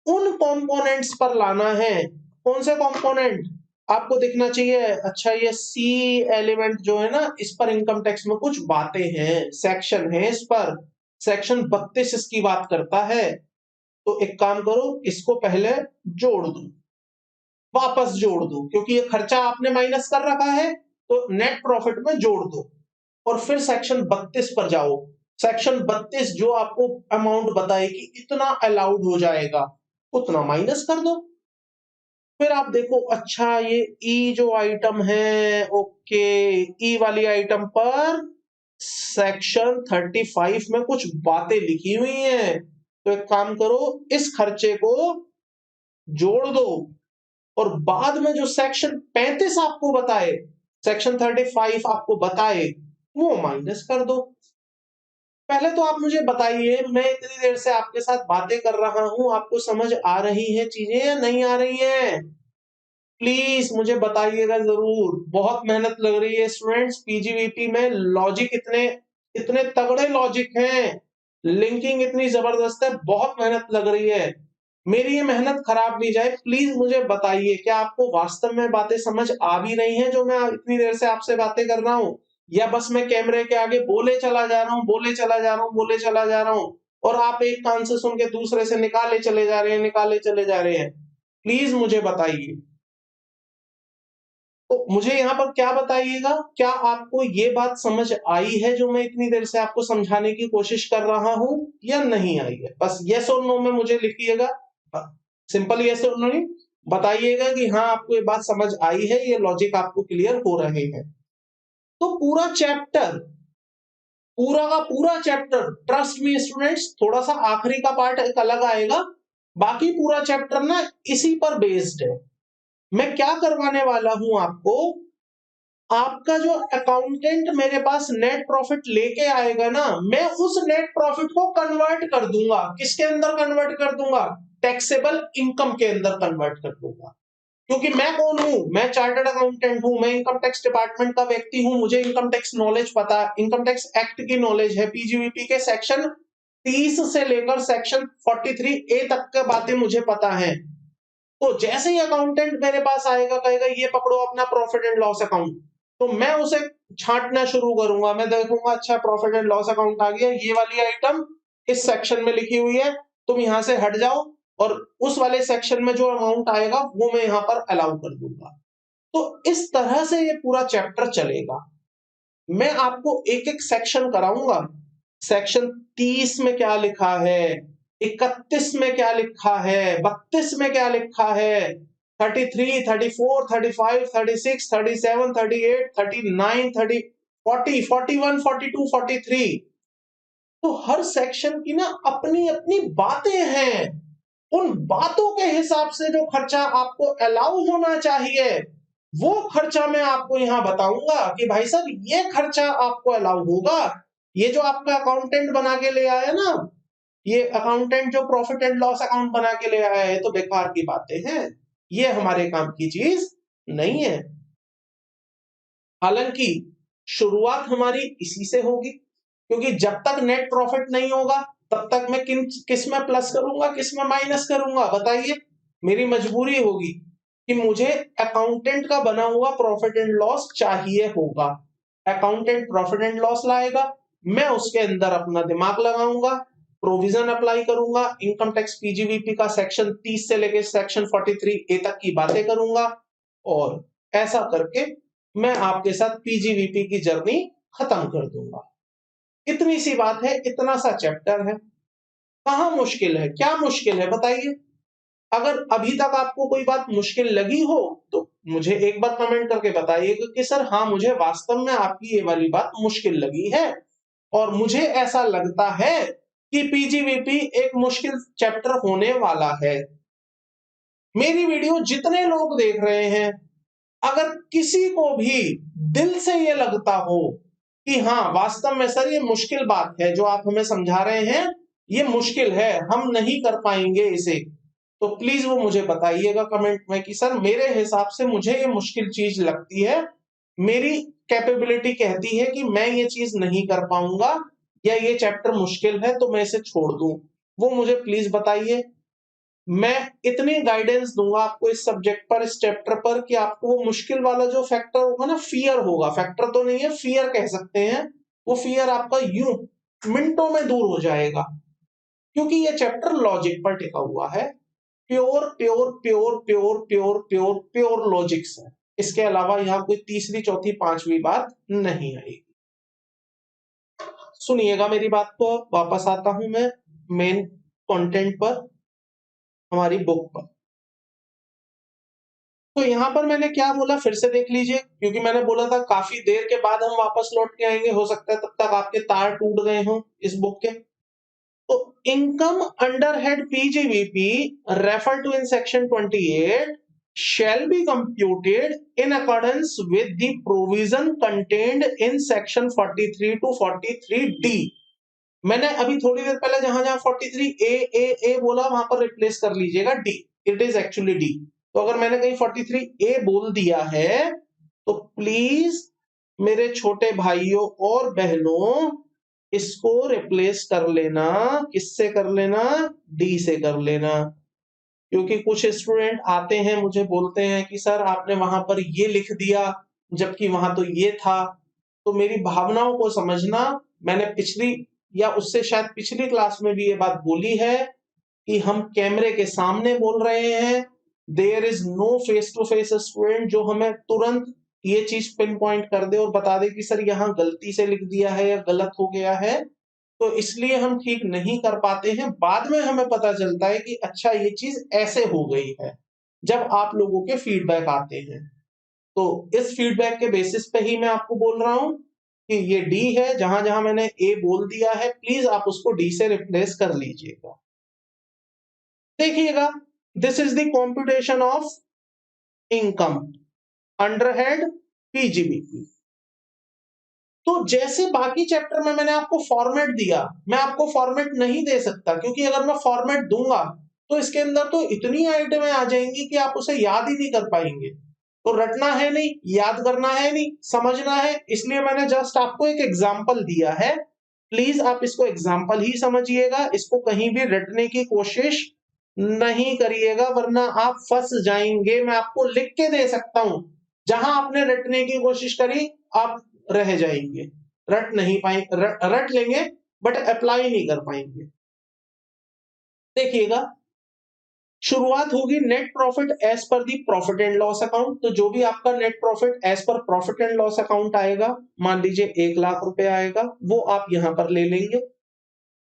उन कंपोनेंट्स पर लाना है। कौन से कंपोनेंट? आपको दिखना चाहिए, अच्छा ये सी एलिमेंट जो है ना, इस पर इनकम टैक्स में कुछ बातें हैं, सेक्शन है इस पर, सेक्शन 32 इसकी बात करता है। तो एक काम करो, इसको पहले जोड़ दो, वापस जोड़ दो, क्योंकि ये खर्चा आपने माइनस कर रखा है तो नेट प्रॉफिट में जोड़ दो। और फिर सेक्शन 32 पर जाओ। सेक्शन 32 जो आपको अमाउंट बताए कि इतना अलाउड हो जाएगा, उतना माइनस कर दो। फिर आप देखो, अच्छा ये ई जो आइटम है, ओके, ई वाली आइटम पर सेक्शन 35 में कुछ बातें लिखी हुई हैं। तो एक काम करो, इस खर्चे को जोड़ दो और बाद में जो सेक्शन 35 आपको बताए, सेक्शन 35 आपको बताए, वो माइनस कर दो। पहले तो आप मुझे बताइए, मैं इतनी देर से आपके साथ बातें कर रहा हूं, आपको समझ आ रही है चीजें या नहीं आ रही हैं? प्लीज मुझे बताइएगा जरूर। बहुत मेहनत लग रही है स्टूडेंट्स, पीजीवीपी में लॉजिक इतने इतने तगड़े लॉजिक हैं, लिंकिंग इतनी जबरदस्त है, बहुत मेहनत लग रही है। मेरी ये मेहनत खराब नहीं जाए, प्लीज मुझे बताइए, क्या आपको वास्तव में बातें समझ आ भी रही हैं जो मैं इतनी देर से आपसे बातें कर रहा हूँ, या बस मैं कैमरे के आगे बोले चला जा रहा हूँ, बोले चला जा रहा हूँ, बोले चला जा रहा हूँ, और आप एक कान से सुन के दूसरे से निकाले चले जा रहे हैं, निकाले चले जा रहे हैं? प्लीज मुझे बताइए। तो मुझे यहाँ पर क्या बताइएगा, क्या आपको ये बात समझ आई है जो मैं इतनी देर से आपको समझाने की कोशिश कर रहा हूं, या नहीं आई है? बस यस और नो में मुझे लिखिएगा, सिंपल यस और नो बताइएगा कि हाँ आपको ये बात समझ आई है, ये लॉजिक आपको क्लियर हो रहे हैं। तो पूरा चैप्टर, पूरा का पूरा चैप्टर, ट्रस्ट मी स्टूडेंट्स, थोड़ा सा आखिरी का पार्ट एक अलग आएगा, बाकी पूरा चैप्टर ना इसी पर बेस्ड है। मैं क्या करवाने वाला हूं आपको, आपका जो अकाउंटेंट मेरे पास नेट प्रॉफिट लेके आएगा ना, मैं उस नेट प्रॉफिट को कन्वर्ट कर दूंगा। किसके अंदर कन्वर्ट कर दूंगा? टैक्सेबल इनकम के अंदर कन्वर्ट कर दूंगा। क्योंकि मैं कौन हूं? मैं चार्टर्ड अकाउंटेंट हूं, मैं इनकम टैक्स डिपार्टमेंट का व्यक्ति हूं, मुझे इनकम टैक्स नॉलेज पता है, इनकम टैक्स एक्ट की नॉलेज है, पीजीवीपी के सेक्शन 30 से लेकर सेक्शन 43A तक के बातें मुझे पता है। तो जैसे ही अकाउंटेंट मेरे पास आएगा, कहेगा ये पकड़ो अपना प्रॉफिट एंड लॉस अकाउंट, तो मैं उसे छांटना शुरू करूंगा। मैं देखूंगा, अच्छा प्रॉफिट एंड लॉस अकाउंट आ गया, ये वाली आइटम इस सेक्शन में लिखी हुई है, तुम यहां से हट जाओ, और उस वाले सेक्शन में जो अमाउंट आएगा वो मैं यहां पर अलाउ कर दूंगा। तो इस तरह से ये पूरा चैप्टर चलेगा। मैं आपको एक एक सेक्शन कराऊंगा। सेक्शन 30 में क्या लिखा है, 31 में क्या लिखा है, 32 में क्या लिखा है, 33, 34, 35, 36, 37, 38, 39, 30, 40, 41, 42, 43। तो हर सेक्शन की ना अपनी अपनी बातें हैं। उन बातों के हिसाब से जो खर्चा आपको अलाउ होना चाहिए, वो खर्चा मैं आपको यहां बताऊंगा कि भाई साहब ये खर्चा आपको अलाउ होगा। ये जो आपका अकाउंटेंट बना के ले आया ना, ये अकाउंटेंट जो प्रॉफिट एंड लॉस अकाउंट बना के ले आया है, तो बेकार की बातें हैं, ये हमारे काम की चीज नहीं है। हालांकि शुरुआत हमारी इसी से होगी, क्योंकि जब तक नेट प्रॉफिट नहीं होगा तब तक मैं किस में प्लस करूंगा, किस में माइनस करूंगा, बताइए। मेरी मजबूरी होगी कि मुझे अकाउंटेंट का बना हुआ प्रॉफिट एंड लॉस चाहिए होगा। अकाउंटेंट प्रॉफिट एंड लॉस लाएगा, मैं उसके अंदर अपना दिमाग लगाऊंगा, प्रोविजन अप्लाई करूंगा, इनकम टैक्स पीजीवीपी का सेक्शन 30 से लेके सेक्शन 43A तक की बातें करूंगा, और ऐसा करके मैं आपके साथ पीजीवीपी की जर्नी खत्म कर दूंगा। इतनी सी बात है, इतना सा चैप्टर है, कहां मुश्किल है, क्या मुश्किल है बताइए। अगर अभी तक आपको कोई बात मुश्किल लगी हो तो मुझे एक बार कमेंट करके बताइएगा कि सर हाँ, मुझे वास्तव में आपकी ये वाली बात मुश्किल लगी है और मुझे ऐसा लगता है कि पीजीवीपी एक मुश्किल चैप्टर होने वाला है। मेरी वीडियो जितने लोग देख रहे हैं, अगर किसी को भी दिल से ये लगता हो कि हाँ वास्तव में सर ये मुश्किल बात है जो आप हमें समझा रहे हैं, ये मुश्किल है, हम नहीं कर पाएंगे इसे, तो प्लीज वो मुझे बताइएगा कमेंट में कि सर मेरे हिसाब से मुझे ये मुश्किल चीज लगती है, मेरी कैपेबिलिटी कहती है कि मैं ये चीज नहीं कर पाऊंगा, या ये चैप्टर मुश्किल है तो मैं इसे छोड़ दूं। वो मुझे प्लीज बताइए। मैं इतनी गाइडेंस दूंगा आपको इस सब्जेक्ट पर, इस चैप्टर पर, कि आपको वो मुश्किल वाला जो फैक्टर होगा ना, फियर होगा, फैक्टर तो नहीं है, फियर कह सकते हैं, वो फियर आपका यूं मिनटों में दूर हो जाएगा, क्योंकि ये चैप्टर लॉजिक पर टिका हुआ है। Pure pure pure pure pure pure pure logics है, इसके अलावा यहाँ कोई तीसरी चौथी पांचवी बात नहीं आएगी। सुनिएगा मेरी बात को, वापस आता हूं मैं मेन कंटेंट पर, हमारी बुक पर। तो यहां पर मैंने क्या बोला फिर से देख लीजिए, क्योंकि मैंने बोला था काफी देर के बाद हम वापस लौट के आएंगे, हो सकता है तब तक आपके तार टूट गए हों इस बुक के। तो income under head PGBP refer to in section 28 shall be computed in accordance with the provision contained in section 43 to 43D। मैंने अभी थोड़ी देर पहले जहां जहां 43A बोला वहां पर रिप्लेस कर लीजिएगा D, it is actually D। तो अगर मैंने कहीं 43A बोल दिया है तो प्लीज मेरे छोटे भाइयों और बहनों इसको रिप्लेस कर लेना, किससे कर लेना, डी से कर लेना। क्योंकि कुछ स्टूडेंट आते हैं मुझे बोलते हैं कि सर आपने वहां पर ये लिख दिया जबकि वहां तो ये था। तो मेरी भावनाओं को समझना, मैंने पिछली या उससे शायद पिछली क्लास में भी ये बात बोली है कि हम कैमरे के सामने बोल रहे हैं, there is no face to face student जो हमें तुरंत ये चीज पिन पॉइंट कर दे और बता दे कि सर यहाँ गलती से लिख दिया है या गलत हो गया है, तो इसलिए हम ठीक नहीं कर पाते हैं। बाद में हमें पता चलता है कि अच्छा ये चीज ऐसे हो गई है, जब आप लोगों के फीडबैक आते हैं। तो इस फीडबैक के बेसिस पे ही मैं आपको बोल रहा हूं कि ये डी है, जहां जहां मैंने ए बोल दिया है प्लीज आप उसको डी से रिप्लेस कर लीजिएगा। देखिएगा, this is the computation of income under head PGBP. तो जैसे बाकी चैप्टर में मैंने आपको फॉर्मेट दिया, मैं आपको फॉर्मेट नहीं दे सकता, क्योंकि अगर मैं फॉर्मेट दूंगा तो इसके अंदर तो इतनी आइटमें आ जाएंगी कि आप उसे याद ही नहीं कर पाएंगे। तो रटना है नहीं, याद करना है नहीं, समझना है, इसलिए मैंने जस्ट आपको एक एग्जाम्पल दिया है। प्लीज आप इसको एग्जाम्पल ही समझिएगा, इसको कहीं भी रटने की कोशिश नहीं करिएगा, वरना आप फंस जाएंगे। मैं आपको लिख के दे सकता हूं, जहां आपने रटने की कोशिश करी आप रह जाएंगे, रट नहीं पाएंगे, रट लेंगे बट अप्लाई नहीं कर पाएंगे। देखिएगा, शुरुआत होगी net profit as per the profit and loss account. तो जो भी आपका net profit as per profit and loss account आएगा, मान लीजिए 1 लाख रुपए आएगा, वो आप यहां पर ले लेंगे।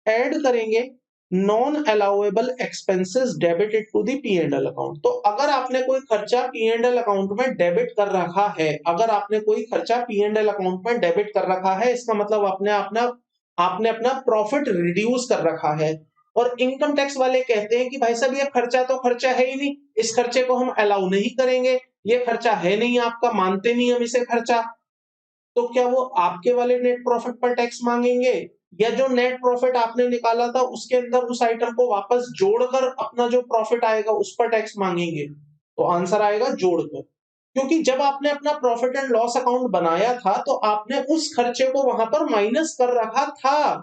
ऐड करेंगे non allowable expenses debited to the P and L account. तो अगर आपने कोई खर्चा पी एंड एल अकाउंट में डेबिट कर रखा है, अगर आपने कोई खर्चा पी एंड एल अकाउंट में डेबिट कर रखा है, इसका मतलब आपने अपना प्रॉफिट रिड्यूस कर रखा है। और इनकम टैक्स वाले कहते हैं कि भाई साहब ये खर्चा तो खर्चा है ही नहीं, इस खर्चे को हम अलाउ नहीं करेंगे, ये खर्चा है नहीं आपका, मानते नहीं हम इसे खर्चा। तो क्या वो आपके वाले नेट प्रॉफिट पर टैक्स मांगेंगे, या जो नेट प्रॉफिट आपने निकाला था उसके अंदर उस आइटम को वापस जोड़कर अपना जो प्रॉफिट आएगा उस पर टैक्स मांगेंगे? तो आंसर आएगा जोड़कर, क्योंकि जब आपने अपना प्रॉफिट एंड लॉस अकाउंट बनाया था तो आपने उस खर्चे को वहां पर माइनस कर रखा था,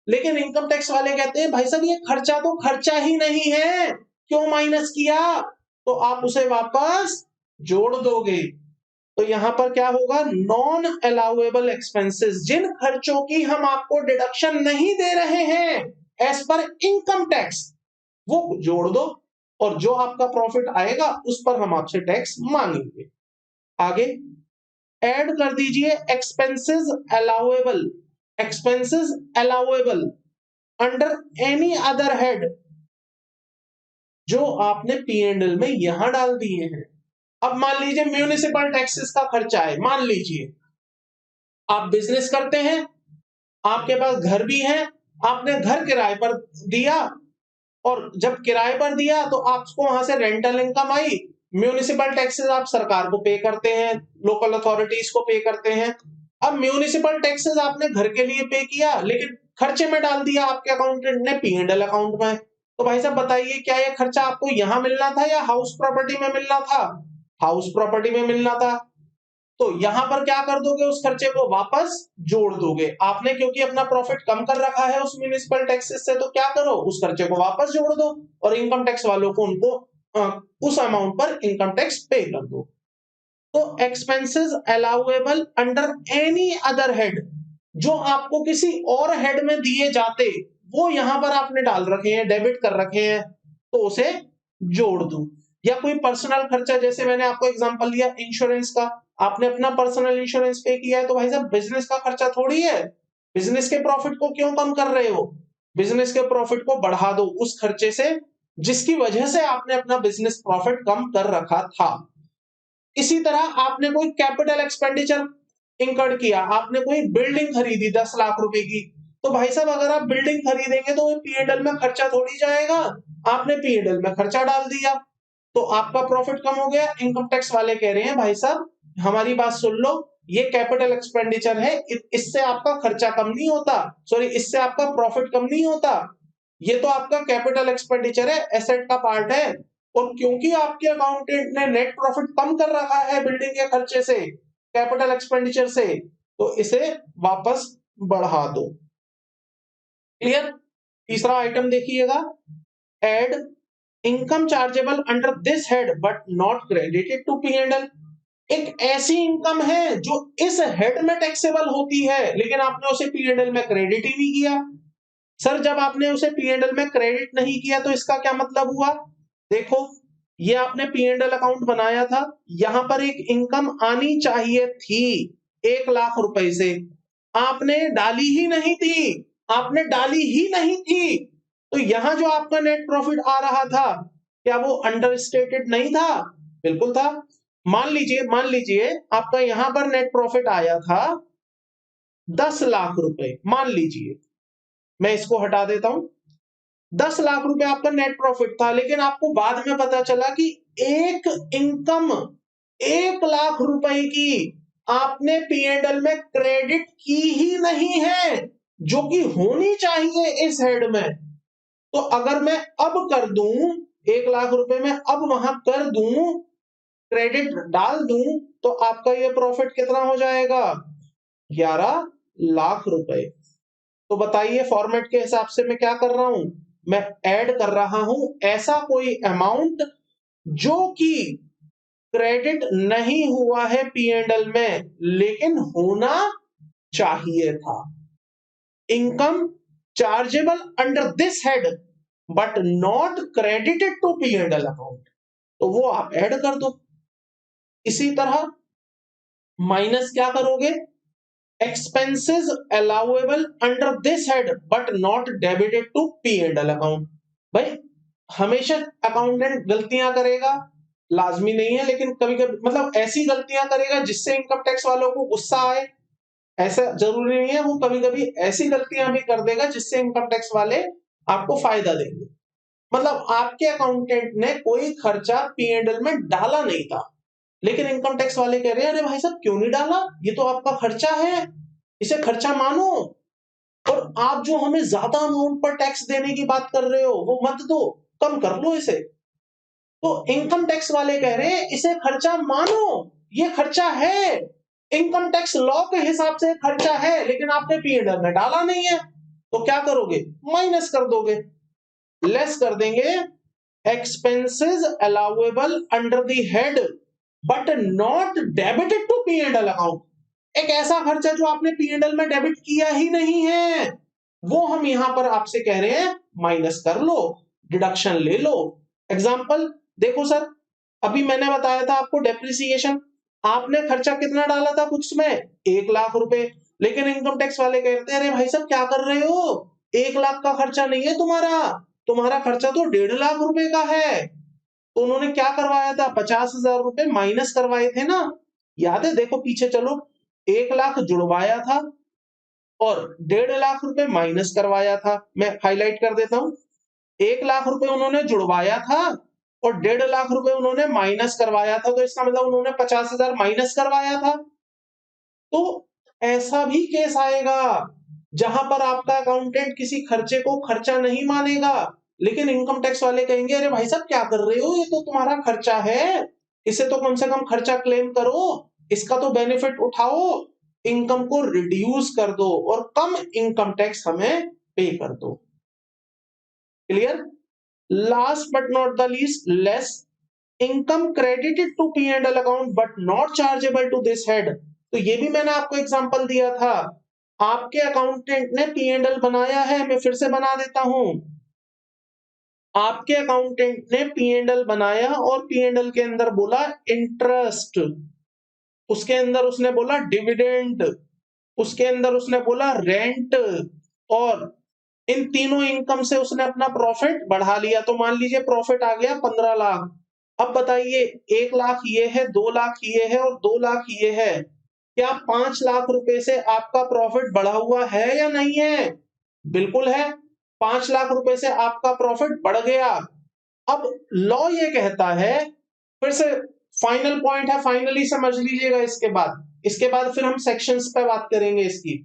लेकिन इनकम टैक्स वाले कहते हैं भाई साहब ये खर्चा तो खर्चा ही नहीं है, क्यों माइनस किया? तो आप उसे वापस जोड़ दोगे। तो यहां पर क्या होगा, नॉन अलाउएबल एक्सपेंसेस, जिन खर्चों की हम आपको डिडक्शन नहीं दे रहे हैं एज पर इनकम टैक्स, वो जोड़ दो और जो आपका प्रॉफिट आएगा उस पर हम आपसे टैक्स मांगेंगे। आगे ऐड कर दीजिए expenses allowable, expenses allowable under any other head, जो आपने P&L में यहां डाल दिए हैं। अब मान लीजिए म्यूनिसिपल टैक्सेस का खर्चा है, मान लीजिए आप बिजनेस करते हैं, आपके पास घर भी है, आपने घर किराए पर दिया और जब किराए पर दिया तो आपको वहां से रेंटल इनकम आई, म्यूनिसिपल टैक्सेस आप सरकार को पे करते हैं, लोकल अथॉरिटीज को पे करते हैं। अब म्यूनिसिपल टैक्सेस आपने घर के लिए पे किया लेकिन खर्चे में डाल दिया आपके अकाउंटेंट ने P&L अकाउंट में। तो भाई साहब बताइए क्या ये खर्चा आपको यहां मिलना था या हाउस प्रॉपर्टी में मिलना था? हाउस प्रॉपर्टी में मिलना था। तो यहां पर क्या कर दोगे, उस खर्चे को वापस जोड़ दोगे। आपने क्योंकि अपना प्रॉफिट कम कर रखा है उस म्यूनिसिपल टैक्सेस से, तो क्या करो उस खर्चे को वापस जोड़ दो और इनकम टैक्स वालों को उनको उस अमाउंट पर इनकम टैक्स पे कर दो। तो expenses allowable under any other head, जो आपको किसी और हेड में दिए जाते वो यहां पर आपने डाल रखे हैं, डेबिट कर रखे हैं, तो उसे जोड़ दो। या कोई पर्सनल खर्चा, जैसे मैंने आपको एग्जांपल दिया इंश्योरेंस का, आपने अपना पर्सनल इंश्योरेंस पे किया है, तो भाई साहब बिजनेस का खर्चा थोड़ी है, बिजनेस के प्रॉफिट को क्यों कम कर रहे हो? बिजनेस के प्रॉफिट को बढ़ा दो उस खर्चे से जिसकी वजह से आपने अपना बिजनेस प्रॉफिट कम कर रखा था। इसी तरह आपने कोई कैपिटल एक्सपेंडिचर इंकर्ड किया, आपने कोई बिल्डिंग खरीदी 10 लाख रुपए की, तो भाई साहब अगर आप बिल्डिंग खरीदेंगे तो P&L में खर्चा थोड़ी जाएगा, आपने P&L में खर्चा डाल दिया तो आपका प्रॉफिट कम हो गया। इनकम टैक्स वाले कह रहे हैं भाई साहब हमारी बात सुन लो, ये कैपिटल एक्सपेंडिचर है, इससे आपका खर्चा कम नहीं होता, सॉरी इससे आपका प्रॉफिट कम नहीं होता, ये तो आपका कैपिटल एक्सपेंडिचर है, एसेट का पार्ट है, और क्योंकि आपके अकाउंटेंट ने नेट प्रॉफिट कम कर रखा है बिल्डिंग के खर्चे से, कैपिटल एक्सपेंडिचर से, तो इसे वापस बढ़ा दो। क्लियर? तीसरा आइटम देखिएगा, add income chargeable under this head but not credited to P&L। एक ऐसी इनकम है जो इस हेड में टैक्सेबल होती है लेकिन आपने उसे P&L में क्रेडिट ही नहीं किया। सर जब आपने उसे P&L में क्रेडिट नहीं किया तो इसका क्या मतलब हुआ? देखो ये आपने P&L अकाउंट बनाया था, यहां पर एक इनकम आनी चाहिए थी 1 लाख रुपए से, आपने डाली ही नहीं थी, आपने डाली ही नहीं थी, तो यहां जो आपका नेट प्रॉफिट आ रहा था क्या वो अंडरस्टेटेड नहीं था? बिल्कुल था। मान लीजिए आपका यहां पर नेट प्रॉफिट आया था 10 लाख रुपए, मान लीजिए, मैं इसको हटा देता हूं, 10 लाख रुपए आपका नेट प्रॉफिट था, लेकिन आपको बाद में पता चला कि एक इनकम 1 लाख रुपए की आपने P&L में क्रेडिट की ही नहीं है जो कि होनी चाहिए इस हेड में। तो अगर मैं अब कर दूं 1 लाख रुपए में, अब वहां कर दूं, क्रेडिट डाल दूं, तो आपका ये प्रॉफिट कितना हो जाएगा? 11 लाख रुपए। तो बताइए फॉर्मेट के हिसाब से मैं क्या कर रहा हूं, मैं ऐड कर रहा हूं ऐसा कोई अमाउंट जो कि क्रेडिट नहीं हुआ है P&L में लेकिन होना चाहिए था। Income chargeable under this head but not credited to P&L account, तो वो आप ऐड कर दो। इसी तरह माइनस क्या करोगे, expenses allowable under this head but not debited to P&L account. भाई हमेशा अकाउंटेंट गलतियां करेगा, लाजमी नहीं है, लेकिन कभी कभी मतलब ऐसी गलतियां करेगा जिससे इनकम टैक्स वालों को गुस्सा आए, ऐसा जरूरी नहीं है, वो कभी कभी ऐसी गलतियां भी कर देगा जिससे इनकम टैक्स वाले आपको फायदा देंगे। मतलब आपके अकाउंटेंट ने कोई खर्चा P&L में डाला नहीं था लेकिन इनकम टैक्स वाले कह रहे हैं अरे भाई साहब क्यों नहीं डाला, ये तो आपका खर्चा है, इसे खर्चा मानो, और आप जो हमें ज्यादा अमाउंट पर टैक्स देने की बात कर रहे हो वो मत दो, कम कर लो इसे। तो इनकम टैक्स वाले कह रहे हैं इसे खर्चा मानो, ये खर्चा है, इनकम टैक्स लॉ के हिसाब से खर्चा है लेकिन आपने P&L में डाला नहीं है। तो क्या करोगे, माइनस कर दोगे, लेस कर देंगे expenses allowable under the head but not debited to P and L account. एक ऐसा खर्चा जो आपने पी एंड एल में डेबिट किया ही नहीं है, वो हम यहां पर आपसे कह रहे हैं माइनस कर लो, डिडक्शन ले लो। एग्जांपल देखो सर, अभी मैंने बताया था आपको डेप्रिसिएशन, आपने खर्चा कितना डाला था बुक्स में, 1,00,000 रुपए, लेकिन इनकम टैक्स वाले कहते हैं अरे भाई साहब क्या कर रहे हो, 1,00,000 का खर्चा नहीं है तुम्हारा, तुम्हारा खर्चा तो 1,50,000 रुपए का है। तो उन्होंने क्या करवाया था, 50,000 रुपए माइनस करवाए थे ना, याद है, देखो पीछे चलो, 1,00,000 जुड़वाया था और 1,50,000 रुपए माइनस करवाया था। मैं हाईलाइट कर देता हूं, 1,00,000 रुपए उन्होंने जुड़वाया था और 1,50,000 रुपए उन्होंने माइनस करवाया था, तो इसका मतलब उन्होंने 50,000 माइनस करवाया था। तो ऐसा भी केस आएगा जहां पर आपका अकाउंटेंट किसी खर्चे को खर्चा नहीं मानेगा, लेकिन इनकम टैक्स वाले कहेंगे अरे भाई साहब क्या कर रहे हो, ये तो तुम्हारा खर्चा है, इसे तो कम से कम खर्चा क्लेम करो, इसका तो बेनिफिट उठाओ, इनकम को रिड्यूस कर दो और कम इनकम टैक्स हमें पे कर दो। Clear? Last but not the least, less income credited to P and L account but not chargeable to this head. तो ये भी मैंने आपको एग्जांपल दिया था, आपके अकाउंटेंट ने पी एंड एल बनाया है, मैं फिर से बना देता हूं, आपके अकाउंटेंट ने पी एंड एल बनाया और पी एंड एल के अंदर बोला इंटरेस्ट, उसके अंदर उसने बोला डिविडेंड, उसके अंदर उसने बोला रेंट, और इन तीनों इनकम से उसने अपना प्रॉफिट बढ़ा लिया। तो मान लीजिए प्रॉफिट आ गया 15,00,000। अब बताइए 1,00,000 ये है, 2,00,000 ये है और 2,00,000 ये है, क्या 5,00,000 रुपए से आपका प्रॉफिट बढ़ा हुआ है या नहीं है? बिल्कुल है, 5,00,000 रुपए से आपका प्रॉफिट बढ़ गया। अब लॉ ये कहता है, फिर से फाइनल पॉइंट है, फाइनली समझ लीजिएगा, इसके बाद फिर हम सेक्शंस पे बात करेंगे इसकी।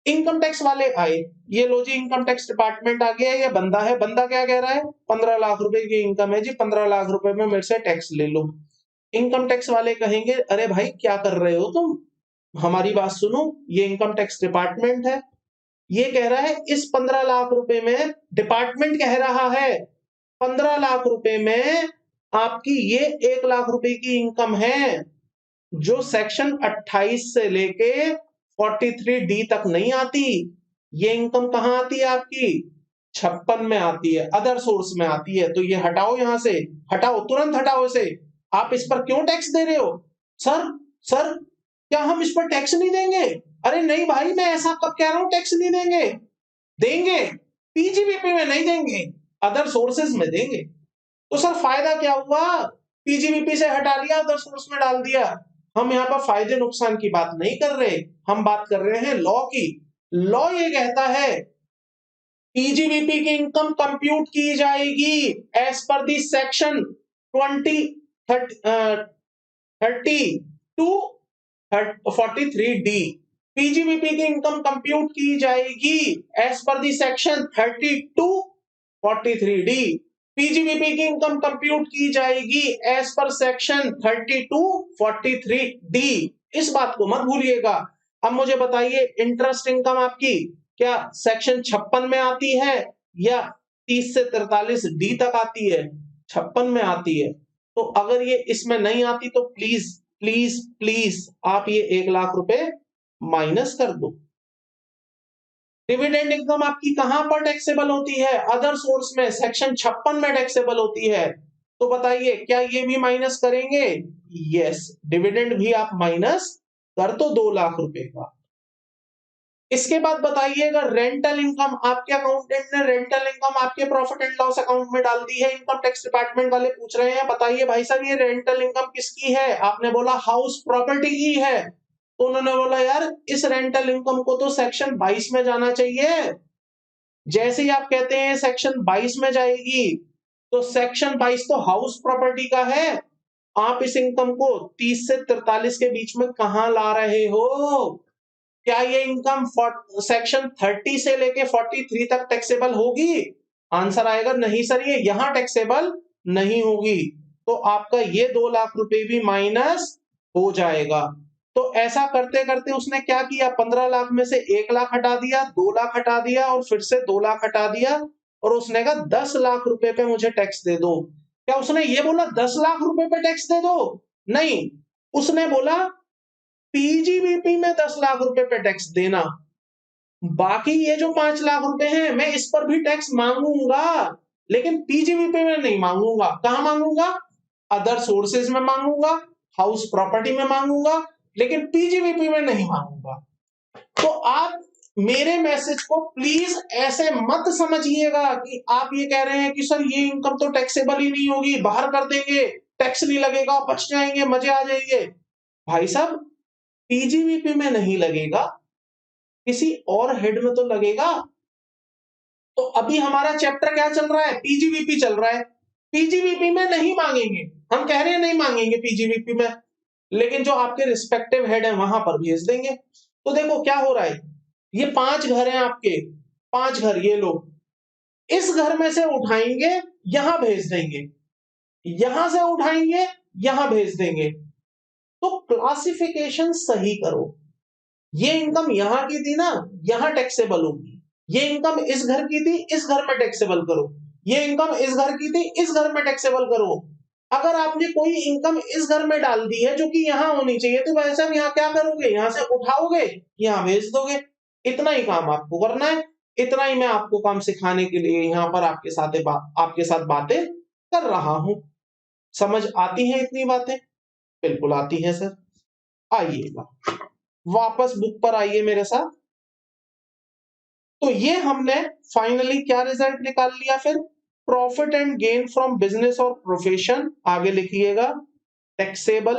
इनकम टैक्स वाले आए, ये लो जी इनकम टैक्स डिपार्टमेंट आ गया, ये बंदा है, बंदा क्या कह रहा है, 15,00,000 रुपए की इनकम है जी, 15,00,000 रुपए में मेरे से टैक्स ले लो। इनकम टैक्स वाले कहेंगे अरे भाई क्या कर रहे हो तुम, हमारी बात सुनो, ये इनकम टैक्स डिपार्टमेंट है, ये कह रहा है इस 15,00,000 रुपए में, डिपार्टमेंट कह रहा है 15,00,000 रुपए में आपकी ये 1,00,000 रुपए की इनकम है, जो सेक्शन 28 से लेके 43D तक नहीं आती। ये इनकम कहां आती है आपकी, 56 में आती है, अदर सोर्स में आती है। तो ये हटाओ, यहां से हटाओ, तुरंत हटाओ इसे। आप इस पर क्यों टैक्स दे रहे हो? सर सर क्या हम इस पर टैक्स नहीं देंगे? अरे नहीं भाई, मैं ऐसा कब कह रहा हूं टैक्स नहीं देंगे, देंगे, पीजीबीपी में नहीं देंगे, अदर सोर्सेज में देंगे। तो सर फायदा क्या हुआ, पीजीबीपी से हटा लिया, अदर सोर्स में डाल दिया। हम यहाँ पर फायदे नुकसान की बात नहीं कर रहे, हम बात कर रहे हैं लॉ की। लॉ ये कहता है पीजीबीपी की इनकम कंप्यूट की जाएगी as per the section 30 to 43D। PGBP की इनकम कंप्यूट की जाएगी as per the section 30 to 43D। PGBP की इनकम कंप्यूट की जाएगी एज पर सेक्शन 30 टू 43D। इस बात को मत भूलिएगा। अब मुझे बताइए इंटरेस्ट इनकम आपकी क्या सेक्शन 56 में आती है या 30 से 43D तक आती है? 56 में आती है। तो अगर ये इसमें नहीं आती तो प्लीज प्लीज प्लीज आप ये 1,00,000 रुपए माइनस कर दो। डिविडेंड इनकम आपकी कहां पर टैक्सेबल होती है? अदर सोर्स में, सेक्शन 56 में टैक्सेबल होती है। तो बताइए क्या ये भी माइनस करेंगे? यस, डिविडेंड भी आप माइनस कर दो 2,00,000 रुपए का। इसके बाद बताइएगा रेंटल इनकम, आपके अकाउंटेंट ने रेंटल इनकम आपके प्रॉफिट एंड लॉस अकाउंट में डाल दी है, इनकम टैक्स डिपार्टमेंट वाले पूछ रहे हैं बताइए भाई साहब ये रेंटल इनकम किसकी है? आपने बोला हाउस प्रॉपर्टी की है। तो उन्होंने बोला यार इस रेंटल इनकम को तो सेक्शन 22 में जाना चाहिए। जैसे ही आप कहते हैं सेक्शन 22 में जाएगी, तो सेक्शन 22 तो हाउस प्रॉपर्टी का है, आप इस इनकम को 30 से 43 के बीच में कहां ला रहे हो? क्या ये इनकम सेक्शन 30 से लेके 43 तक टैक्सेबल होगी? आंसर आएगा नहीं सर, ये यहां टैक्सेबल नहीं होगी। तो आपका ये 2,00,000 रुपए भी माइनस हो जाएगा। तो ऐसा करते करते उसने क्या किया, 15 लाख में से 1 लाख हटा दिया, 2 लाख हटा दिया और फिर से 2 लाख हटा दिया और उसने कहा 10 लाख रुपए पे मुझे टैक्स दे दो। क्या उसने ये बोला 10 लाख रुपए पे टैक्स दे दो? नहीं, उसने बोला पीजीबीपी में 10 लाख रुपए पे टैक्स देना, बाकी ये जो 5 लाख रुपए हैं मैं इस पर भी टैक्स मांगूंगा, लेकिन पीजीबीपी में नहीं मांगूंगा। कहां मांगूंगा? अदर सोर्सेज में मांगूंगा, हाउस प्रॉपर्टी में मांगूंगा, लेकिन पीजीबीपी में नहीं मांगूंगा। तो आप मेरे मैसेज को प्लीज ऐसे मत समझिएगा कि आप ये कह रहे हैं कि सर ये इनकम तो टैक्सेबल ही नहीं होगी, बाहर कर देंगे, टैक्स नहीं लगेगा, बच जाएंगे, मजे आ जाएंगे। भाई साहब, पीजीबीपी में नहीं लगेगा, किसी और हेड में तो लगेगा। तो अभी हमारा चैप्टर क्या चल रहा है? पीजीबीपी चल रहा है। पीजीबीपी में नहीं मांगेंगे, हम कह रहे हैं नहीं मांगेंगे पीजीबीपी में, लेकिन जो आपके रिस्पेक्टिव हेड है वहां पर भेज देंगे। तो देखो क्या हो रहा है, ये 5 घर हैं आपके, 5 घर, ये लोग इस घर में से उठाएंगे, यहां भेज देंगे, यहां से उठाएंगे, यहां भेज देंगे। तो क्लासिफिकेशन सही करो। ये इनकम यहां की थी ना, यहां टैक्सेबल होगी। ये इनकम इस घर की थी, इस घर में टैक्सेबल करो। ये इनकम इस घर की थी, इस घर में टैक्सेबल करो। अगर आपने कोई इनकम इस घर में डाल दी है जो कि यहां होनी चाहिए, तो भाई साहब यहाँ क्या करोगे? यहां से उठाओगे, यहां भेज दोगे। इतना ही काम आपको करना है। इतना ही मैं आपको काम सिखाने के लिए यहाँ पर आपके साथ बातें कर रहा हूं। समझ आती हैं इतनी बातें? बिल्कुल आती है सर। आइएगा वापस बुक पर आइए मेरे साथ। तो ये हमने फाइनली क्या रिजल्ट निकाल लिया फिर? Profit and gain from business और प्रोफेशन, आगे लिखिएगा, टैक्सेबल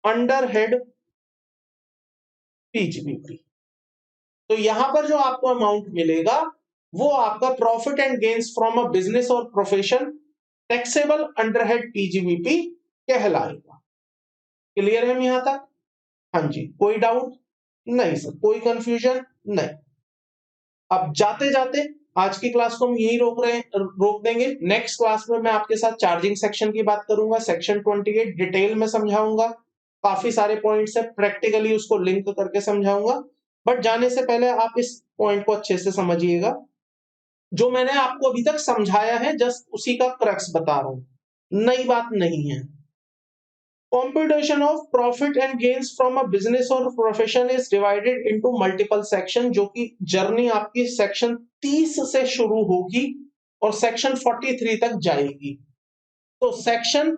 अंडर हेड पीजीबीपी। तो यहां पर जो आपको अमाउंट मिलेगा वो आपका profit and gains from a business और profession taxable under head PGBP कहलाएगा। क्लियर है यहां तक? हाँ जी, कोई डाउट? नहीं सर, कोई कंफ्यूजन नहीं। अब जाते जाते आज की क्लास को हम यही रोक देंगे। नेक्स्ट क्लास में मैं आपके साथ चार्जिंग सेक्शन की बात करूंगा, सेक्शन 28 डिटेल में समझाऊंगा। काफी सारे पॉइंट्स है, प्रैक्टिकली उसको लिंक करके समझाऊंगा। बट जाने से पहले आप इस पॉइंट को अच्छे से समझिएगा। जो मैंने आपको अभी तक समझाया है जस्ट उसी का क्रक्स बता रहा हूं, नई बात नहीं है। Computation of profit and gains from a business or profession is divided into multiple section, जो कि जर्नी आपकी सेक्शन 30 से शुरू होगी और सेक्शन 43 तक जाएगी। तो सेक्शन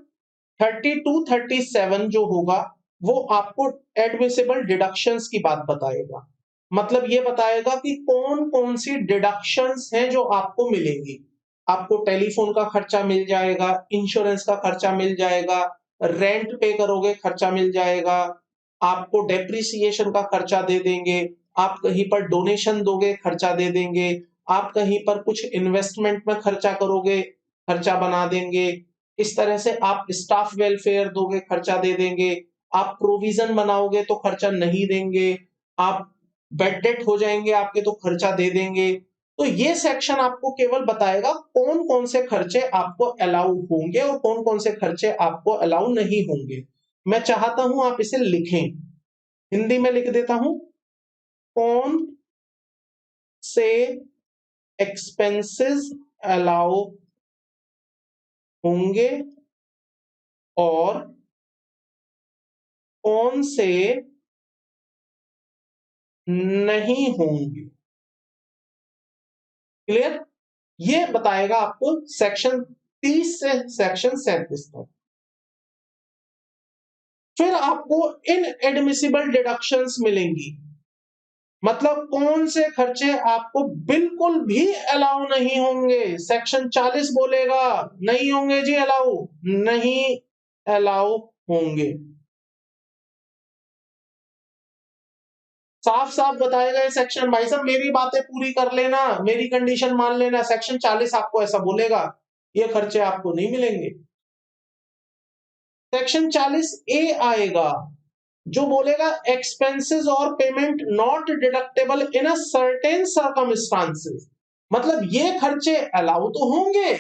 32-37 जो होगा वो आपको एडमिसिबल डिडक्शंस की बात बताएगा। मतलब ये बताएगा कि कौन कौन सी डिडक्शंस हैं जो आपको मिलेंगी। आपको टेलीफोन का खर्चा मिल जाएगा, इंश्योरेंस का खर्चा मिल जाएगा, रेंट पे करोगे खर्चा मिल जाएगा, आपको डेप्रिसिएशन का खर्चा दे देंगे, आप कहीं पर डोनेशन दोगे खर्चा दे देंगे, आप कहीं पर कुछ इन्वेस्टमेंट में खर्चा करोगे खर्चा बना देंगे, इस तरह से आप स्टाफ वेलफेयर दोगे खर्चा दे देंगे, आप प्रोविजन बनाओगे तो खर्चा नहीं देंगे, आप बेड डेट हो जाएंगे आपके तो खर्चा दे देंगे। तो ये सेक्शन आपको केवल बताएगा कौन कौन से खर्चे आपको अलाउ होंगे और कौन कौन से खर्चे आपको अलाउ नहीं होंगे। मैं चाहता हूं आप इसे लिखें, हिंदी में लिख देता हूं, कौन से एक्सपेंसेस अलाउ होंगे और कौन से नहीं होंगे। क्लियर? ये बताएगा आपको सेक्शन 30 से सेक्शन 37 तक। फिर आपको इनएडमिसिबल डिडक्शंस मिलेंगी, मतलब कौन से खर्चे आपको बिल्कुल भी अलाउ नहीं होंगे। सेक्शन 40 बोलेगा नहीं होंगे जी अलाउ, नहीं अलाउ होंगे। साफ साफ बताएगा ये सेक्शन। भाई साहब मेरी बातें पूरी कर लेना, मेरी कंडीशन मान लेना, सेक्शन 40 आपको ऐसा बोलेगा, ये खर्चे आपको नहीं मिलेंगे। सेक्शन 40 ए आएगा जो बोलेगा एक्सपेंसेस और payment not deductible in a certain circumstances, मतलब ये खर्चे अलाउ तो होंगे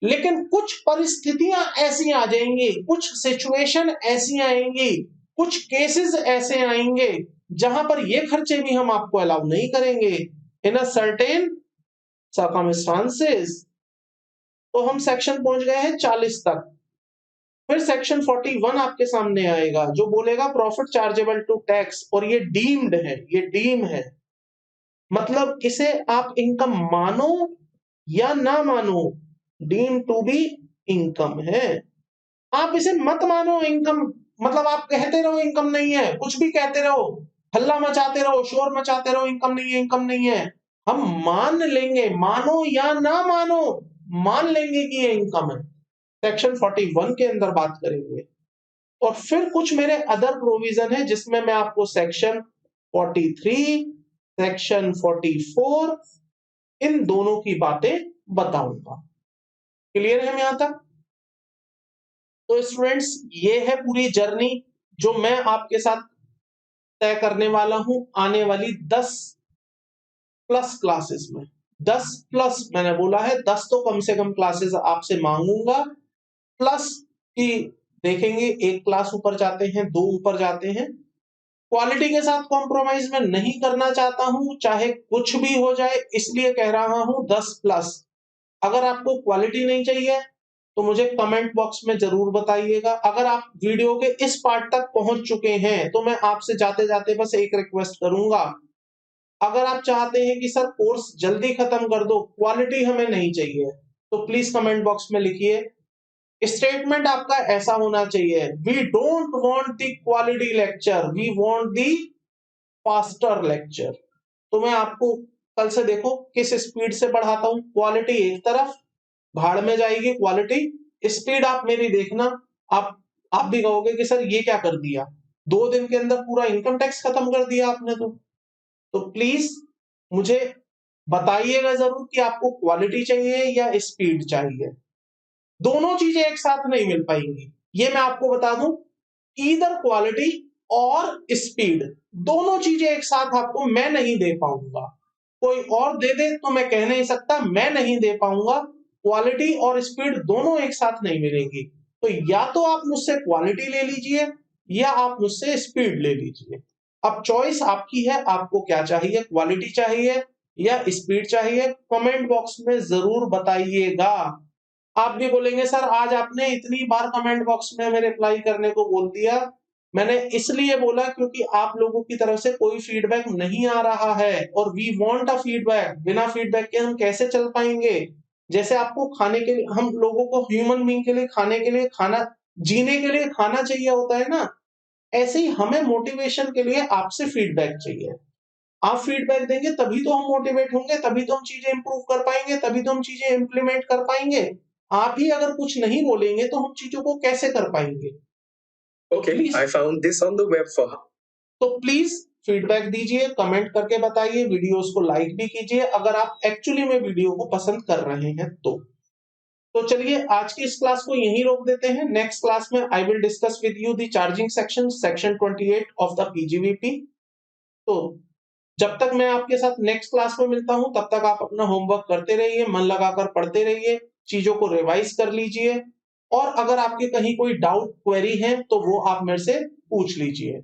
लेकिन कुछ परिस्थितियां ऐसी आ जाएंगी, कुछ सिचुएशन ऐसी आएंगी कुछ केसेस ऐसे आएंगे जहां पर ये खर्चे भी हम आपको अलाउ नहीं करेंगे इन अ सर्टेन सर्कमस्टांसेस। तो हम सेक्शन पहुंच गए हैं 40 तक। फिर सेक्शन 41 आपके सामने आएगा जो बोलेगा प्रॉफिट चार्जेबल टू टैक्स, और ये डीम्ड है, ये डीम है, मतलब इसे आप इनकम मानो या ना मानो, डीम टू बी इनकम है। आप इसे मत मानो इनकम, मतलब आप कहते रहो इनकम नहीं है, कुछ भी कहते रहो, हल्ला मचाते रहो, शोर मचाते रहो, इनकम नहीं है, इनकम नहीं है, हम मान लेंगे, मानो या ना मानो, मान लेंगे कि ये इनकम है। सेक्शन 41 के अंदर बात करेंगे। और फिर कुछ मेरे अदर प्रोविजन है जिसमें मैं आपको सेक्शन 43, सेक्शन 44 इन दोनों की बातें बताऊंगा। क्लियर है यहां तक? तो स्टूडेंट्स ये है पूरी जर्नी जो मैं आपके साथ तय करने वाला हूं आने वाली 10 प्लस क्लासेस में। 10 प्लस मैंने बोला है, 10 तो कम से कम क्लासेस आपसे मांगूंगा, प्लस की देखेंगे, एक क्लास ऊपर जाते हैं, 2 ऊपर जाते हैं। क्वालिटी के साथ कॉम्प्रोमाइज मैं नहीं करना चाहता हूं, चाहे कुछ भी हो जाए, इसलिए कह रहा हूं 10 प्लस। अगर आपको क्वालिटी नहीं चाहिए तो मुझे कमेंट बॉक्स में जरूर बताइएगा। अगर आप वीडियो के इस पार्ट तक पहुंच चुके हैं तो मैं आपसे जाते जाते बस एक रिक्वेस्ट करूंगा, अगर आप चाहते हैं कि सर कोर्स जल्दी खत्म कर दो, क्वालिटी हमें नहीं चाहिए, तो प्लीज कमेंट बॉक्स में लिखिए। स्टेटमेंट आपका ऐसा होना चाहिए, we don't want the quality lecture, we want the faster lecture. तो मैं आपको कल से देखो किस स्पीड से बढ़ाता हूं। क्वालिटी एक तरफ भाड़ में जाएगी, क्वालिटी, स्पीड आप मेरी देखना। आप भी कहोगे कि सर ये क्या कर दिया, 2 दिन के अंदर पूरा इनकम टैक्स खत्म कर दिया आपने। तो प्लीज मुझे बताइएगा जरूर कि आपको क्वालिटी चाहिए या स्पीड चाहिए। दोनों चीजें एक साथ नहीं मिल पाएंगी, ये मैं आपको बता दूं। ईदर क्वालिटी और स्पीड, दोनों चीजें एक साथ आपको मैं नहीं दे पाऊंगा। कोई और दे दे तो मैं कह नहीं सकता, मैं नहीं दे पाऊंगा। क्वालिटी और स्पीड दोनों एक साथ नहीं मिलेंगी। तो या तो आप मुझसे क्वालिटी ले लीजिए या आप मुझसे स्पीड ले लीजिए। अब चॉइस आपकी है, आपको क्या चाहिए, क्वालिटी चाहिए या स्पीड चाहिए, कमेंट बॉक्स में जरूर बताइएगा। आप भी बोलेंगे सर आज आपने इतनी बार कमेंट बॉक्स में हमें रिप्लाई करने को बोल दिया। मैंने इसलिए बोला क्योंकि आप लोगों की तरफ से कोई फीडबैक नहीं आ रहा है, और वी वांट अ फीडबैक। बिना फीडबैक के हम कैसे चल पाएंगे? जैसे आपको खाने के लिए, हम लोगों को ह्यूमन बीइंग के लिए खाने के लिए खाना, जीने के लिए खाना चाहिए होता है ना, ऐसे ही हमें मोटिवेशन के लिए आपसे फीडबैक चाहिए। आप फीडबैक देंगे तभी तो हम मोटिवेट होंगे, तभी तो हम चीजें इंप्रूव कर पाएंगे, तभी तो हम चीजें इंप्लीमेंट कर पाएंगे। आप ही अगर कुछ नहीं बोलेंगे तो हम चीजों को कैसे कर पाएंगे? Okay, I found this on the web for. तो प्लीज फीडबैक दीजिए, कमेंट करके बताइए, वीडियोस को लाइक भी कीजिए अगर आप एक्चुअली में वीडियो को पसंद कर रहे हैं तो चलिए आज की इस क्लास को यहीं रोक देते हैं। नेक्स्ट क्लास में I will discuss with you the charging section, section 28 of the PGBP. तो जब तक मैं आपके साथ नेक्स्ट क्लास में मिलता हूं तब तक आप अपना होमवर्क करते रहिए, मन लगाकर पढ़ते रहिए, चीजों को रिवाइज कर लीजिए, और अगर आपके कहीं कोई डाउट क्वेरी है तो वो आप मेरे से पूछ लीजिए।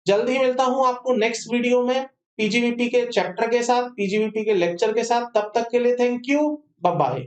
जल्द ही मिलता हूं आपको नेक्स्ट वीडियो में पीजीवीपी के चैप्टर के साथ, पीजीवीपी के लेक्चर के साथ। तब तक के लिए थैंक यू, बाय बाय।